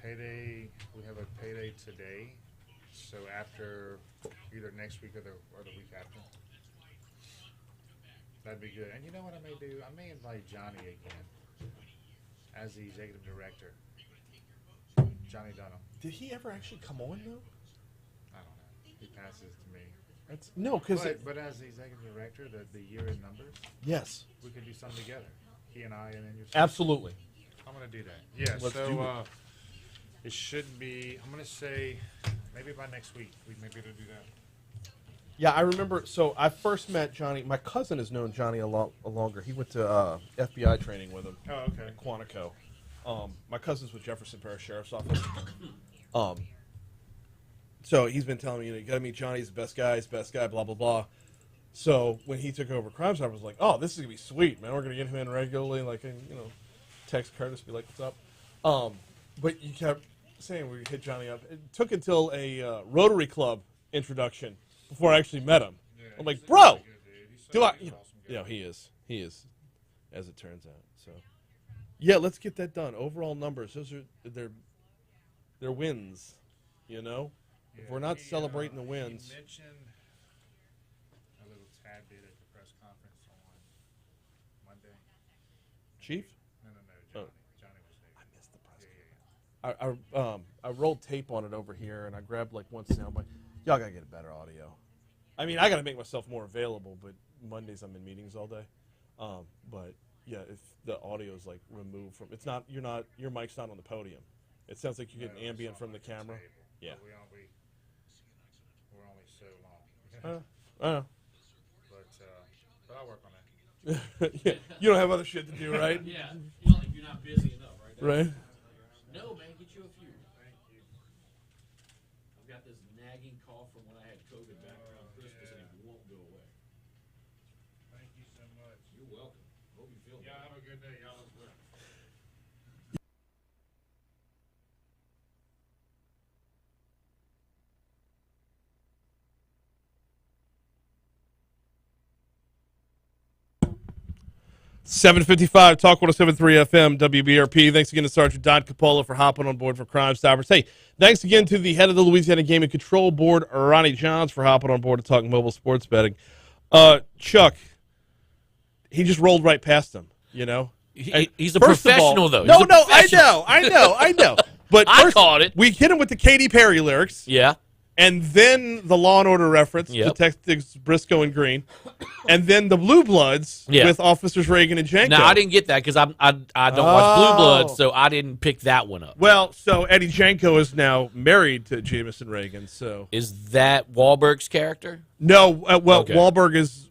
[SPEAKER 10] Payday. We have a payday today, so after either next week or the week after. That'd be good. And you know what I may do? I may invite Johnny again as the executive director. Johnny Dunham.
[SPEAKER 1] Did he ever actually come on, though?
[SPEAKER 10] I don't know. He passes to me.
[SPEAKER 1] No, because
[SPEAKER 10] But as the executive director, the year-end numbers,
[SPEAKER 1] yes,
[SPEAKER 10] we could do something together. He and I, and then yourself.
[SPEAKER 1] absolutely.
[SPEAKER 10] I'm going to do that. Yeah,
[SPEAKER 1] Let's
[SPEAKER 10] so
[SPEAKER 1] do it.
[SPEAKER 10] it should be, I'm going to say, maybe by next week, we may be able to do that.
[SPEAKER 1] Yeah, I remember. So I first met Johnny. My cousin has known Johnny a lot longer. He went to FBI training with him.
[SPEAKER 10] Oh, okay.
[SPEAKER 1] At Quantico. My cousin's with Jefferson Parish Sheriff's Office. So he's been telling me, you got to meet Johnny. He's the best guy. He's the best guy. Blah blah blah. So when he took over Crimestoppers, I was like, oh, this is gonna be sweet, man. We're gonna get him in regularly, like, text Curtis, be like, what's up? But you kept saying we hit Johnny up. It took until a Rotary Club introduction before I actually met him.
[SPEAKER 10] Yeah,
[SPEAKER 1] I'm like, bro, do I?
[SPEAKER 10] He's awesome guy.
[SPEAKER 1] He is, as it turns out. So, yeah, let's get that done. Overall numbers, those are their wins. If we're not celebrating the wins,
[SPEAKER 10] He mentioned a little tad bit at the press conference on Monday.
[SPEAKER 1] Chief.
[SPEAKER 10] No, Johnny.
[SPEAKER 1] Oh.
[SPEAKER 10] Johnny was there.
[SPEAKER 1] I missed the press conference. I rolled tape on it over here, and I grabbed like one sound bite. Y'all gotta get a better audio. I mean, I gotta make myself more available, but Mondays I'm in meetings all day. But yeah, if the audio is like removed from, it's not your mic's not on the podium. It sounds like you're getting ambient from the camera. Yeah.
[SPEAKER 10] We're only so long.
[SPEAKER 1] I know.
[SPEAKER 10] But I'll work on that.
[SPEAKER 1] Yeah, you don't have other shit to do, right?
[SPEAKER 2] Yeah, you're not busy enough, right?
[SPEAKER 1] Right.
[SPEAKER 2] No, man, get you a few. Thank you. I've got this nagging cough from when I had COVID back around Christmas, and it won't go away.
[SPEAKER 10] Thank you so much.
[SPEAKER 2] You're welcome. Hope you feel better.
[SPEAKER 10] Have a good day. Y'all as well.
[SPEAKER 1] $7:55, Talk 107.3 FM, WBRP. Thanks again to Sergeant Don Capola for hopping on board for Crimestoppers. Hey, thanks again to the head of the Louisiana Gaming Control Board, Ronnie Johns, for hopping on board to talk mobile sports betting. Chuck, he just rolled right past him,
[SPEAKER 2] He's a
[SPEAKER 1] First of all-
[SPEAKER 2] professional, though.
[SPEAKER 1] No,
[SPEAKER 2] He's a
[SPEAKER 1] no,
[SPEAKER 2] professional.
[SPEAKER 1] I know. But
[SPEAKER 2] I
[SPEAKER 1] first,
[SPEAKER 2] caught it.
[SPEAKER 1] We hit him with the Katy Perry lyrics.
[SPEAKER 2] Yeah.
[SPEAKER 1] And then the Law and Order reference,
[SPEAKER 2] Yep.
[SPEAKER 1] Detectives Briscoe and Green, and then the Blue Bloods with Officers Reagan and Janko.
[SPEAKER 2] Now, I didn't get that because I don't watch Blue Bloods, so I didn't pick that one up.
[SPEAKER 1] Well, so Eddie Janko is now married to Jameson Reagan. So
[SPEAKER 2] Is that Wahlberg's character?
[SPEAKER 1] no,
[SPEAKER 2] Okay.
[SPEAKER 1] Wahlberg is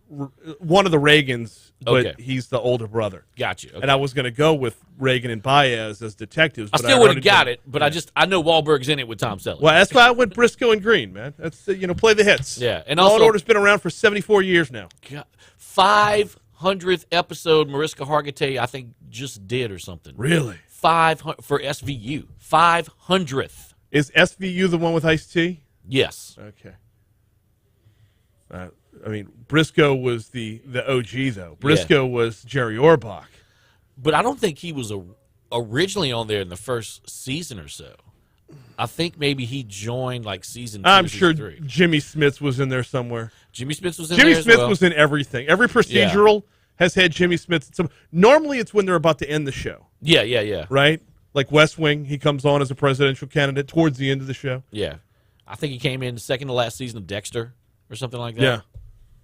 [SPEAKER 1] one of the Reagans, but
[SPEAKER 2] Okay.
[SPEAKER 1] he's the older brother.
[SPEAKER 2] Got you. Okay.
[SPEAKER 1] And I was going to go with Reagan and Baez as detectives.
[SPEAKER 2] I
[SPEAKER 1] but
[SPEAKER 2] still would
[SPEAKER 1] already
[SPEAKER 2] have got
[SPEAKER 1] did-
[SPEAKER 2] it, but I know Wahlberg's in it with Tom Selleck.
[SPEAKER 1] Well, that's why I went Briscoe and Green, man. That's play the hits.
[SPEAKER 2] Yeah, and
[SPEAKER 1] Law
[SPEAKER 2] also
[SPEAKER 1] and Order's been around for 74 years now.
[SPEAKER 2] God, 500th episode Mariska Hargitay, I think, just did or something.
[SPEAKER 1] Really?
[SPEAKER 2] 500 for SVU. 500th.
[SPEAKER 1] Is SVU the one with Ice-T?
[SPEAKER 2] Yes.
[SPEAKER 1] Okay. I mean, Briscoe was the OG, though. Briscoe was Jerry Orbach.
[SPEAKER 2] But I don't think he was originally on there in the first season or so. I think maybe he joined like season 2
[SPEAKER 1] I'm
[SPEAKER 2] or
[SPEAKER 1] sure
[SPEAKER 2] season 3.
[SPEAKER 1] Jimmy Smits was in there somewhere.
[SPEAKER 2] Jimmy Smits was in
[SPEAKER 1] Jimmy
[SPEAKER 2] there as
[SPEAKER 1] Smith
[SPEAKER 2] well.
[SPEAKER 1] was in everything. Every procedural has had Jimmy Smits. Normally, it's when they're about to end the show,
[SPEAKER 2] Yeah.
[SPEAKER 1] right? Like West Wing, he comes on as a presidential candidate towards the end of the show.
[SPEAKER 2] Yeah. I think he came in second to last season of Dexter or something like that.
[SPEAKER 1] Yeah.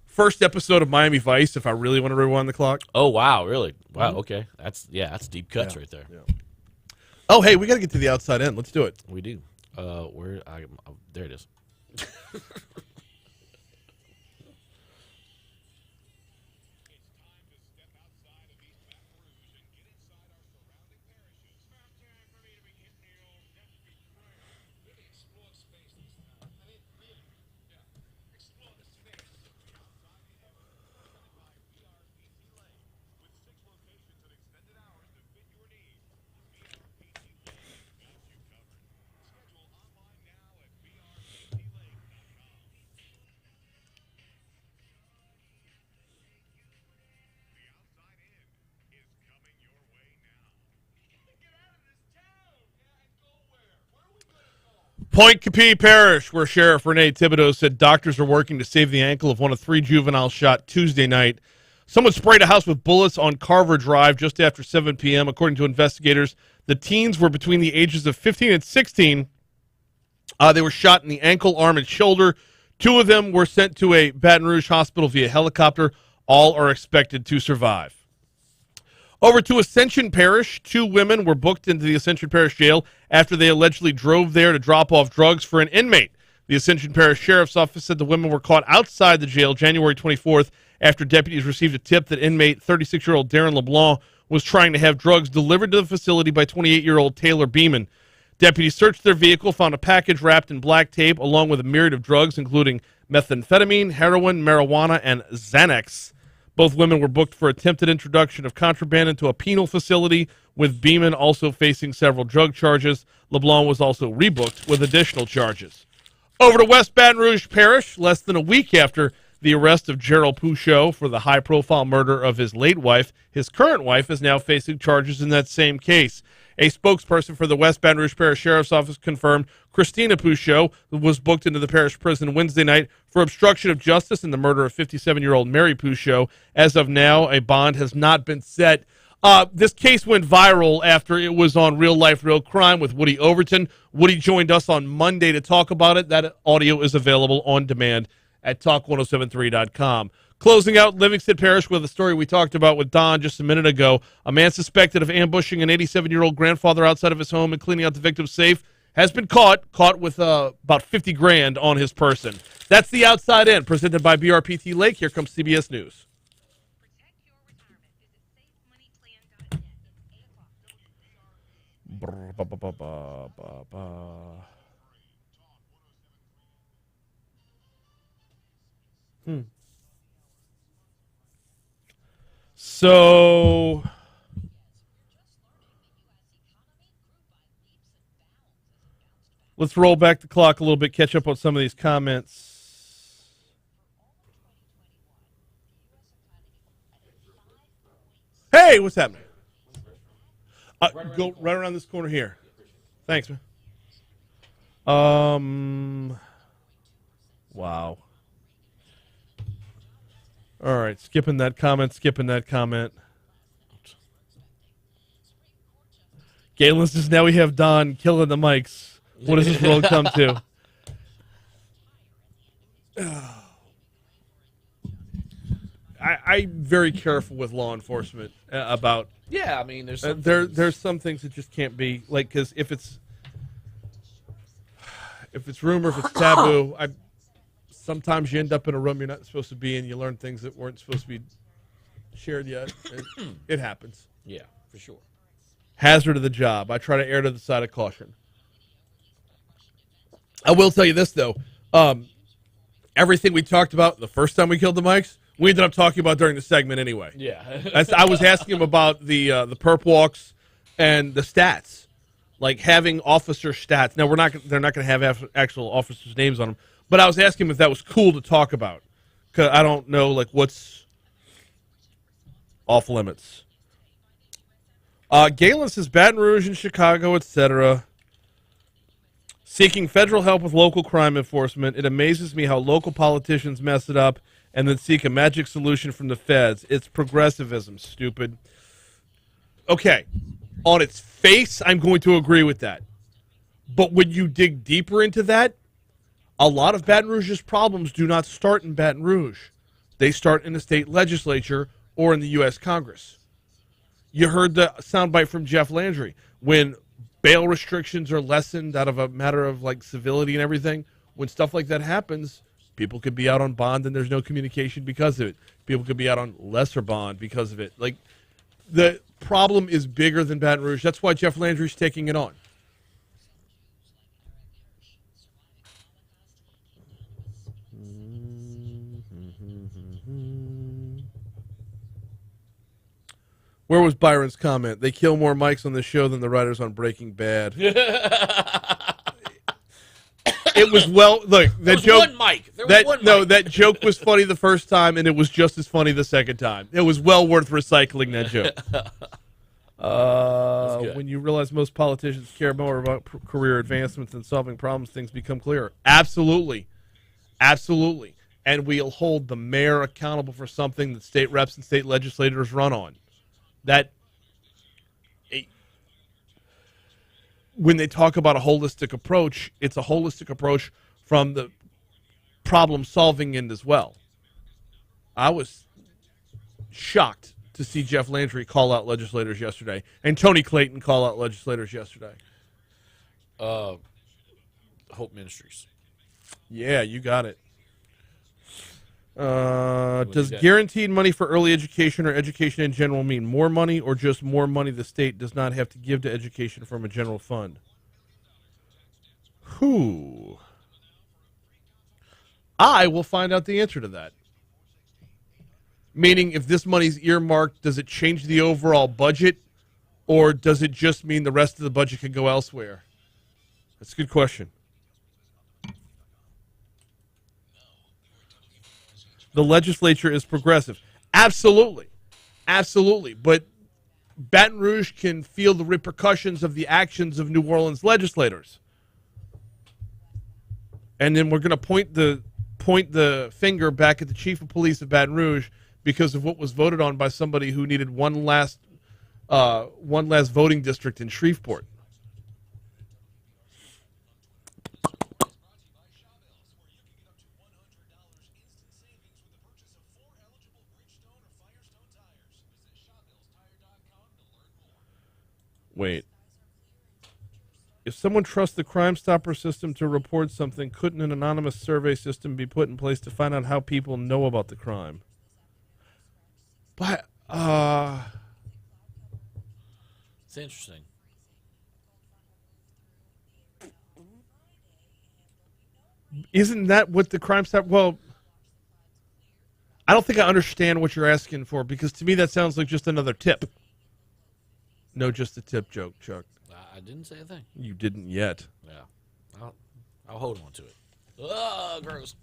[SPEAKER 1] First episode of Miami Vice, if I really want to rewind the clock.
[SPEAKER 2] Oh, wow, really? Wow, okay. That's deep cuts right there.
[SPEAKER 1] Yeah. Oh, hey, we got to get to the outside end. Let's do it.
[SPEAKER 2] We do. There it is.
[SPEAKER 1] Point Capee Parish, where Sheriff Renee Thibodeau said doctors are working to save the ankle of one of 3 juveniles shot Tuesday night. Someone sprayed a house with bullets on Carver Drive just after 7 p.m. According to investigators, the teens were between the ages of 15 and 16. They were shot in the ankle, arm, and shoulder. 2 of them were sent to a Baton Rouge hospital via helicopter. All are expected to survive. Over to Ascension Parish, 2 women were booked into the Ascension Parish Jail after they allegedly drove there to drop off drugs for an inmate. The Ascension Parish Sheriff's Office said the women were caught outside the jail January 24th after deputies received a tip that inmate 36-year-old Darren LeBlanc was trying to have drugs delivered to the facility by 28-year-old Taylor Beeman. Deputies searched their vehicle, found a package wrapped in black tape along with a myriad of drugs, including methamphetamine, heroin, marijuana, and Xanax. Both women were booked for attempted introduction of contraband into a penal facility, with Beeman also facing several drug charges. LeBlanc was also rebooked with additional charges. Over to West Baton Rouge Parish, less than a week after the arrest of Gerald Pouchot for the high-profile murder of his late wife, his current wife is now facing charges in that same case. A spokesperson for the West Baton Rouge Parish Sheriff's Office confirmed Christina Pouchot was booked into the parish prison Wednesday night for obstruction of justice in the murder of 57-year-old Mary Pouchot. As of now, a bond has not been set. This case went viral after it was on Real Life, Real Crime with Woody Overton. Woody joined us on Monday to talk about it. That audio is available on demand at talk1073.com. Closing out Livingston Parish with a story we talked about with Don just a minute ago. A man suspected of ambushing an 87-year-old grandfather outside of his home and cleaning out the victim's safe has been caught with about 50 grand on his person. That's the Outside In, presented by BRPT Lake. Here comes CBS News. So let's roll back the clock a little bit, catch up on some of these comments. Hey, what's happening? Go right around this corner here. Thanks, man. Wow. All right, skipping that comment. Galen says, now we have Don killing the mics. What does this world come to? I'm very careful with law enforcement about.
[SPEAKER 2] Yeah, I mean, there's some
[SPEAKER 1] there's some things that just can't be like, because if it's rumor, if it's taboo, sometimes you end up in a room you're not supposed to be in. You learn things that weren't supposed to be shared yet. It happens.
[SPEAKER 2] Yeah, for sure.
[SPEAKER 1] Hazard of the job. I try to err to the side of caution. I will tell you this, though. Everything we talked about the first time we killed the mics, we ended up talking about during the segment anyway.
[SPEAKER 2] Yeah.
[SPEAKER 1] I was asking him about the perp walks and the stats, like having officer stats. Now, they're not going to have actual officers' names on them, but I was asking him if that was cool to talk about, because I don't know, like, what's off limits. Galen says Baton Rouge and Chicago, etc., seeking federal help with local crime enforcement. It amazes me how local politicians mess it up and then seek a magic solution from the feds. It's progressivism, stupid. Okay, on its face, I'm going to agree with that. But when you dig deeper into that, a lot of Baton Rouge's problems do not start in Baton Rouge. They start in the state legislature or in the U.S. Congress. You heard the soundbite from Jeff Landry. When bail restrictions are lessened out of a matter of like civility and everything, when stuff like that happens, people could be out on bond and there's no communication because of it. People could be out on lesser bond because of it. Like, the problem is bigger than Baton Rouge. That's why Jeff Landry's taking it on. Where was Byron's comment? They kill more mics on the show than the writers on Breaking Bad. It was look, that joke.
[SPEAKER 2] One mic. There was one mic.
[SPEAKER 1] That joke was funny the first time, and it was just as funny the second time. It was well worth recycling that joke.
[SPEAKER 2] good.
[SPEAKER 1] When you realize most politicians care more about career advancements than solving problems, things become clearer. Absolutely. Absolutely. And we'll hold the mayor accountable for something that state reps and state legislators run on. When they talk about a holistic approach, it's a holistic approach from the problem-solving end as well. I was shocked to see Jeff Landry call out legislators yesterday, and Tony Clayton call out legislators yesterday.
[SPEAKER 2] Hope Ministries.
[SPEAKER 1] Yeah, you got it. Does guaranteed money for early education or education in general mean more money or just more money the state does not have to give to education from a general fund? I will find out the answer to that. Meaning, if this money's earmarked, does it change the overall budget, or does it just mean the rest of the budget can go elsewhere? That's a good question. The legislature is progressive. Absolutely. Absolutely. But Baton Rouge can feel the repercussions of the actions of New Orleans legislators. And then we're going to point the finger back at the chief of police of Baton Rouge because of what was voted on by somebody who needed one last voting district in Shreveport. Wait. If someone trusts the Crimestoppers system to report something, couldn't an anonymous survey system be put in place to find out how people know about the crime? But,
[SPEAKER 2] It's interesting.
[SPEAKER 1] Isn't that what the Crimestoppers... Well, I don't think I understand what you're asking for, because to me that sounds like just another tip. No, just a tip joke, Chuck.
[SPEAKER 2] I didn't say a thing.
[SPEAKER 1] You didn't yet.
[SPEAKER 2] Yeah. I'll hold on to it. Oh, gross.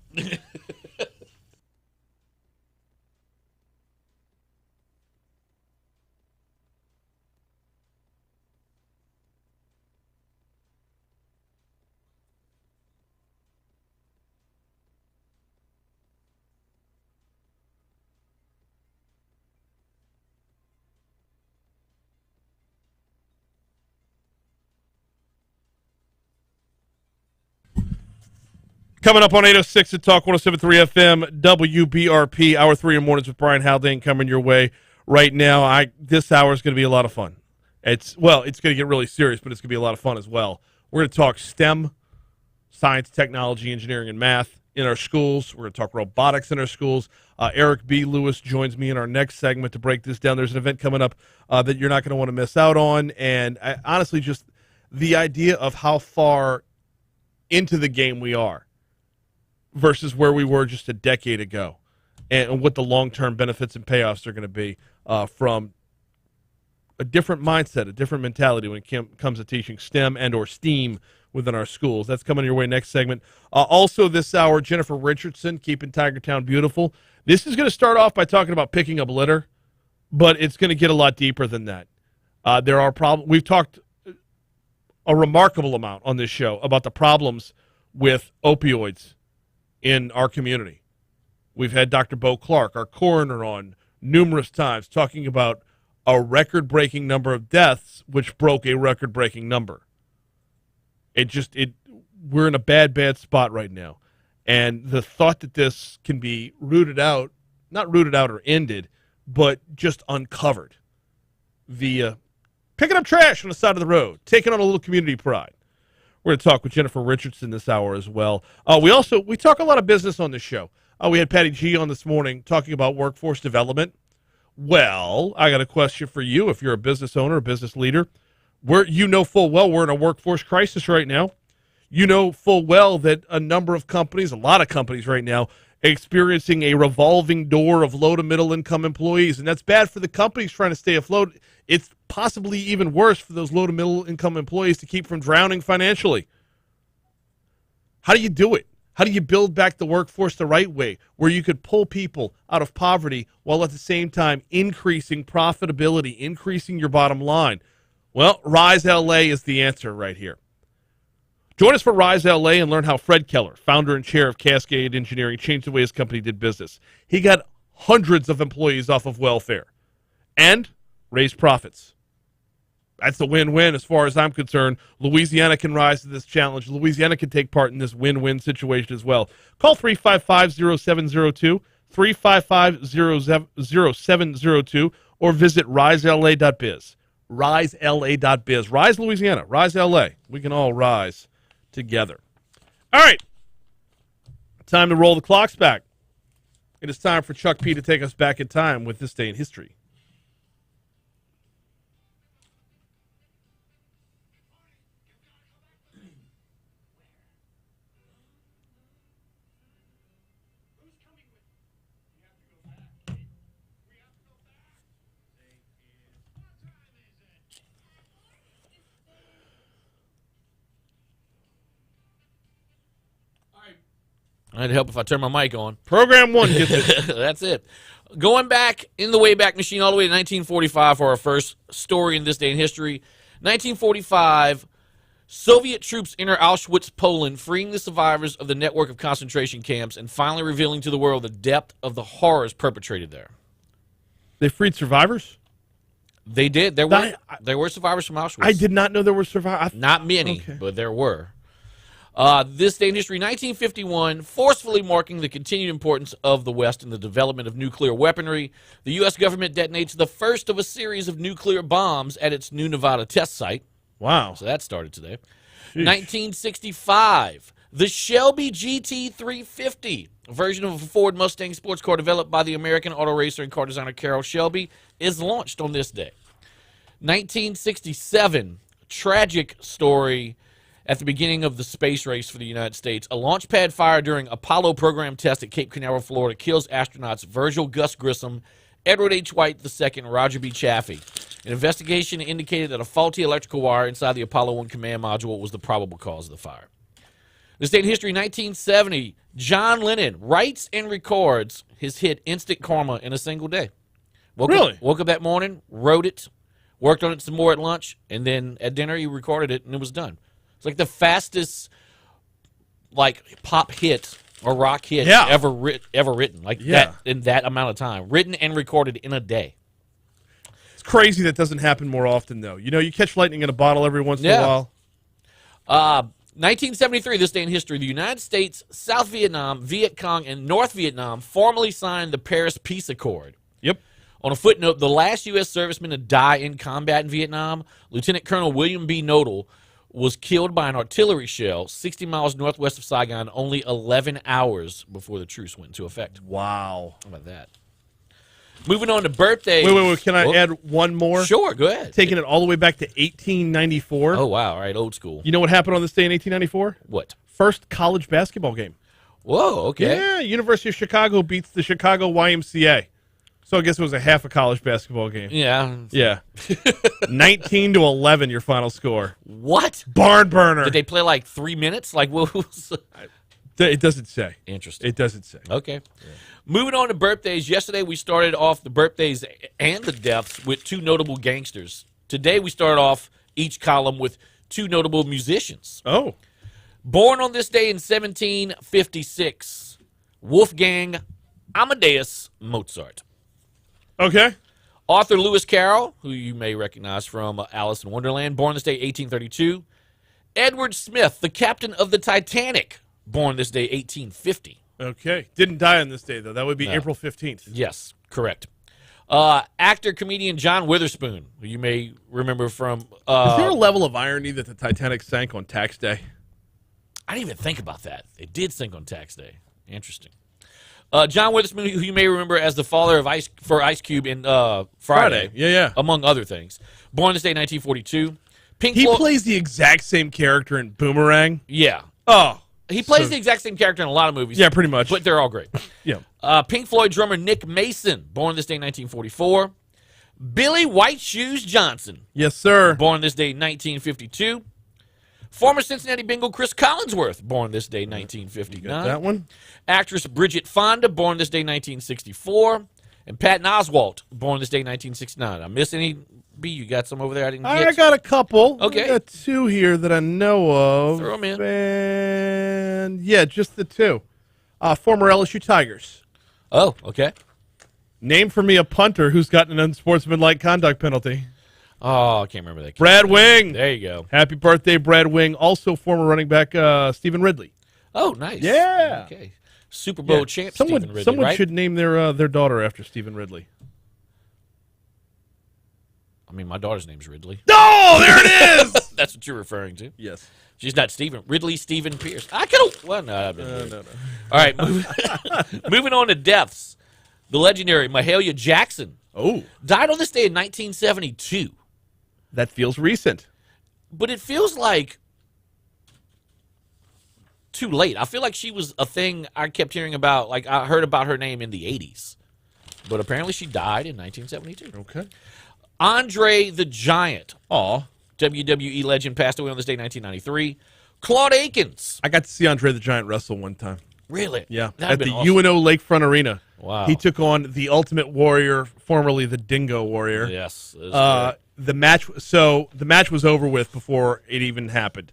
[SPEAKER 1] Coming up on 806 at Talk 107.3 FM, WBRP, Hour 3 in mornings with Brian Haldane coming your way right now. This hour is going to be a lot of fun. It's going to get really serious, but it's going to be a lot of fun as well. We're going to talk STEM, science, technology, engineering, and math in our schools. We're going to talk robotics in our schools. Eric B. Lewis joins me in our next segment to break this down. There's an event coming up that you're not going to want to miss out on, and honestly, just the idea of how far into the game we are versus where we were just a decade ago, and what the long-term benefits and payoffs are going to be from a different mindset, a different mentality when it comes to teaching STEM and or STEAM within our schools. That's coming your way next segment. Also this hour, Jennifer Richardson, keeping Tigertown beautiful. This is going to start off by talking about picking up litter, but it's going to get a lot deeper than that. There are problems. We've talked a remarkable amount on this show about the problems with opioids in our community. We've had Dr. Bo Clark, our coroner, on numerous times talking about a record-breaking number of deaths, which broke a record-breaking number. We're in a bad spot right now. And the thought that this can be not rooted out or ended, but just uncovered via picking up trash on the side of the road, taking on a little community pride. We're going to talk with Jennifer Richardson this hour as well. We talk a lot of business on this show. We had Patty G on this morning talking about workforce development. Well, I got a question for you. If you're a business owner, a business leader, you know full well we're in a workforce crisis right now. You know full well that a lot of companies right now, experiencing a revolving door of low to middle income employees, and that's bad for the companies trying to stay afloat. It's possibly even worse for those low to middle income employees to keep from drowning financially. How do you do it? How do you build back the workforce the right way, where you could pull people out of poverty while at the same time increasing profitability, increasing your bottom line? Well, Rise LA is the answer right here. Join us for Rise LA and learn how Fred Keller, founder and chair of Cascade Engineering, changed the way his company did business. He got hundreds of employees off of welfare and raised profits. That's the win-win as far as I'm concerned. Louisiana can rise to this challenge. Louisiana can take part in this win-win situation as well. Call 355-0702, 355-0702, or visit risela.biz. RiseLA.biz. Rise Louisiana. Rise LA. We can all rise together. All right. Time to roll the clocks back. It is time for Chuck P to take us back in time with This Day in History.
[SPEAKER 2] I'd help if I turn my mic on.
[SPEAKER 1] Program 1 gets it.
[SPEAKER 2] That's it. Going back in the Wayback Machine all the way to 1945 for our first story in This Day in History. 1945, Soviet troops enter Auschwitz, Poland, freeing the survivors of the network of concentration camps and finally revealing to the world the depth of the horrors perpetrated there.
[SPEAKER 1] They freed survivors?
[SPEAKER 2] They did. There were survivors from Auschwitz.
[SPEAKER 1] I did not know there were survivors.
[SPEAKER 2] Not many, but there were. This Day in History, 1951, forcefully marking the continued importance of the West in the development of nuclear weaponry. The U.S. government detonates the first of a series of nuclear bombs at its new Nevada test site.
[SPEAKER 1] Wow.
[SPEAKER 2] So that started today.
[SPEAKER 1] Sheesh.
[SPEAKER 2] 1965, the Shelby GT350, a version of a Ford Mustang sports car developed by the American auto racer and car designer Carroll Shelby, is launched on this day. 1967, tragic story at the beginning of the space race for the United States. A launch pad fire during Apollo program test at Cape Canaveral, Florida, kills astronauts Virgil Gus Grissom, Edward H. White II, and Roger B. Chaffee. An investigation indicated that a faulty electrical wire inside the Apollo 1 command module was the probable cause of the fire. This day in history, 1970, John Lennon writes and records his hit Instant Karma in a single day. Woke up that morning, wrote it, worked on it some more at lunch, and then at dinner he recorded it, and it was done. It's like the fastest, pop hit or rock hit ever written. That in that amount of time, written and recorded in a day.
[SPEAKER 1] It's crazy that doesn't happen more often, though. You know, you catch lightning in a bottle every once in a while.
[SPEAKER 2] 1973, this day in history, the United States, South Vietnam, Viet Cong, and North Vietnam formally signed the Paris Peace Accord.
[SPEAKER 1] Yep.
[SPEAKER 2] On a footnote, the last U.S. serviceman to die in combat in Vietnam, Lieutenant Colonel William B. Nodal, was killed by an artillery shell 60 miles northwest of Saigon only 11 hours before the truce went into effect.
[SPEAKER 1] Wow.
[SPEAKER 2] How about that? Moving on to birthdays.
[SPEAKER 1] Wait. Can I add one more?
[SPEAKER 2] Sure, go ahead.
[SPEAKER 1] Taking it all the way back to 1894.
[SPEAKER 2] Oh, wow. All right, old school.
[SPEAKER 1] You know what happened on this day in 1894?
[SPEAKER 2] What?
[SPEAKER 1] First college basketball game.
[SPEAKER 2] Whoa, okay.
[SPEAKER 1] Yeah, University of Chicago beats the Chicago YMCA. So I guess it was a half a college basketball game.
[SPEAKER 2] Yeah.
[SPEAKER 1] 19-11, your final score.
[SPEAKER 2] What?
[SPEAKER 1] Barn burner.
[SPEAKER 2] Did they play 3 minutes? What was...
[SPEAKER 1] It doesn't say.
[SPEAKER 2] Interesting.
[SPEAKER 1] It doesn't say.
[SPEAKER 2] Okay. Yeah. Moving on to birthdays. Yesterday we started off the birthdays and the deaths with two notable gangsters. Today we start off each column with two notable musicians.
[SPEAKER 1] Oh.
[SPEAKER 2] Born on this day in 1756, Wolfgang Amadeus Mozart.
[SPEAKER 1] Okay.
[SPEAKER 2] Arthur Lewis Carroll, who you may recognize from Alice in Wonderland, born this day 1832. Edward Smith, the captain of the Titanic, born this day 1850.
[SPEAKER 1] Okay. Didn't die on this day, though. That would be April 15th.
[SPEAKER 2] Yes, correct. Actor, comedian John Witherspoon, who you may remember from...
[SPEAKER 1] Is there a level of irony that the Titanic sank on tax day?
[SPEAKER 2] I didn't even think about that. It did sink on tax day. Interesting. John Witherspoon, who you may remember as the father of Ice Cube in Friday.
[SPEAKER 1] Yeah.
[SPEAKER 2] Among other things. Born this day, 1942.
[SPEAKER 1] He plays the exact same character in Boomerang.
[SPEAKER 2] Yeah.
[SPEAKER 1] Oh.
[SPEAKER 2] He plays the exact same character in a lot of movies.
[SPEAKER 1] Yeah, pretty much.
[SPEAKER 2] But they're all great.
[SPEAKER 1] Yeah.
[SPEAKER 2] Pink Floyd drummer Nick Mason, born this day, 1944. Billy White Shoes Johnson.
[SPEAKER 1] Yes, sir.
[SPEAKER 2] Born this day, 1952. Former Cincinnati Bengal Chris Collinsworth, born this day, 1959.
[SPEAKER 1] Got that one?
[SPEAKER 2] Actress Bridget Fonda, born this day, 1964. And Patton Oswalt, born this day, 1969. I miss any? B, you got some over there I didn't get?
[SPEAKER 1] I got a couple.
[SPEAKER 2] Okay.
[SPEAKER 1] I got two here that I know of.
[SPEAKER 2] Throw 'em in.
[SPEAKER 1] And, yeah, just the two. Former LSU Tigers.
[SPEAKER 2] Oh, okay.
[SPEAKER 1] Name for me a punter who's gotten an unsportsmanlike conduct penalty.
[SPEAKER 2] Oh, I can't remember that.
[SPEAKER 1] Brad Wing.
[SPEAKER 2] There you go.
[SPEAKER 1] Happy birthday, Brad Wing. Also former running back Stephen Ridley.
[SPEAKER 2] Oh, nice.
[SPEAKER 1] Yeah.
[SPEAKER 2] Okay. Super Bowl champ Stephen Ridley,
[SPEAKER 1] Someone
[SPEAKER 2] right?
[SPEAKER 1] should name their daughter after Stephen Ridley.
[SPEAKER 2] I mean, my daughter's name's Ridley.
[SPEAKER 1] Oh, there it is!
[SPEAKER 2] That's what you're referring to.
[SPEAKER 1] Yes.
[SPEAKER 2] She's not Stephen. Ridley Stephen Pierce. I could have. Well, no,
[SPEAKER 1] No.
[SPEAKER 2] All right. Moving on to deaths. The legendary Mahalia Jackson
[SPEAKER 1] Oh,
[SPEAKER 2] died on this day in 1972.
[SPEAKER 1] that feels recent.
[SPEAKER 2] But it feels like too late. I feel like she was a thing I kept hearing about. Like, I heard about her name in the 80s. But apparently she died in 1972.
[SPEAKER 1] Okay.
[SPEAKER 2] Andre the Giant.
[SPEAKER 1] Aw.
[SPEAKER 2] WWE legend, passed away on this day, 1993. Claude Akins.
[SPEAKER 1] I got to see Andre the Giant wrestle one time.
[SPEAKER 2] Really?
[SPEAKER 1] Yeah.
[SPEAKER 2] That'd
[SPEAKER 1] At
[SPEAKER 2] been
[SPEAKER 1] the
[SPEAKER 2] awesome.
[SPEAKER 1] UNO Lakefront Arena.
[SPEAKER 2] Wow.
[SPEAKER 1] He took on the Ultimate Warrior, formerly the Dingo Warrior.
[SPEAKER 2] Yes. It was great.
[SPEAKER 1] The match was over with before it even happened.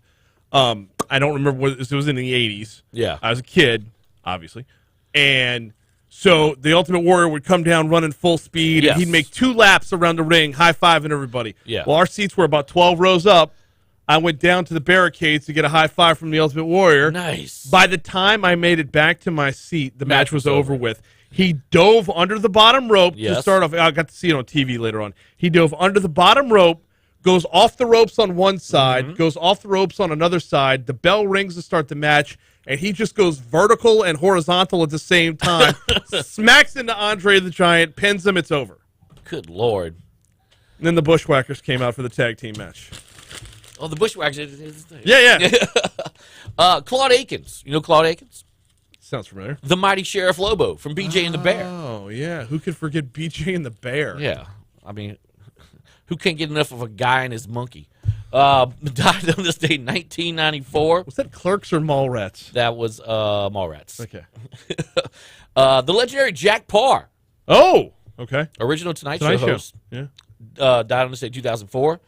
[SPEAKER 1] I don't remember what it was in the 80s.
[SPEAKER 2] Yeah.
[SPEAKER 1] I was a kid, obviously. And so the Ultimate Warrior would come down running full speed,
[SPEAKER 2] Yes.
[SPEAKER 1] and he'd make 2 laps around the ring, high-fiving everybody.
[SPEAKER 2] Yeah.
[SPEAKER 1] Well, our seats were about 12 rows up. I went down to the barricades to get a high five from the Ultimate Warrior.
[SPEAKER 2] Nice.
[SPEAKER 1] By the time I made it back to my seat, the match was over with. He dove under the bottom rope to
[SPEAKER 2] Yes.
[SPEAKER 1] start off. I got to see it on TV later on. He dove under the bottom rope, goes off the ropes on one side, goes off the ropes on another side. The bell rings to start the match, and he just goes vertical and horizontal at the same time. Smacks into Andre the Giant, pins him, it's over.
[SPEAKER 2] Good Lord.
[SPEAKER 1] And then the Bushwhackers came out for the tag team match.
[SPEAKER 2] Oh, the Bushwhackers.
[SPEAKER 1] Yeah.
[SPEAKER 2] Claude Akins. You know Claude Akins?
[SPEAKER 1] Sounds familiar.
[SPEAKER 2] The mighty Sheriff Lobo from BJ and the Bear.
[SPEAKER 1] Oh, yeah. Who could forget BJ and the Bear?
[SPEAKER 2] Yeah. I mean, who can't get enough of a guy and his monkey? Died on this day, 1994.
[SPEAKER 1] Was that Clerks or Mallrats?
[SPEAKER 2] That was Mallrats.
[SPEAKER 1] Okay.
[SPEAKER 2] The legendary Jack Parr,
[SPEAKER 1] Oh, okay.
[SPEAKER 2] original Tonight Show
[SPEAKER 1] Tonight Show.
[SPEAKER 2] host,
[SPEAKER 1] Yeah.
[SPEAKER 2] died on this day, 2004.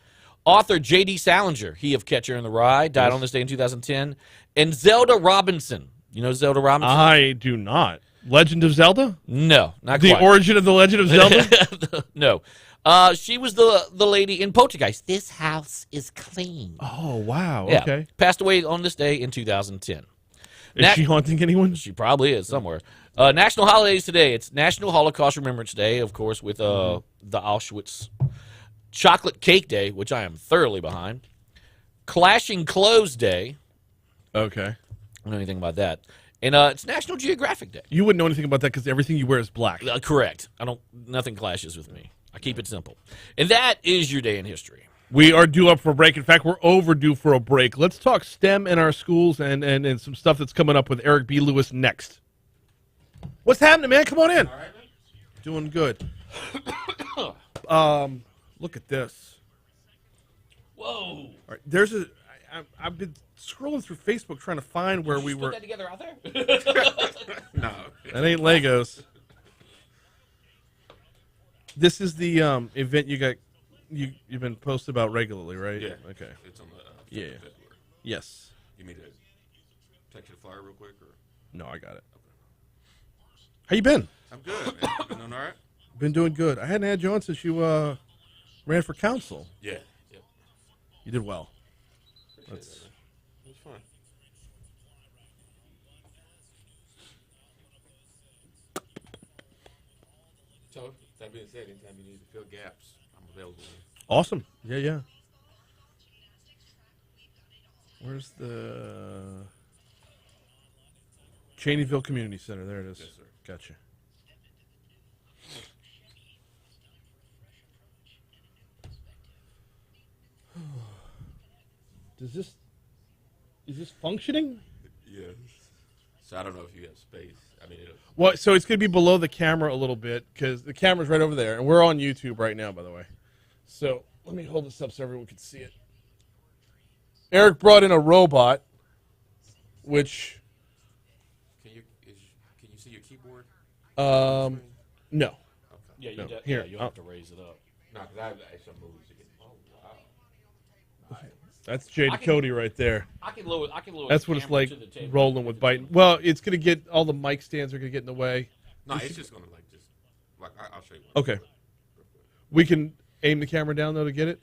[SPEAKER 2] Author J.D. Salinger, he of Catcher in the Rye, died on this day in 2010. And Zelda Robinson. You know Zelda Robinson?
[SPEAKER 1] I do not. Legend of Zelda?
[SPEAKER 2] No, not
[SPEAKER 1] The
[SPEAKER 2] quite.
[SPEAKER 1] origin of the Legend of Zelda?
[SPEAKER 2] No. She was the lady in Poltergeist. This house is clean.
[SPEAKER 1] Oh, wow.
[SPEAKER 2] Yeah.
[SPEAKER 1] Okay.
[SPEAKER 2] Passed away on this day in 2010.
[SPEAKER 1] Is she haunting anyone?
[SPEAKER 2] She probably is somewhere. National holidays today. It's National Holocaust Remembrance Day, of course, with the Auschwitz Chocolate Cake Day, which I am thoroughly behind. Clashing Clothes Day.
[SPEAKER 1] Okay.
[SPEAKER 2] I don't know anything about that. And it's National Geographic Day.
[SPEAKER 1] You wouldn't know anything about that because everything you wear is black.
[SPEAKER 2] Correct. Nothing clashes with me. I keep it simple. And that is your day in history.
[SPEAKER 1] We are due up for a break. In fact, we're overdue for a break. Let's talk STEM in our schools and some stuff that's coming up with Eric B. Lewis next. What's happening, man? Come on in.
[SPEAKER 2] All right, man.
[SPEAKER 1] Doing good. Look at this.
[SPEAKER 2] Whoa.
[SPEAKER 1] All right, there's I've been scrolling through Facebook trying to find where we
[SPEAKER 2] Put
[SPEAKER 1] were.
[SPEAKER 2] that together out there?
[SPEAKER 8] No.
[SPEAKER 1] That ain't Legos. This is the event you've been posted about regularly, right?
[SPEAKER 8] Yeah.
[SPEAKER 1] Okay.
[SPEAKER 8] It's on the
[SPEAKER 1] Yeah.
[SPEAKER 8] February.
[SPEAKER 1] Yes.
[SPEAKER 8] You mean to take you the flyer real quick? Or?
[SPEAKER 1] No, I got it. How you been?
[SPEAKER 8] I'm good, man. You doing all right?
[SPEAKER 1] Been doing good. I hadn't had you on since you ran for council.
[SPEAKER 8] Yeah. Yep.
[SPEAKER 1] You did well.
[SPEAKER 8] That's, it was fun. So, that being said, anytime you need to fill gaps, I'm available.
[SPEAKER 1] Awesome. Yeah. Where's the Cheneyville Community Center? There it is.
[SPEAKER 8] Yes, sir.
[SPEAKER 1] Gotcha. Is this functioning?
[SPEAKER 8] Yes. So I don't know if you have space. I mean,
[SPEAKER 1] Well, so it's going to be below the camera a little bit because the camera's right over there, and we're on YouTube right now, by the way. So let me hold this up so everyone can see it. Eric brought in a robot, which
[SPEAKER 11] Can you see your keyboard?
[SPEAKER 1] no.
[SPEAKER 2] Yeah,
[SPEAKER 1] No,
[SPEAKER 2] yeah,
[SPEAKER 1] here,
[SPEAKER 2] you'll have to raise it up.
[SPEAKER 11] No, because I have some moves to get. Oh wow.
[SPEAKER 1] That's Jay Cody right there.
[SPEAKER 2] I can lower.
[SPEAKER 1] That's
[SPEAKER 2] the
[SPEAKER 1] what it's
[SPEAKER 2] camera
[SPEAKER 1] like
[SPEAKER 2] to the table.
[SPEAKER 1] rolling with biting. Well, it's gonna get all the mic stands are gonna get in the way.
[SPEAKER 11] No, it's just gonna I'll show you.
[SPEAKER 1] Okay. We can aim the camera down though to get it.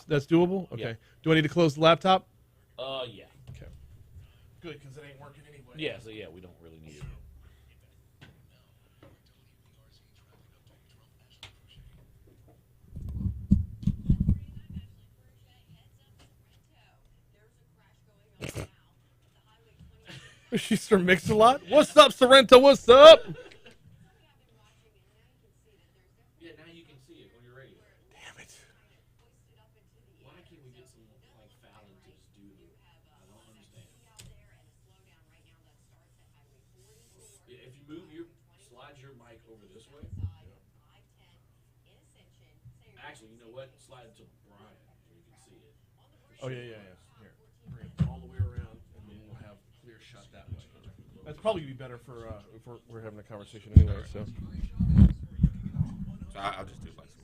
[SPEAKER 1] That's doable. Okay.
[SPEAKER 2] Yeah.
[SPEAKER 1] Do I need to close the laptop?
[SPEAKER 2] Yeah.
[SPEAKER 1] Okay. Good, because it ain't working anyway.
[SPEAKER 2] Yeah. So yeah, we don't really need it.
[SPEAKER 1] She's from Mix-a-Lot. What's up, Sorrento? What's up?
[SPEAKER 2] Yeah, now you can see it on your radio.
[SPEAKER 1] Damn it.
[SPEAKER 2] Why can't we get some like Fallon just do it? I don't understand. Yeah, if you slide your mic over this way. Actually, you know what? Slide it to Brian so you can see it.
[SPEAKER 1] Oh yeah. Here, bring it all the way around, and then we'll have clear shot that way. That's probably gonna be better for if we're having a conversation anyway. So
[SPEAKER 11] I'll just do like some.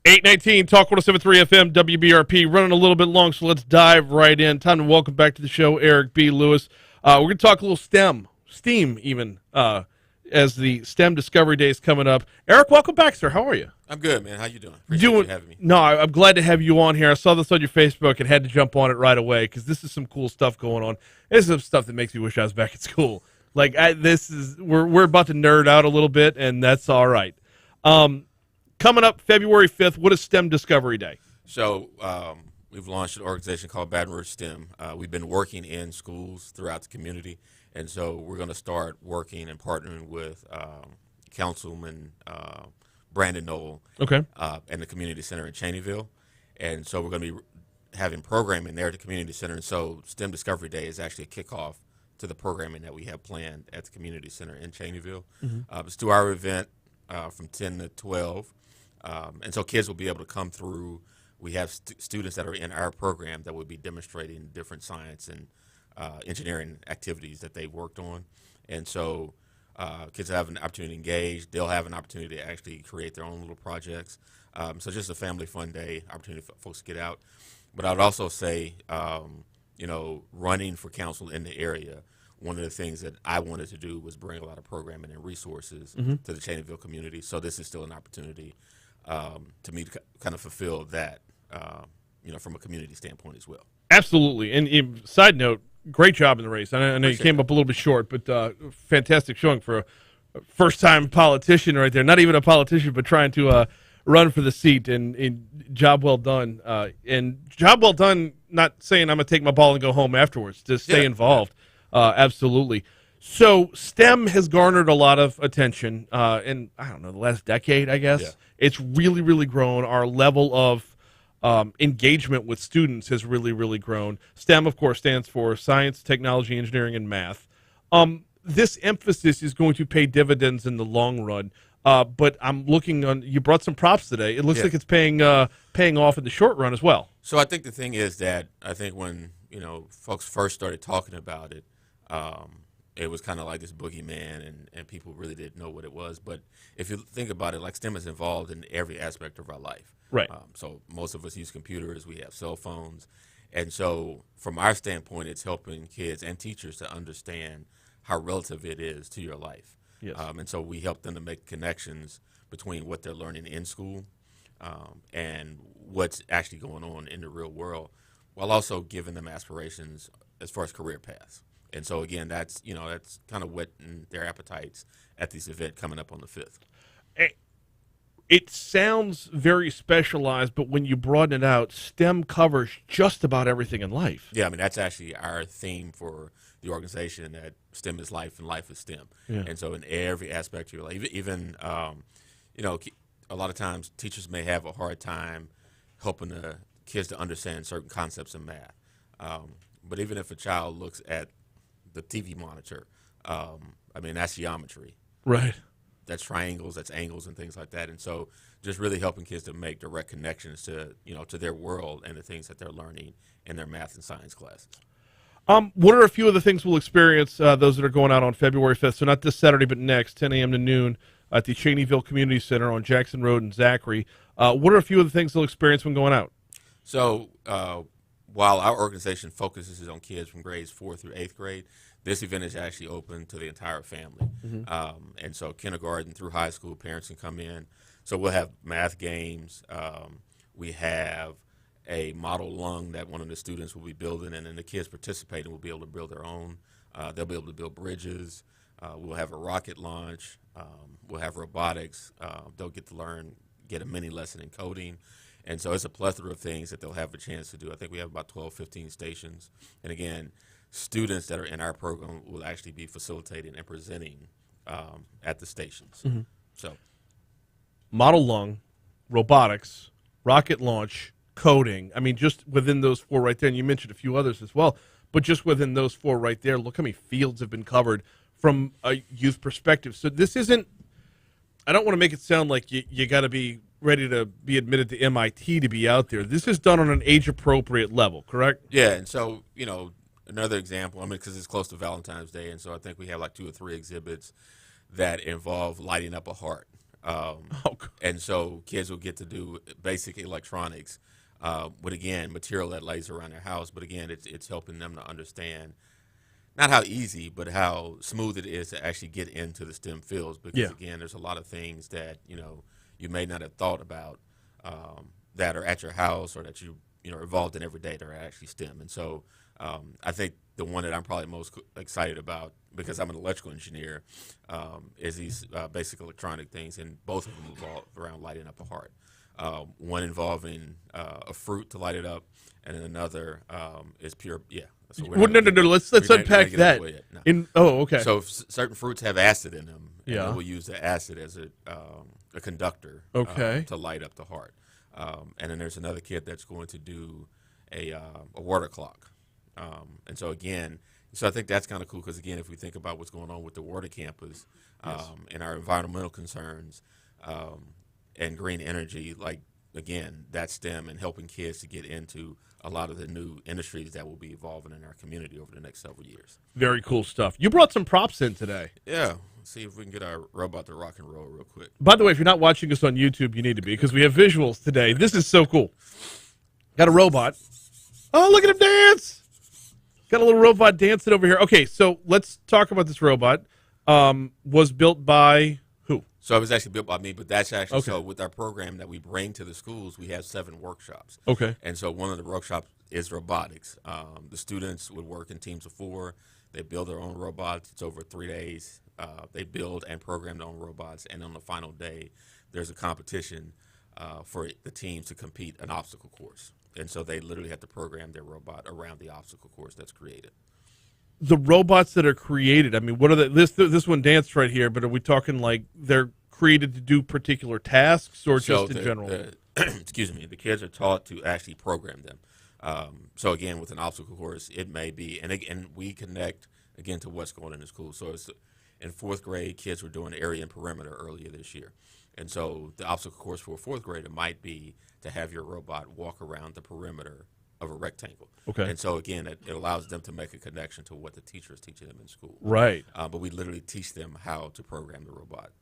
[SPEAKER 1] $819 Talk 107.3 FM WBRP running a little bit long, so let's dive right in. Time to welcome back to the show Eric B. Lewis. We're going to talk a little STEAM even, as the STEM Discovery Day is coming up. Eric, welcome back, sir. How are you?
[SPEAKER 11] I'm good, man. How you doing? Appreciate you having me.
[SPEAKER 1] No, I'm glad to have you on here. I saw this on your Facebook and had to jump on it right away because this is some cool stuff going on. This is some stuff that makes me wish I was back at school. Like we're about to nerd out a little bit, and that's all right. Coming up February 5th, what is STEM Discovery Day?
[SPEAKER 11] So we've launched an organization called Baton Rouge STEM. We've been working in schools throughout the community, and so we're going to start working and partnering with Councilman Brandon Knoll and the Community Center in Cheneyville. And so we're going to be having programming there at the Community Center. And so STEM Discovery Day is actually a kickoff to the programming that we have planned at the Community Center in Cheneyville. It's a 2-hour event from 10 to 12. And so kids will be able to come through. We have students that are in our program that will be demonstrating different science and engineering activities that they've worked on. And so kids have an opportunity to engage. They'll have an opportunity to actually create their own little projects. So just a family fun day, opportunity for folks to get out. But I would also say, running for council in the area, one of the things that I wanted to do was bring a lot of programming and resources to the Cheneyville community. So this is still an opportunity to me to kind of fulfill that, from a community standpoint as well.
[SPEAKER 1] Absolutely. And side note, great job in the race. I know you came up a little bit short, but fantastic showing for a first-time politician right there. Not even a politician, but trying to run for the seat. And job well done. And job well done, not saying I'm going to take my ball and go home afterwards. Just stay involved. Absolutely. So STEM has garnered a lot of attention in, I don't know, the last decade, I guess. Yeah. It's really, really grown. Our level of engagement with students has really, really grown. STEM, of course, stands for science, technology, engineering, and math. This emphasis is going to pay dividends in the long run. But I'm looking on. You brought some props today. It looks like it's paying off in the short run as well.
[SPEAKER 11] So I think the thing is that I think when folks first started talking about it, it was kind of like this boogeyman, and people really didn't know what it was. But if you think about it, like STEM is involved in every aspect of our life.
[SPEAKER 1] Right.
[SPEAKER 11] So most of us use computers. We have cell phones. And so from our standpoint, it's helping kids and teachers to understand how relative it is to your life.
[SPEAKER 1] Yes.
[SPEAKER 11] And so we help them to make connections between what they're learning in school and what's actually going on in the real world, while also giving them aspirations as far as career paths. And so, again, that's kind of whetting their appetites at this event coming up on the 5th.
[SPEAKER 1] it sounds very specialized, but when you broaden it out, STEM covers just about everything in life.
[SPEAKER 11] Yeah, I mean, that's actually our theme for the organization, that STEM is life and life is STEM.
[SPEAKER 1] Yeah.
[SPEAKER 11] And so in every aspect of your life, even you know, a lot of times teachers may have a hard time helping the kids to understand certain concepts in math. But even if a child looks at the TV monitor, I mean, that's geometry.
[SPEAKER 1] Right.
[SPEAKER 11] That's triangles, that's angles and things like that. And so just really helping kids to make direct connections to, you know, to their world and the things that they're learning in their math and science classes.
[SPEAKER 1] What are a few of the things we'll experience, those that are going out on February 5th? So not this Saturday, but next, 10 a.m. to noon at the Cheneyville Community Center on Jackson Road in Zachary. What are a few of the things they'll experience when going out?
[SPEAKER 11] So while our organization focuses on kids from grades 4 through 8th grade, this event is actually open to the entire family. And so kindergarten through high school, parents can come in. So we'll have math games. We have a model lung that one of the students will be building, and then the kids participating will be able to build their own. They'll be able to build bridges. We'll have a rocket launch. We'll have robotics. They'll get to get a mini lesson in coding. And so it's a plethora of things that they'll have a chance to do. I think we have about 12, 15 stations. And again, students that are in our program will actually be facilitating and presenting at the stations. So,
[SPEAKER 1] Model lung, robotics, rocket launch, coding. I mean, just within those four right there, and you mentioned a few others as well, but just within those four right there, look how many fields have been covered from a youth perspective. So this isn't, I don't want to make it sound like you got to be ready to be admitted to MIT to be out there. This is done on an age-appropriate level, correct?
[SPEAKER 11] yeah, and so, you know, another example, I mean, because it's close to Valentine's Day, and so I think we have like 2 or 3 exhibits that involve lighting up a heart. And so kids will get to do basic electronics with, again, material that lays around their house. But, again, it's helping them to understand not how easy, but how smooth it is to actually get into the STEM fields. Because, again, there's a lot of things that, you know, you may not have thought about that are at your house or that you know, are involved in every day that are actually STEM. And so I think the one that I'm probably most excited about, because I'm an electrical engineer, is these basic electronic things, and both of them involve around lighting up a heart. One involving a fruit to light it up, and then another is pure, So
[SPEAKER 1] Well, no. Let's unpack that.
[SPEAKER 11] No.
[SPEAKER 1] Okay.
[SPEAKER 11] So certain fruits have acid in them. And
[SPEAKER 1] Yeah.
[SPEAKER 11] we'll use the acid as a conductor.
[SPEAKER 1] Okay.
[SPEAKER 11] To light up the heart. And then there's another kid that's going to do a water clock. And so again, I think that's kind of cool because, again, if we think about what's going on with the water campus and our environmental concerns and green energy, like, again, that's STEM and helping kids to get into a lot of the new industries that will be evolving in our community over the next several years.
[SPEAKER 1] Very cool stuff. You brought some props in today.
[SPEAKER 11] Yeah. Let's see if we can get our robot to rock and roll real quick.
[SPEAKER 1] By the way, if you're not watching us on YouTube, you need to be, because we have visuals today. This is so cool. Got a robot. Oh, look at him dance. Got a little robot dancing over here. Okay, so let's talk about this robot. Was built by who?
[SPEAKER 11] So it was actually built by me, but that's actually,
[SPEAKER 1] Okay.
[SPEAKER 11] so with our program that we bring to the schools, we have 7 workshops.
[SPEAKER 1] Okay.
[SPEAKER 11] And so one of the workshops is robotics. The students would work in teams of 4. They build their own robots. It's over 3 days. They build and program their own robots. And on the final day, there's a competition for the teams to compete an obstacle course. And so they literally have to program their robot around the obstacle course that's created.
[SPEAKER 1] The robots that are created, I mean, what are the, this one danced right here, but are we talking like they're created to do particular tasks or
[SPEAKER 11] So
[SPEAKER 1] just in general?
[SPEAKER 11] Excuse me, the kids are taught to actually program them. So again, with an obstacle course, it may be, and we connect again to what's going on in the school. So it's in 4th grade, kids were doing area and perimeter earlier this year. And so the obstacle course for a 4th grader might be to have your robot walk around the perimeter of a rectangle.
[SPEAKER 1] Okay.
[SPEAKER 11] And so again, it allows them to make a connection to what the teacher is teaching them in school.
[SPEAKER 1] Right.
[SPEAKER 11] But we literally teach them how to program the robot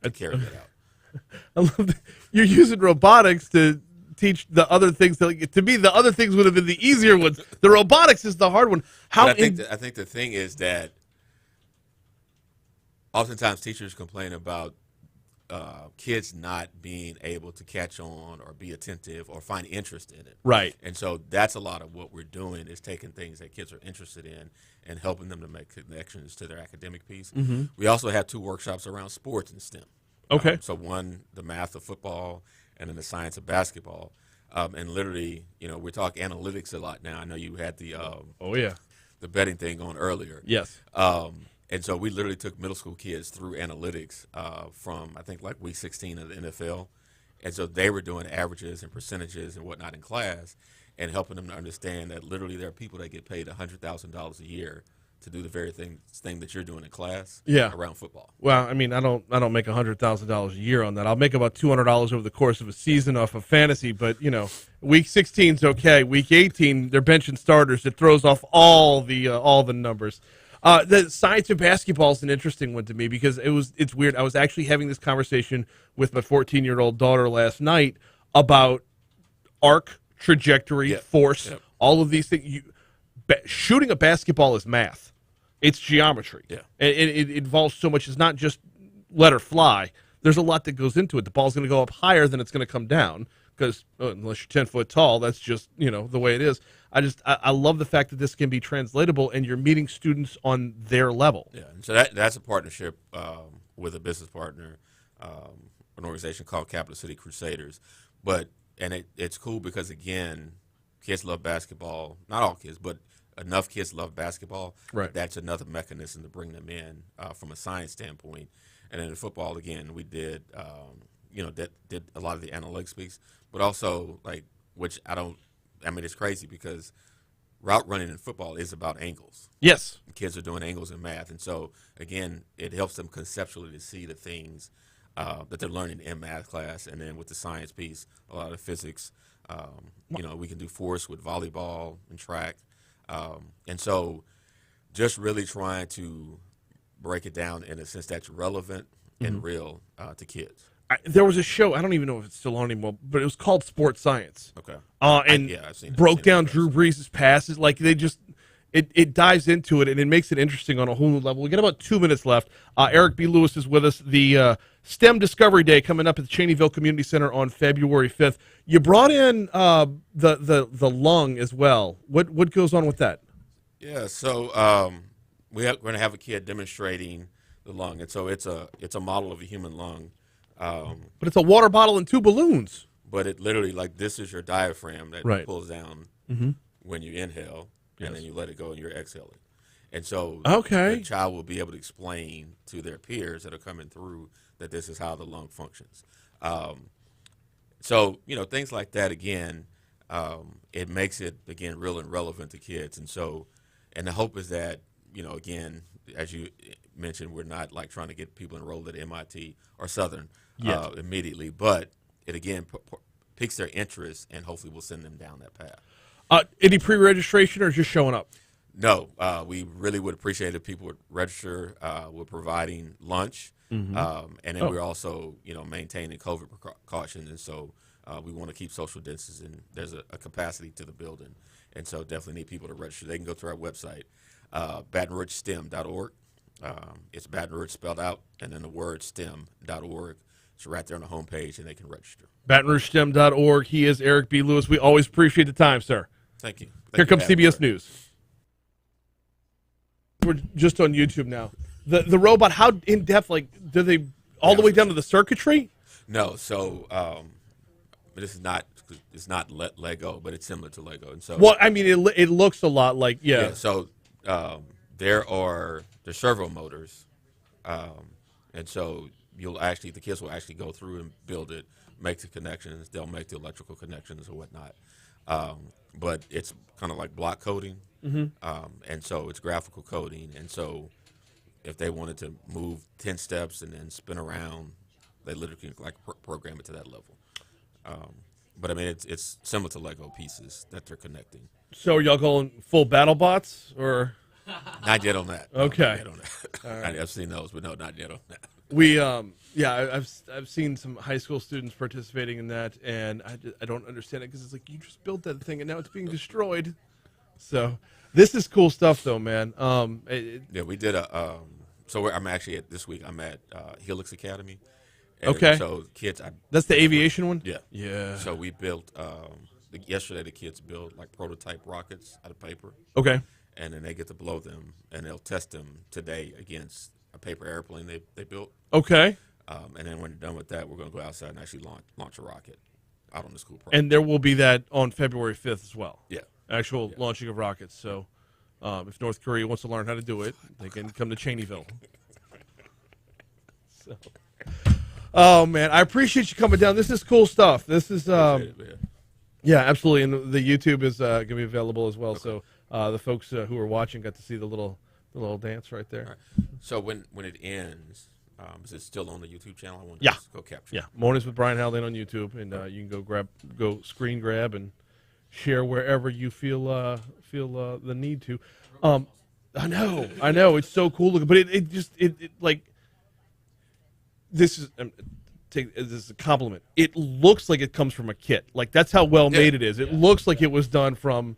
[SPEAKER 11] to carry it out.
[SPEAKER 1] I love that. You're using robotics to teach the other things. To me, the other things would have been the easier ones. The robotics is the hard one. How?
[SPEAKER 11] But I think the thing is that oftentimes teachers complain about kids not being able to catch on or be attentive or find interest in it.
[SPEAKER 1] Right.
[SPEAKER 11] And so that's a lot of what we're doing is taking things that kids are interested in and helping them to make connections to their academic piece.
[SPEAKER 1] Mm-hmm.
[SPEAKER 11] We also have 2 workshops around sports and STEM.
[SPEAKER 1] Okay.
[SPEAKER 11] So one, the math of football, and then the science of basketball. And literally, we talk analytics a lot now. I know you had the
[SPEAKER 1] Oh yeah.
[SPEAKER 11] the betting thing on earlier.
[SPEAKER 1] Yes.
[SPEAKER 11] And so we literally took middle school kids through analytics from, I think, like week 16 of the NFL. And so they were doing averages and percentages and whatnot in class and helping them to understand that literally there are people that get paid $100,000 a year to do the very thing that you're doing in class around football.
[SPEAKER 1] Well, I mean, I don't make $100,000 a year on that. I'll make about $200 over the course of a season off of fantasy, but week 16 is okay. Week 18, they're benching starters. It throws off all the numbers. The science of basketball is an interesting one to me because it's weird. I was actually having this conversation with my 14-year-old daughter last night about arc, trajectory, force, all of these things. Shooting a basketball is math. It's geometry.
[SPEAKER 11] Yeah.
[SPEAKER 1] It involves so much. It's not just let her fly. There's a lot that goes into it. The ball's going to go up higher than it's going to come down because unless you're 10 foot tall, that's just, the way it is. I love the fact that this can be translatable and you're meeting students on their level.
[SPEAKER 11] Yeah. And so that's a partnership with a business partner, an organization called Capital City Crusaders. It's cool because, again, kids love basketball. Not all kids, but enough kids love basketball.
[SPEAKER 1] Right.
[SPEAKER 11] That's another mechanism to bring them in from a science standpoint. And then in football, again, we did, did a lot of the analytics piece, but also it's crazy because route running in football is about angles.
[SPEAKER 1] Yes.
[SPEAKER 11] Kids are doing angles in math. And so, again, it helps them conceptually to see the things that they're learning in math class. And then with the science piece, a lot of physics. We can do force with volleyball and track. And so just really trying to break it down in a sense that's relevant and real to kids.
[SPEAKER 1] There was a show, I don't even know if it's still on anymore, but it was called Sports Science.
[SPEAKER 11] Okay.
[SPEAKER 1] I've seen it. Broke down Drew Brees' passes. Like it dives into it and it makes it interesting on a whole new level. We got about 2 minutes left. Eric B. Lewis is with us. The STEM Discovery Day coming up at the Cheneyville Community Center on February 5th. You brought in the lung as well. What goes on with that?
[SPEAKER 11] Yeah, so we're going to have a kid demonstrating the lung, and so it's a model of a human lung.
[SPEAKER 1] But it's a water bottle and 2 balloons.
[SPEAKER 11] But it literally, this is your diaphragm that pulls down when you inhale, and then you let it go and you're exhaling. And so the child will be able to explain to their peers that are coming through that this is how the lung functions. So, things like that, again, it makes it, again, real and relevant to kids. And so, and the hope is that, again, as you mentioned, we're not trying to get people enrolled at MIT or Southern immediately, but it, again, piques their interest and hopefully will send them down that path.
[SPEAKER 1] Any pre-registration or just showing up?
[SPEAKER 11] No, we really would appreciate it if people would register. We're providing lunch, and then we're also, maintaining COVID precautions, and so we want to keep social distancing. There's a capacity to the building, and so definitely need people to register. They can go to our website, BatonRougeSTEM.org. It's Baton Rouge spelled out, and then the word STEM.org. It's right there on the homepage, and they can register.
[SPEAKER 1] BatonRougeSTEM.org. He is Eric B. Lewis. We always appreciate the time, sir.
[SPEAKER 11] Thank you.
[SPEAKER 1] Here comes CBS News. We're just on YouTube now. The robot, how in depth? Do they all the way down to the circuitry?
[SPEAKER 11] No. So, this is not. It's not Lego, but it's similar to Lego. And so,
[SPEAKER 1] well, I mean, it looks a lot like
[SPEAKER 11] So, there are the servo motors, and so the kids will actually go through and build it, make the connections. They'll make the electrical connections or whatnot. But it's kind of like block coding, and so it's graphical coding. And so if they wanted to move 10 steps and then spin around, they literally can program it to that level. But I mean, it's similar to Lego pieces that they're connecting.
[SPEAKER 1] So are y'all going full battle bots or?
[SPEAKER 11] Not yet on that.
[SPEAKER 1] Okay.
[SPEAKER 11] Not yet on that. Right. I've seen those, but no, not yet on that.
[SPEAKER 1] I've seen some high school students participating in that, and I don't understand it because it's like you just built that thing and now it's being destroyed. So this is cool stuff, though, man.
[SPEAKER 11] We did I'm actually this week. I'm at Helix Academy.
[SPEAKER 1] Okay.
[SPEAKER 11] So kids,
[SPEAKER 1] that's the aviation one.
[SPEAKER 11] Yeah.
[SPEAKER 1] Yeah.
[SPEAKER 11] So we built yesterday. The kids built prototype rockets out of paper.
[SPEAKER 1] Okay.
[SPEAKER 11] And then they get to blow them, and they'll test them today against a paper airplane they built.
[SPEAKER 1] Okay.
[SPEAKER 11] And then when we're done with that, we're going to go outside and actually launch a rocket out on the school property.
[SPEAKER 1] And there will be that on February 5th as well.
[SPEAKER 11] Yeah.
[SPEAKER 1] Actual launching of rockets. So if North Korea wants to learn how to do it, they can come to Cheneyville. So. Oh, man. I appreciate you coming down. This is cool stuff. This is yeah, absolutely. And the YouTube is going to be available as well. Okay. So the folks who are watching got to see the little dance right there.
[SPEAKER 11] Right. So when it ends, is it still on the YouTube channel? I want to go capture.
[SPEAKER 1] Yeah, Mornings with Brian Haldane on YouTube, and you can go screen grab and share wherever you feel the need to. I know, it's so cool looking, but it just like this is. This is a compliment. It looks like it comes from a kit. Like that's how well made it is. It looks like it was done from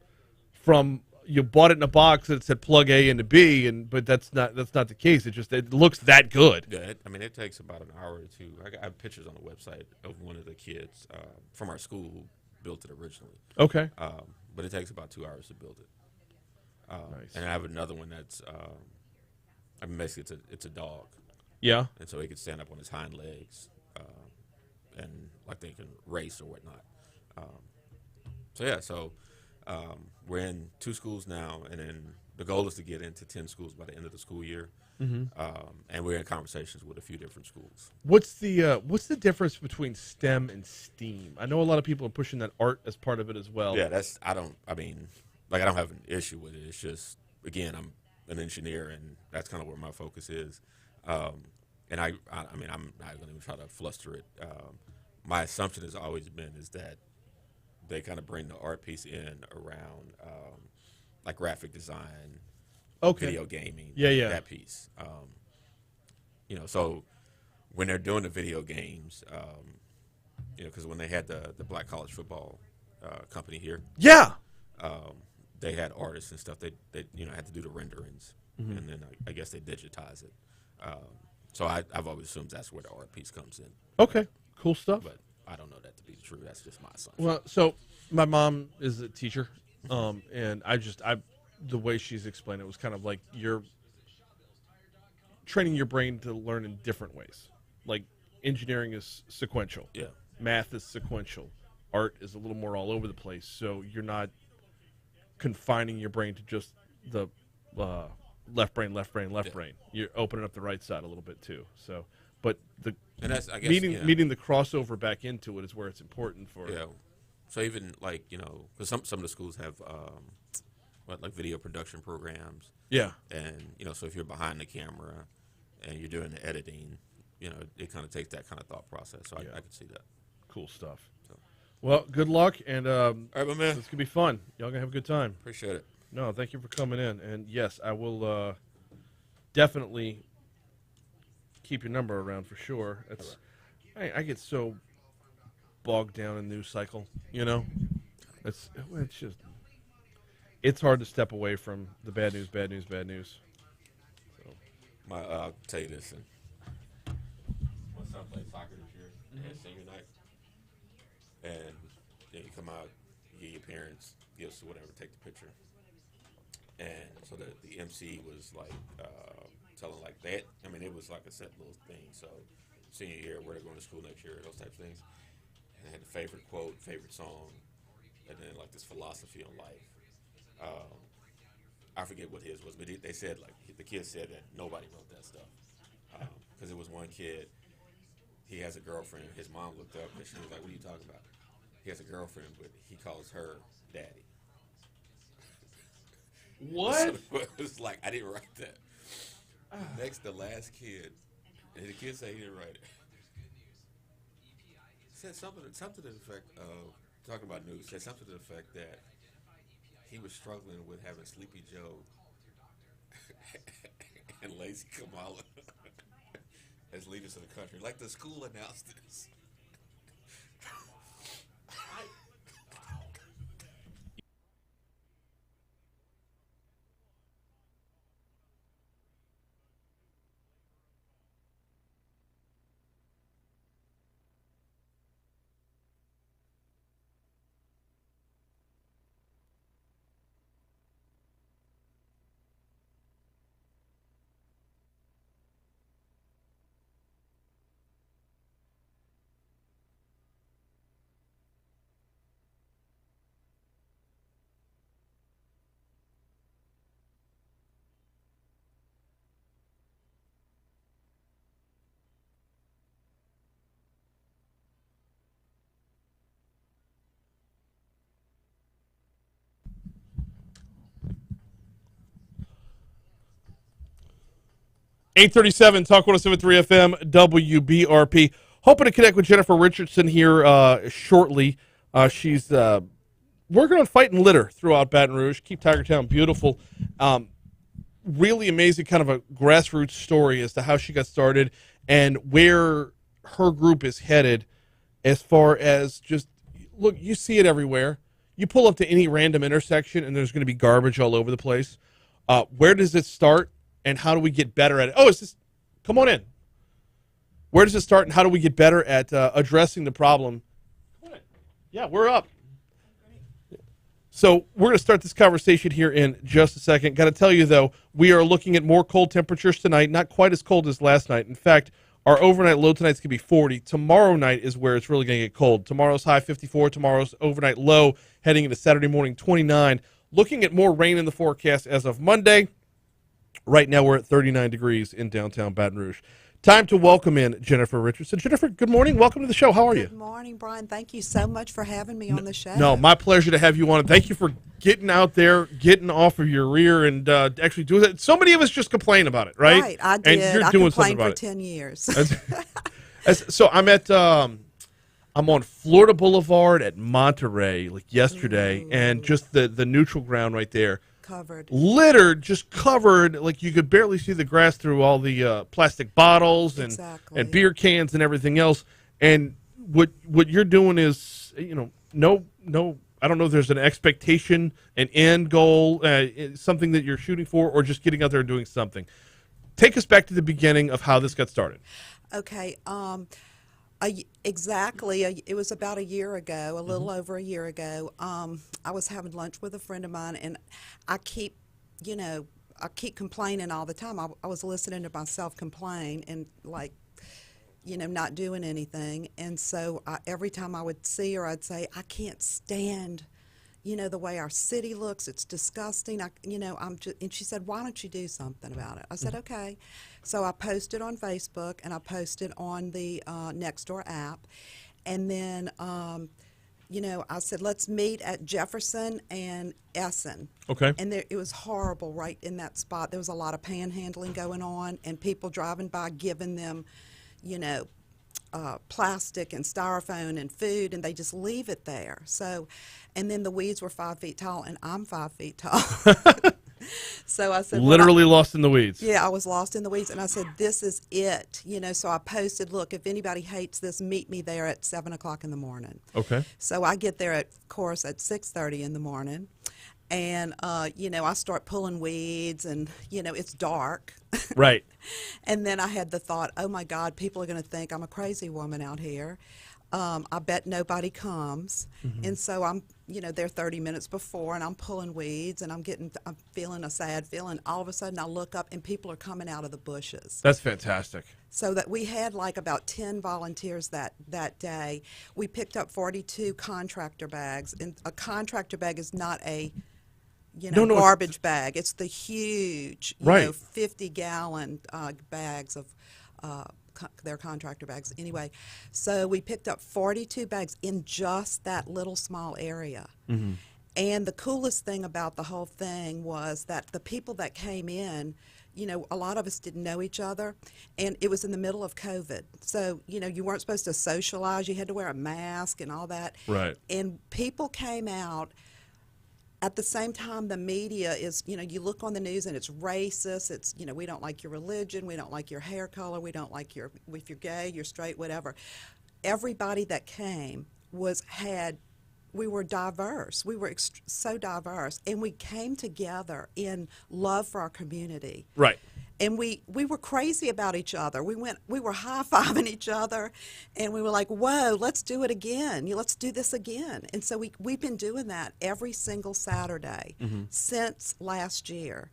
[SPEAKER 1] you bought it in a box that said plug A into B, but that's not the case. It looks that good.
[SPEAKER 11] Yeah, it takes about an hour or two. I have pictures on the website of one of the kids from our school who built it originally.
[SPEAKER 1] Okay.
[SPEAKER 11] But it takes about 2 hours to build it.
[SPEAKER 1] Nice.
[SPEAKER 11] And I have another one that's basically it's a dog.
[SPEAKER 1] Yeah.
[SPEAKER 11] And so he can stand up on his hind legs. And like they can race or whatnot. So we're in 2 schools now, and then the goal is to get into 10 schools by the end of the school year. Mm-hmm. And we're in conversations with a few different schools.
[SPEAKER 1] What's the difference between STEM and STEAM? I know a lot of people are pushing that art as part of it as well.
[SPEAKER 11] Yeah, I don't have an issue with it. It's just, again, I'm an engineer, and that's kind of where my focus is. And I'm not going to even try to fluster it. My assumption has always been is that they kind of bring the art piece in around like graphic design, video gaming, that piece. So when they're doing the video games, because when they had the Black College Football company here, they had artists and stuff. They had to do the renderings, and then I guess they digitize it. So I've always assumed that's where the art piece comes in.
[SPEAKER 1] Okay, cool stuff.
[SPEAKER 11] But I don't know that to be true. That's just my assumption.
[SPEAKER 1] Well, so my mom is a teacher, and the way she's explained it was kind of like you're training your brain to learn in different ways. Like engineering is sequential.
[SPEAKER 11] Yeah.
[SPEAKER 1] Math is sequential. Art is a little more all over the place. So you're not confining your brain to just the left brain. You're opening up the right side a little bit too. So, but meeting the crossover back into it is where it's important for.
[SPEAKER 11] Yeah. So even like because some of the schools have like video production programs.
[SPEAKER 1] Yeah.
[SPEAKER 11] And so if you're behind the camera and you're doing the editing, it kind of takes that kind of thought process. So I can see that.
[SPEAKER 1] Cool stuff. So. Well, good luck, and
[SPEAKER 11] all right, my man.
[SPEAKER 1] It's gonna be fun. Y'all gonna have a good time.
[SPEAKER 11] Appreciate it.
[SPEAKER 1] No, thank you for coming in. And yes, I will definitely keep your number around for sure. I get so bogged down in news cycle, It's just it's hard to step away from the bad news. So.
[SPEAKER 11] I'll tell you this. My son played soccer this year at senior night, and then you come out, you get your parents, gifts or whatever, take the picture. And so the MC was like telling like that. It was like a set little thing. So senior year, where they're going to school next year, those types of things. And they had the favorite quote, favorite song, and then like this philosophy on life. I forget what his was, but they said like the kid said that nobody wrote that stuff because it was one kid. He has a girlfriend. His mom looked up and she was like, "What are you talking about?" He has a girlfriend, but he calls her daddy.
[SPEAKER 1] What?
[SPEAKER 11] So it was like, I didn't write that. Next, the last kid, and the kid said he didn't write it. Said something to the effect of, talking about news, said something to the effect that he was struggling with having Sleepy Joe and Lazy Kamala as leaders of the country. Like the school announced this.
[SPEAKER 1] 837 Talk 107.3 FM WBRP. Hoping to connect with Jennifer Richardson here shortly. She's working on fight and litter throughout Baton Rouge. Keep Tigertown beautiful. Really amazing kind of a grassroots story as to how she got started and where her group is headed as far as just, look, you see it everywhere. You pull up to any random intersection and there's going to be garbage all over the place. Where does it start and how do we get better at it? Oh, come on in. Where does it start and how do we get better at addressing the problem? Come on in. Yeah, we're up. So we're going to start this conversation here in just a second. Got to tell you, though, we are looking at more cold temperatures tonight, not quite as cold as last night. In fact, our overnight low tonight's going to be 40. Tomorrow night is where it's really going to get cold. Tomorrow's high 54. Tomorrow's overnight low heading into Saturday morning 29. Looking at more rain in the forecast as of Monday. Right now we're at 39 degrees in downtown Baton Rouge. Time to welcome in Jennifer Richardson. Jennifer, good morning. Welcome to the show. How are you?
[SPEAKER 12] Good morning, Brian. Thank you so much for having me on the show.
[SPEAKER 1] No, my pleasure to have you on. Thank you for getting out there, getting off of your rear, and actually doing it. So many of us just complain about it, right?
[SPEAKER 12] Right, I did.
[SPEAKER 1] And you're
[SPEAKER 12] I
[SPEAKER 1] doing something
[SPEAKER 12] complained for
[SPEAKER 1] about
[SPEAKER 12] 10 years.
[SPEAKER 1] So I'm at I'm on Florida Boulevard at Monterey yesterday, and just the neutral ground right there.
[SPEAKER 12] Covered.
[SPEAKER 1] Littered, just covered, like you could barely see the grass through all the plastic bottles and beer cans and everything else. And what you're doing is, no, I don't know if there's an expectation, an end goal, something that you're shooting for, or just getting out there and doing something. Take us back to the beginning of how this got started.
[SPEAKER 12] Okay. Exactly. It was about a year ago, a little over a year ago. I was having lunch with a friend of mine, and I keep complaining all the time. I was listening to myself complain and not doing anything. And so every time I would see her, I'd say, I can't stand, the way our city looks. It's disgusting. And she said, why don't you do something about it? I said, okay. So I posted on Facebook and I posted on the Nextdoor app. And then, I said, let's meet at Jefferson and Essen.
[SPEAKER 1] Okay.
[SPEAKER 12] And it was horrible right in that spot. There was a lot of panhandling going on and people driving by giving them, plastic and styrofoam and food, and they just leave it there. So, and then the weeds were 5 feet tall, and I'm 5 feet tall. So I said,
[SPEAKER 1] literally lost in the weeds.
[SPEAKER 12] Yeah, I was lost in the weeds, and I said, this is it. So I posted, look, if anybody hates this, meet me there at 7 o'clock in the morning.
[SPEAKER 1] Okay.
[SPEAKER 12] So I get there, of course, at 6:30 in the morning, and, I start pulling weeds, and, it's dark.
[SPEAKER 1] Right.
[SPEAKER 12] And then I had the thought, oh, my God, people are going to think I'm a crazy woman out here. I bet nobody comes. Mm-hmm. And so I'm, there 30 minutes before, and I'm pulling weeds, and I'm feeling a sad feeling. All of a sudden, I look up, and people are coming out of the bushes.
[SPEAKER 1] That's fantastic.
[SPEAKER 12] So that we had about 10 volunteers that day. We picked up 42 contractor bags, and a contractor bag is not a garbage bag. It's the huge, 50-gallon bags of their contractor bags. Anyway, so we picked up 42 bags in just that little small area. Mm-hmm. And the coolest thing about the whole thing was that the people that came in, a lot of us didn't know each other, and it was in the middle of COVID. So, you weren't supposed to socialize. You had to wear a mask and all that.
[SPEAKER 1] Right.
[SPEAKER 12] And people came out. At the same time, the media is, you look on the news and it's racist. It's, we don't like your religion. We don't like your hair color. We don't like if you're gay, you're straight, whatever. Everybody that came we were diverse. We were so diverse. And we came together in love for our community.
[SPEAKER 1] Right.
[SPEAKER 12] And we were crazy about each other. We were high-fiving each other, and we were like, whoa, let's do it again. Let's do this again. And so we've been doing that every single Saturday since last year.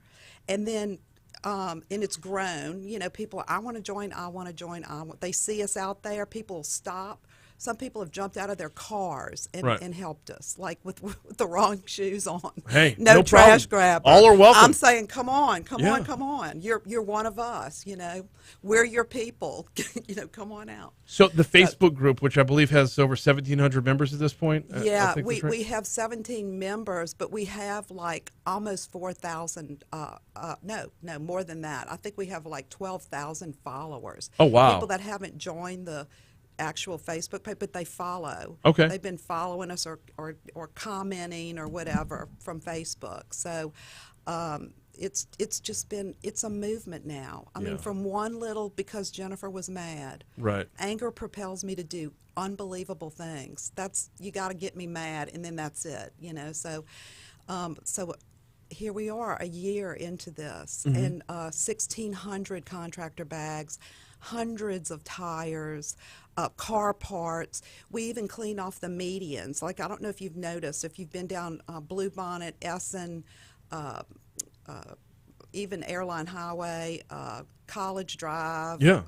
[SPEAKER 12] And then, and it's grown. People, I want to join, they see us out there. People stop Some people have jumped out of their cars and,
[SPEAKER 1] Right.
[SPEAKER 12] and helped us, like with the wrong shoes on.
[SPEAKER 1] Hey,
[SPEAKER 12] no,
[SPEAKER 1] no
[SPEAKER 12] trash
[SPEAKER 1] problem.
[SPEAKER 12] grabber.
[SPEAKER 1] All are welcome.
[SPEAKER 12] I'm saying, come on, come
[SPEAKER 1] Yeah.
[SPEAKER 12] on, come on. You're one of us. We're your people. Come on out.
[SPEAKER 1] So the Facebook group, which I believe has over 1,700 members at this point. I
[SPEAKER 12] Yeah,
[SPEAKER 1] think
[SPEAKER 12] we,
[SPEAKER 1] that's right.
[SPEAKER 12] we have 17 members, but we have like almost 4,000. No, more than that. I think we have like 12,000 followers.
[SPEAKER 1] Oh, wow.
[SPEAKER 12] People that haven't joined the actual Facebook page, but they follow.
[SPEAKER 1] Okay.
[SPEAKER 12] They've been following us or commenting or whatever from Facebook. So it's just been, it's a movement now. I mean,
[SPEAKER 1] Yeah.
[SPEAKER 12] from one little, because Jennifer was mad.
[SPEAKER 1] Right.
[SPEAKER 12] Anger propels me to do unbelievable things. You got to get me mad, and then that's it. So here we are, a year into this, and 1,600 contractor bags, hundreds of tires, car parts. We even clean off the medians. Like, I don't know if you've noticed, if you've been down Bluebonnet, Essen, even Airline Highway, College Drive,
[SPEAKER 1] Yeah.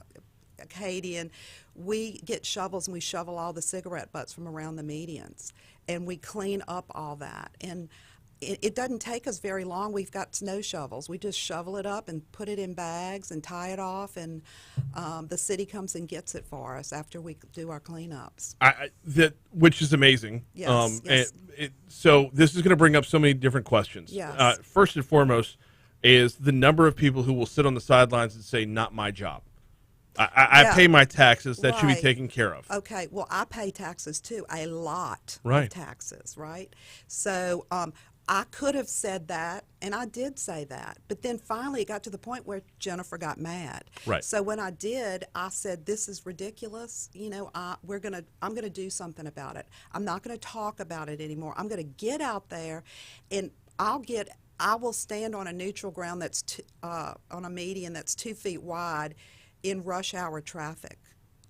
[SPEAKER 12] Acadian, we get shovels and we shovel all the cigarette butts from around the medians, and we clean up all that. And it doesn't take us very long. We've got snow shovels. We just shovel it up and put it in bags and tie it off, and the city comes and gets it for us after we do our cleanups.
[SPEAKER 1] Which is amazing.
[SPEAKER 12] Yes, yes.
[SPEAKER 1] So this is going to bring up so many different questions.
[SPEAKER 12] Yes.
[SPEAKER 1] First and foremost is the number of people who will sit on the sidelines and say, "Not my job. I
[SPEAKER 12] Yeah.
[SPEAKER 1] pay my taxes. That should be
[SPEAKER 12] Right.
[SPEAKER 1] taken care of."
[SPEAKER 12] Okay, well, I pay taxes too, a lot
[SPEAKER 1] Right.
[SPEAKER 12] of taxes, right? So I could have said that, and I did say that, but then finally it got to the point where Jennifer got mad.
[SPEAKER 1] Right.
[SPEAKER 12] So when I did, I said, "This is ridiculous. I'm gonna do something about it. I'm not gonna talk about it anymore. I'm gonna get out there, and I will stand on a neutral ground that's on a median that's 2 feet wide in rush hour traffic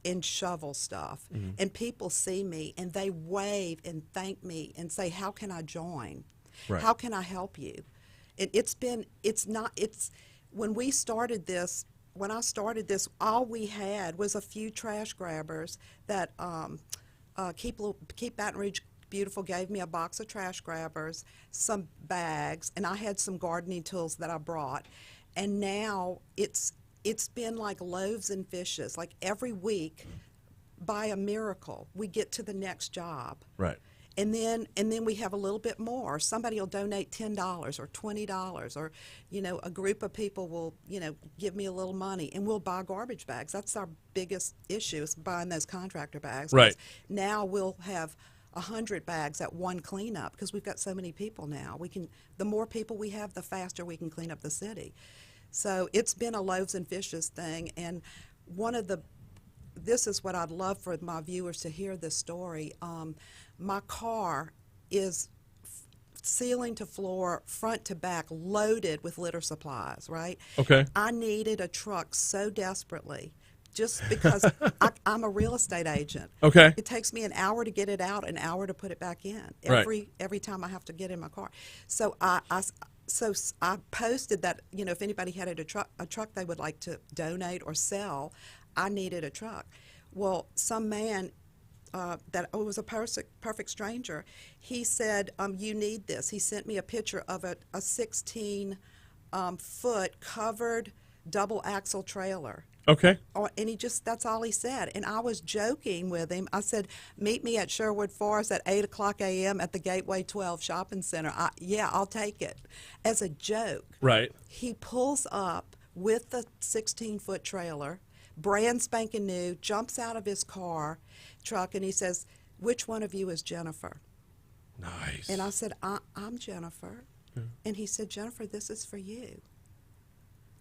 [SPEAKER 12] and shovel stuff. And people see me and they wave and thank me and say, how can I join?
[SPEAKER 1] Right.
[SPEAKER 12] How can I help you? When I started this, all we had was a few trash grabbers that Keep Baton Rouge Beautiful gave me a box of trash grabbers, some bags, and I had some gardening tools that I brought. And now it's been like loaves and fishes. Like every week, by a miracle, we get to the next job.
[SPEAKER 1] Right.
[SPEAKER 12] And then we have a little bit more. Somebody will donate $10 or $20, or a group of people will give me a little money, and we'll buy garbage bags. That's our biggest issue, is buying those contractor bags.
[SPEAKER 1] Right.
[SPEAKER 12] Now we'll have 100 bags at one cleanup because we've got so many people now. The more people we have, the faster we can clean up the city. So it's been a loaves and fishes thing, and this is what I'd love for my viewers to hear this story. My car is ceiling to floor, front to back, loaded with litter supplies, right?
[SPEAKER 1] Okay.
[SPEAKER 12] I needed a truck so desperately just because I'm a real estate agent.
[SPEAKER 1] Okay.
[SPEAKER 12] It takes me an hour to get it out, an hour to put it back in,
[SPEAKER 1] Right.
[SPEAKER 12] every time I have to get in my car. So I posted that, if anybody had a truck they would like to donate or sell, I needed a truck. Well, some man that was a perfect stranger, he said, you need this. He sent me a picture of a 16-foot covered double axle trailer.
[SPEAKER 1] Okay.
[SPEAKER 12] And that's all he said. And I was joking with him. I said, meet me at Sherwood Forest at 8 o'clock a.m. at the Gateway 12 Shopping Center. I'll take it. As a joke.
[SPEAKER 1] Right.
[SPEAKER 12] He pulls up with the 16-foot trailer, brand spanking new, jumps out of his truck, and he says, which one of you is Jennifer?
[SPEAKER 1] Nice.
[SPEAKER 12] And I said, I'm Jennifer. Yeah. And he said, Jennifer, this is for you.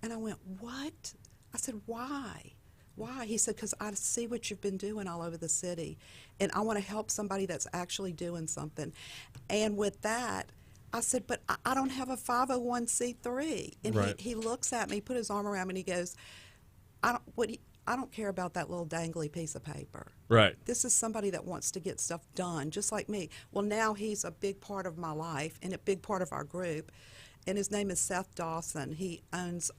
[SPEAKER 12] And I went, what? I said, why? Why? He said, because I see what you've been doing all over the city, and I want to help somebody that's actually doing something. And with that, I said, but I don't have a 501c3. And
[SPEAKER 1] right.
[SPEAKER 12] he looks at me, put his arm around me, and he goes, I don't care about that little dangly piece of paper.
[SPEAKER 1] Right.
[SPEAKER 12] This is somebody that wants to get stuff done, just like me. Well, now he's a big part of my life and a big part of our group, and his name is Seth Dawson. He owns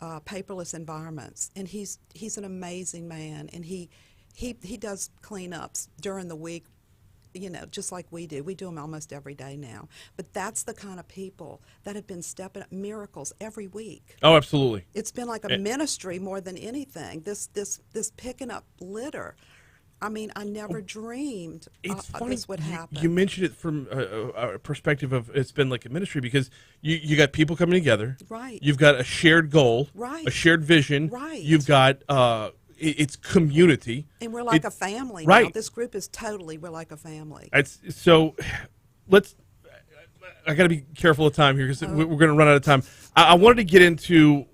[SPEAKER 12] Paperless Environments, and he's an amazing man, and he He does cleanups during the week, just like we do. We do them almost every day now. But that's the kind of people that have been stepping up miracles every week.
[SPEAKER 1] Oh, absolutely.
[SPEAKER 12] It's been like a ministry more than anything. This picking up litter. I mean, I never dreamed this would happen.
[SPEAKER 1] You mentioned it from a perspective of it's been like a ministry because you got people coming together.
[SPEAKER 12] Right.
[SPEAKER 1] You've got a shared goal.
[SPEAKER 12] Right.
[SPEAKER 1] A shared vision.
[SPEAKER 12] Right.
[SPEAKER 1] You've got it's community.
[SPEAKER 12] And we're like a family
[SPEAKER 1] right.
[SPEAKER 12] now. This group is we're like a family.
[SPEAKER 1] So I got to be careful of time here because we're going to run out of time. I wanted to get into,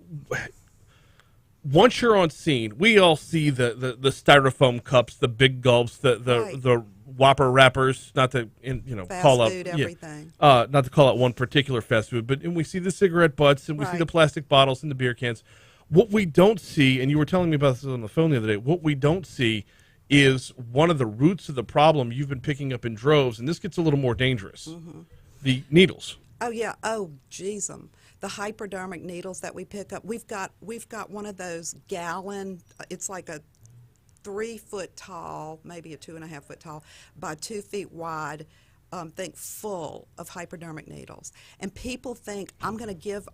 [SPEAKER 1] once you're on scene, we all see the styrofoam cups, the big gulps, the Whopper wrappers, not to
[SPEAKER 12] fast
[SPEAKER 1] call out
[SPEAKER 12] food, everything.
[SPEAKER 1] not to call out one particular fast food, but we see the cigarette butts and we see the plastic bottles and the beer cans. What we don't see, and you were telling me about this on the phone the other day, what we don't see is one of the roots of the problem you've been picking up in droves, and this gets a little more dangerous. Mm-hmm. The needles.
[SPEAKER 12] Oh yeah. Oh geez, the hypodermic needles that we pick up. We've got one of those gallon. It's like a 3 foot tall, maybe a 2.5 foot tall, by 2 feet wide. Full of hypodermic needles, and people think I'm going to give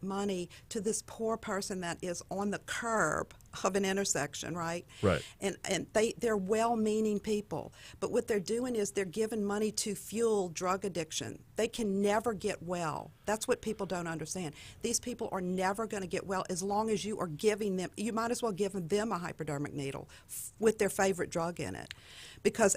[SPEAKER 12] money to this poor person that is on the curb of an intersection, right?
[SPEAKER 1] Right.
[SPEAKER 12] And they're well-meaning people, but what they're doing is they're giving money to fuel drug addiction. They can never get well. That's what people don't understand. These people are never going to get well as long as you are giving them. You might as well give them a hypodermic needle with their favorite drug in it.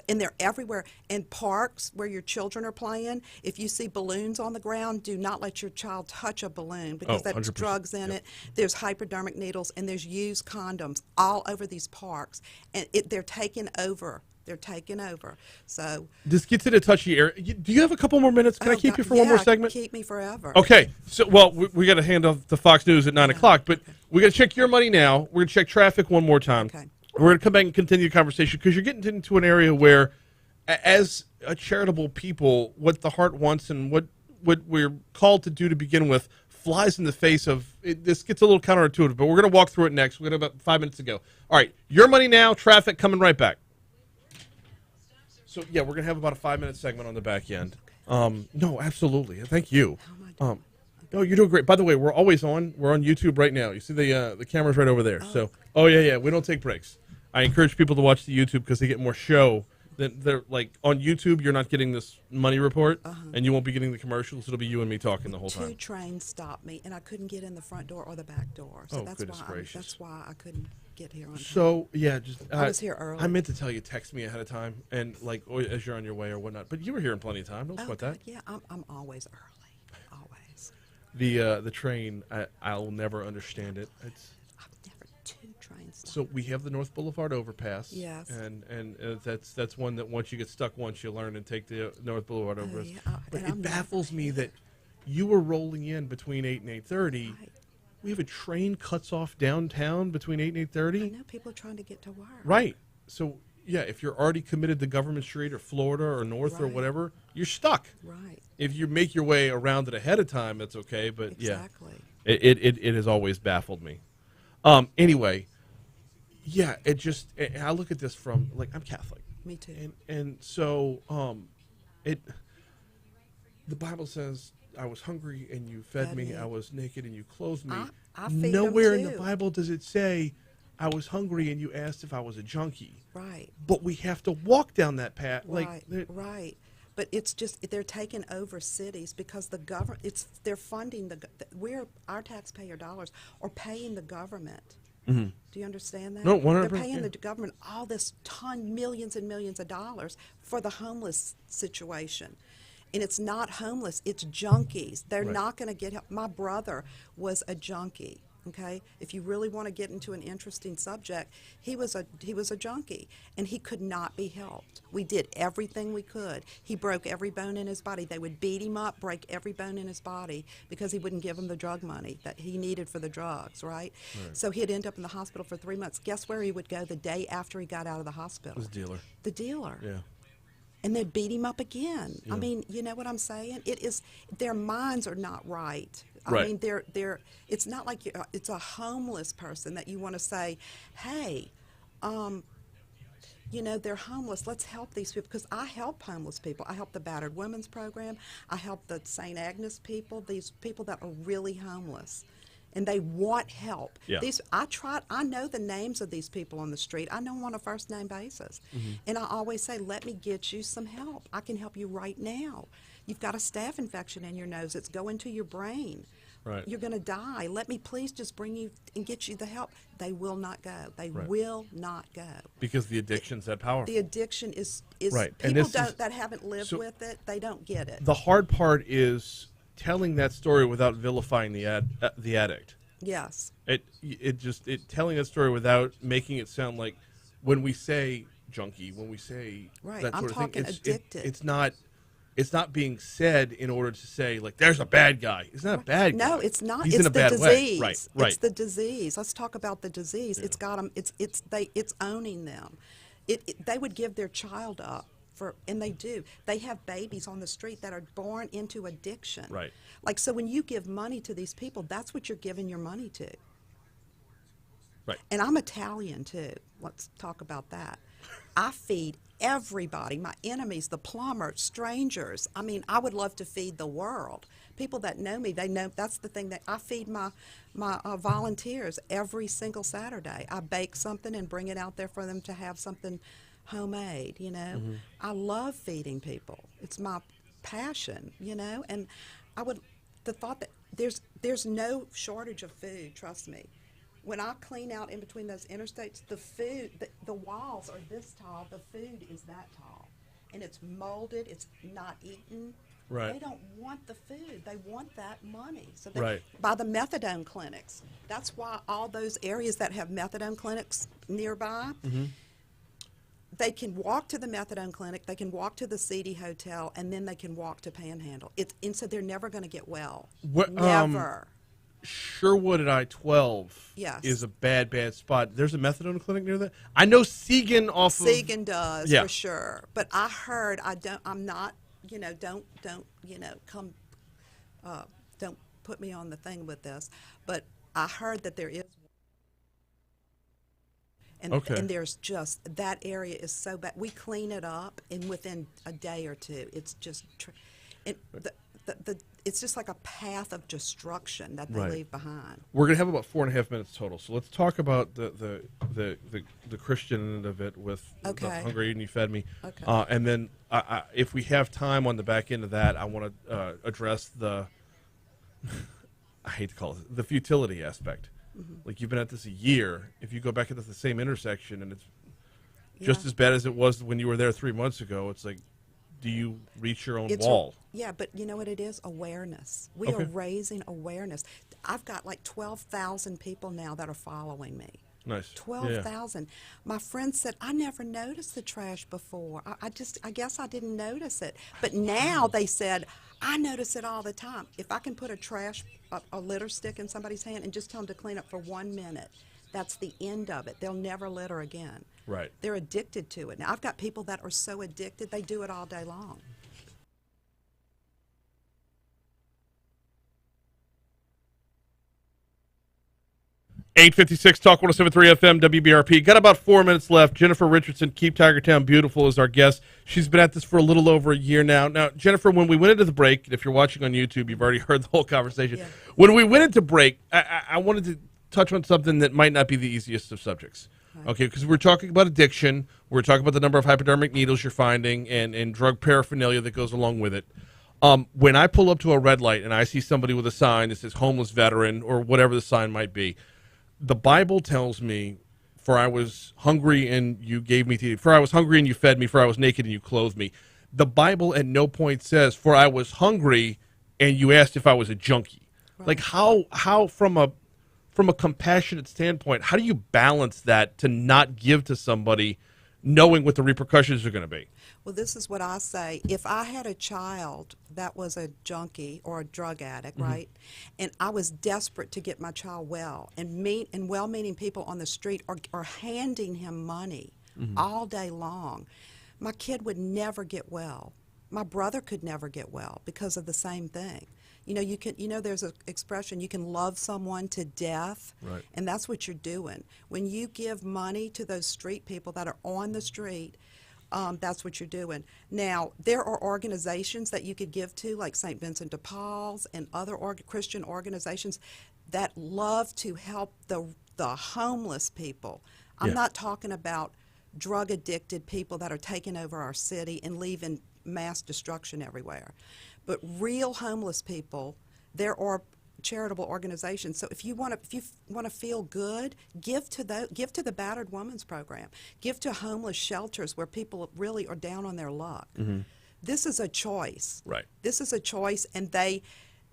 [SPEAKER 12] And they're everywhere. In parks where your children are playing, if you see balloons on the ground, do not let your child touch a balloon because there's drugs in it. There's hypodermic needles, and there's used condoms all over these parks. And they're taking over. They're taking over. So
[SPEAKER 1] this gets in a touchy area. Do you have a couple more minutes? Can I keep you for one more segment?
[SPEAKER 12] Keep me forever.
[SPEAKER 1] Okay. So, we got to hand off the Fox News at 9 o'clock, but we got to check your money now. We're going to check traffic one more time.
[SPEAKER 12] Okay.
[SPEAKER 1] We're going to come back and continue the conversation because you're getting into an area where, as a charitable people, what the heart wants and what we're called to do to begin with flies in the face of it. This gets a little counterintuitive, but we're going to walk through it next. We've got about 5 minutes to go. All right, your money now, traffic coming right back. So, yeah, we're going to have about a 5-minute segment on the back end. No, absolutely. Thank you. No, you're doing great. By the way, we're always on. We're on YouTube right now. You see the camera's right over there. Yeah, we don't take breaks. I encourage people to watch the YouTube because they get more show. They're like on YouTube. You're not getting this money report, and you won't be getting the commercials. It'll be you and me talking the whole time.
[SPEAKER 12] 2 trains stopped me, and I couldn't get in the front door or the back door. So that's why I couldn't get here on time.
[SPEAKER 1] So yeah,
[SPEAKER 12] I was here early.
[SPEAKER 1] I meant to tell you, text me ahead of time, and as you're on your way or whatnot. But you were here in plenty of time. Don't sweat that.
[SPEAKER 12] Yeah, I'm always early. Always.
[SPEAKER 1] The train, I'll never understand it. So we have the North Boulevard overpass.
[SPEAKER 12] Yes.
[SPEAKER 1] And that's one that once you get stuck once you learn and take the North Boulevard overpass.
[SPEAKER 12] Yeah.
[SPEAKER 1] But it baffles me that you were rolling in between 8 and 8:30. Right. We have a train cuts off downtown between 8 and 8:30.
[SPEAKER 12] I know people are trying to get to work.
[SPEAKER 1] Right. So yeah, if you're already committed to Government Street or Florida or North or whatever, you're stuck.
[SPEAKER 12] Right.
[SPEAKER 1] If you make your way around it ahead of time, that's okay. But
[SPEAKER 12] exactly.
[SPEAKER 1] It has always baffled me. Anyway. Yeah, I look at this from, I'm Catholic.
[SPEAKER 12] Me too.
[SPEAKER 1] And so, the Bible says, I was hungry and you fed me, I was naked and you clothed me.
[SPEAKER 12] I feed
[SPEAKER 1] Nowhere
[SPEAKER 12] them
[SPEAKER 1] in the Bible does it say, I was hungry and you asked if I was a junkie.
[SPEAKER 12] Right.
[SPEAKER 1] But we have to walk down that path.
[SPEAKER 12] Right. But it's just they're taking over cities because the government. They're funding our taxpayer dollars are paying the government.
[SPEAKER 1] Mm-hmm.
[SPEAKER 12] Do you understand that?
[SPEAKER 1] No, 100%.
[SPEAKER 12] They're paying the government all this millions and millions of dollars for the homeless situation. And it's not homeless, it's junkies. They're not going to get help. My brother was a junkie. Okay, if you really want to get into an interesting subject, he was a junkie, and he could not be helped. We did everything we could. He broke every bone in his body. They would beat him up, break every bone in his body because he wouldn't give him the drug money that he needed for the drugs, right? So he'd end up in the hospital for 3 months. Guess where he would go the day after he got out of the hospital?
[SPEAKER 1] The dealer.
[SPEAKER 12] The dealer.
[SPEAKER 1] Yeah.
[SPEAKER 12] And they'd beat him up again.
[SPEAKER 1] Yeah.
[SPEAKER 12] I mean, you know what I'm saying? Their minds are not right.
[SPEAKER 1] Right.
[SPEAKER 12] I mean, it's not like it's a homeless person that you want to say, hey, you know, they're homeless. Let's help these people, because I help homeless people. I help the Battered Women's Program. I help the St. Agnes people, these people that are really homeless. And they want help.
[SPEAKER 1] Yeah.
[SPEAKER 12] I know the names of these people on the street. I know them on a first name basis. And I always say, let me get you some help. I can help you right now. You've got a staph infection in your nose. It's going to your brain.
[SPEAKER 1] Right.
[SPEAKER 12] You're going to die. Let me please just bring you and get you the help. They will not go. They will not go.
[SPEAKER 1] Because the addiction's that powerful.
[SPEAKER 12] The addiction is
[SPEAKER 1] Right. And
[SPEAKER 12] people
[SPEAKER 1] this is-
[SPEAKER 12] that haven't lived
[SPEAKER 1] so-
[SPEAKER 12] with it, they don't get it.
[SPEAKER 1] The hard part is telling that story without vilifying the addict.
[SPEAKER 12] Yes.
[SPEAKER 1] It telling that story without making it sound like, when we say junkie, when we say
[SPEAKER 12] Right.
[SPEAKER 1] that
[SPEAKER 12] I'm
[SPEAKER 1] sort of
[SPEAKER 12] talking
[SPEAKER 1] thing,
[SPEAKER 12] addicted.
[SPEAKER 1] it's not being said in order to say, like, there's a bad guy. He's not a bad guy.
[SPEAKER 12] No, it's not.
[SPEAKER 1] He's
[SPEAKER 12] It's
[SPEAKER 1] in a
[SPEAKER 12] the
[SPEAKER 1] bad
[SPEAKER 12] disease.
[SPEAKER 1] way. Right.
[SPEAKER 12] It's the disease. Let's talk about the disease. It's got them. It's owning them. They would give their child up for, and they do. They have babies on the street that are born into addiction.
[SPEAKER 1] Right.
[SPEAKER 12] Like, so when you give money to these people, that's what you're giving your money to.
[SPEAKER 1] Right.
[SPEAKER 12] And I'm Italian too. Let's talk about that. I feed everybody, my enemies, the plumber, strangers. I mean, I would love to feed the world. People that know me, they know that's the thing that I feed my volunteers every single Saturday. I bake something and bring it out there for them to have something homemade, you know. I love feeding people. It's my passion, you know. And the thought that there's no shortage of food, trust me. When I clean out in between those interstates, the food, the walls are this tall, the food is that tall. And it's molded, it's not eaten.
[SPEAKER 1] Right.
[SPEAKER 12] They don't want the food, they want that money. So
[SPEAKER 1] Right.
[SPEAKER 12] by the methadone clinics, that's why all those areas that have methadone clinics nearby, they can walk to the methadone clinic, they can walk to the seedy hotel, and then they can walk to Panhandle. And so they're never going to get well. Never.
[SPEAKER 1] Sherwood at I-12
[SPEAKER 12] Yes.
[SPEAKER 1] is a bad spot. There's a methadone clinic near that. I know Segan off of...
[SPEAKER 12] Segan does,
[SPEAKER 1] Yeah.
[SPEAKER 12] for sure. But I heard, I'm not, you know, don't put me on the thing with this, but I heard that there is. And,
[SPEAKER 1] Okay.
[SPEAKER 12] and there's just, that area is so bad. We clean it up, and within a day or two, it's just, it's just like a path of destruction that they
[SPEAKER 1] Right.
[SPEAKER 12] leave behind.
[SPEAKER 1] We're going to have about 4.5 minutes total. So let's talk about the Christian end of it with the
[SPEAKER 12] Okay.
[SPEAKER 1] Hungry and You Fed Me.
[SPEAKER 12] Okay.
[SPEAKER 1] And then if we have time on the back end of that, I want to address the, I hate to call it, the futility aspect. Like, you've been at this a year. If you go back into the same intersection and it's just as bad as it was when you were there 3 months ago, it's like, do you reach your own wall?
[SPEAKER 12] Yeah, but you know what it is? Awareness. We
[SPEAKER 1] Okay.
[SPEAKER 12] are raising awareness. I've got like 12,000 people now that are following me.
[SPEAKER 1] Nice.
[SPEAKER 12] 12,000. My friend said, I never noticed the trash before. I guess I didn't notice it. But now they said, I notice it all the time. If I can put a litter stick in somebody's hand and just tell them to clean up for 1 minute, that's the end of it. They'll never litter again.
[SPEAKER 1] Right.
[SPEAKER 12] They're addicted to it. Now, I've got people that are so addicted, they do it all day long.
[SPEAKER 1] .856 Talk 107.3 FM WBRP. Got about 4 minutes left. Jennifer Richardson, Keep Tigertown Beautiful, is our guest. She's been at this for a little over a year now. Now, Jennifer, when we went into the break, if you're watching on YouTube, you've already heard the whole conversation.
[SPEAKER 12] Yeah.
[SPEAKER 1] When we went into break, I wanted to touch on something that might not be the easiest of subjects. Right. Okay, because we're talking about addiction. We're talking about the number of hypodermic needles you're finding and drug paraphernalia that goes along with it. When I pull up to a red light and I see somebody with a sign that says homeless veteran or whatever the sign might be, the Bible tells me, for I was hungry and you gave me to eat. For I was hungry and you fed me. For I was naked and you clothed me. The Bible at no point says, for I was hungry and you asked if I was a junkie. Right. Like, how from a compassionate standpoint, how do you balance that to not give to somebody knowing what the repercussions are going to be?
[SPEAKER 12] Well, this is what I say. If I had a child that was a junkie or a drug addict, right, and I was desperate to get my child well, and well-meaning people on the street are handing him money all day long, my kid would never get well. My brother could never get well because of the same thing. There's an expression, you can love someone to death,
[SPEAKER 1] right.
[SPEAKER 12] And that's what you're doing. When you give money to those street people that are on the street, that's what you're doing. Now, there are organizations that you could give to, like St. Vincent de Paul's and other Christian organizations that love to help the homeless people. I'm not talking about drug-addicted people that are taking over our city and leaving mass destruction everywhere. But real homeless people, there are charitable organizations. So if you want to feel good, give to the Battered Women's Program. Give to homeless shelters where people really are down on their luck.
[SPEAKER 1] Mm-hmm.
[SPEAKER 12] This is a choice.
[SPEAKER 1] Right.
[SPEAKER 12] This is a choice, and they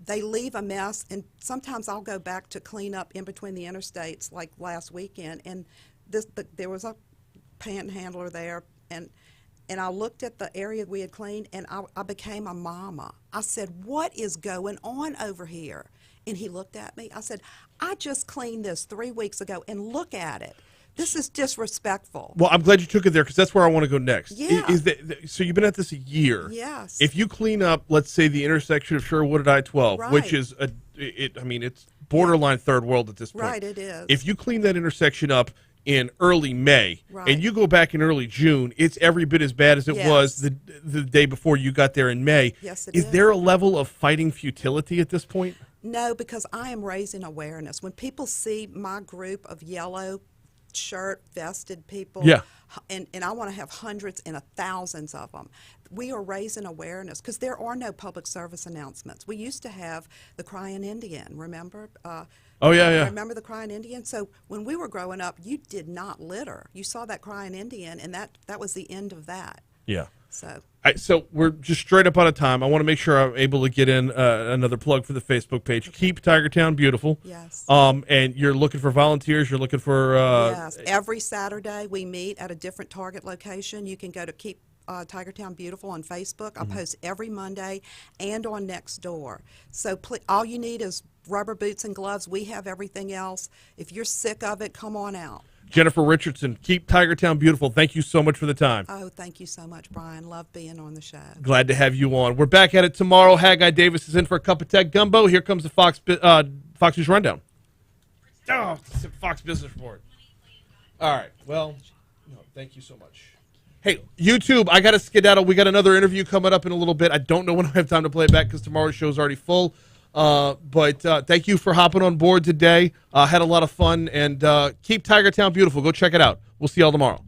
[SPEAKER 12] leave a mess. And sometimes I'll go back to clean up in between the interstates, like last weekend, and there was a panhandler there, and I looked at the area we had cleaned, and I became a mama. I said, "What is going on over here?" And he looked at me. I said, "I just cleaned this 3 weeks ago, and look at it. This is disrespectful."
[SPEAKER 1] Well, I'm glad you took it there because that's where I want to go next.
[SPEAKER 12] Yeah.
[SPEAKER 1] So you've been at this a year.
[SPEAKER 12] Yes.
[SPEAKER 1] If you clean up, let's say, the intersection of Sherwood and I-12,
[SPEAKER 12] Right.
[SPEAKER 1] which is it's borderline third world at this point.
[SPEAKER 12] Right, it is.
[SPEAKER 1] If you clean that intersection up in early May,
[SPEAKER 12] Right.
[SPEAKER 1] and you go back in early June, it's every bit as bad as it was the day before you got there in May.
[SPEAKER 12] Yes, it
[SPEAKER 1] is.
[SPEAKER 12] is.
[SPEAKER 1] There a level of fighting futility at this point?
[SPEAKER 12] No, because I am raising awareness. When people see my group of yellow shirt vested people,
[SPEAKER 1] Yeah.
[SPEAKER 12] and I want to have hundreds and thousands of them, we are raising awareness because there are no public service announcements. We used to have the Crying Indian, remember?
[SPEAKER 1] Oh, yeah.
[SPEAKER 12] Remember the Crying Indian? So when we were growing up, you did not litter. You saw that Crying Indian, and that was the end of that.
[SPEAKER 1] Yeah.
[SPEAKER 12] So
[SPEAKER 1] So we're just straight up out of time. I want to make sure I'm able to get in another plug for the Facebook page. Keep Tigertown Beautiful.
[SPEAKER 12] Yes.
[SPEAKER 1] And you're looking for volunteers. You're looking for
[SPEAKER 12] yes. Every Saturday we meet at a different target location. You can go to Keep Tigertown Beautiful on Facebook. I post every Monday and on Nextdoor. So all you need is rubber boots and gloves. We have everything else. If you're sick of it, come on out.
[SPEAKER 1] Jennifer Richardson. Keep Tigertown Beautiful. Thank you so much for the time.
[SPEAKER 12] Oh, thank you so much, Brian. Love being on the show.
[SPEAKER 1] Glad to have you on. We're back at it tomorrow. Haggai Davis is in for a cup of tech gumbo. Here comes the Fox News Rundown. Oh, it's a Fox Business Report. All right. Well, thank you so much. Hey, YouTube, I got to skedaddle. We got another interview coming up in a little bit. I don't know when I have time to play it back because tomorrow's show is already full. But thank you for hopping on board today. Had a lot of fun, and keep Tigertown beautiful. Go check it out. We'll see y'all tomorrow.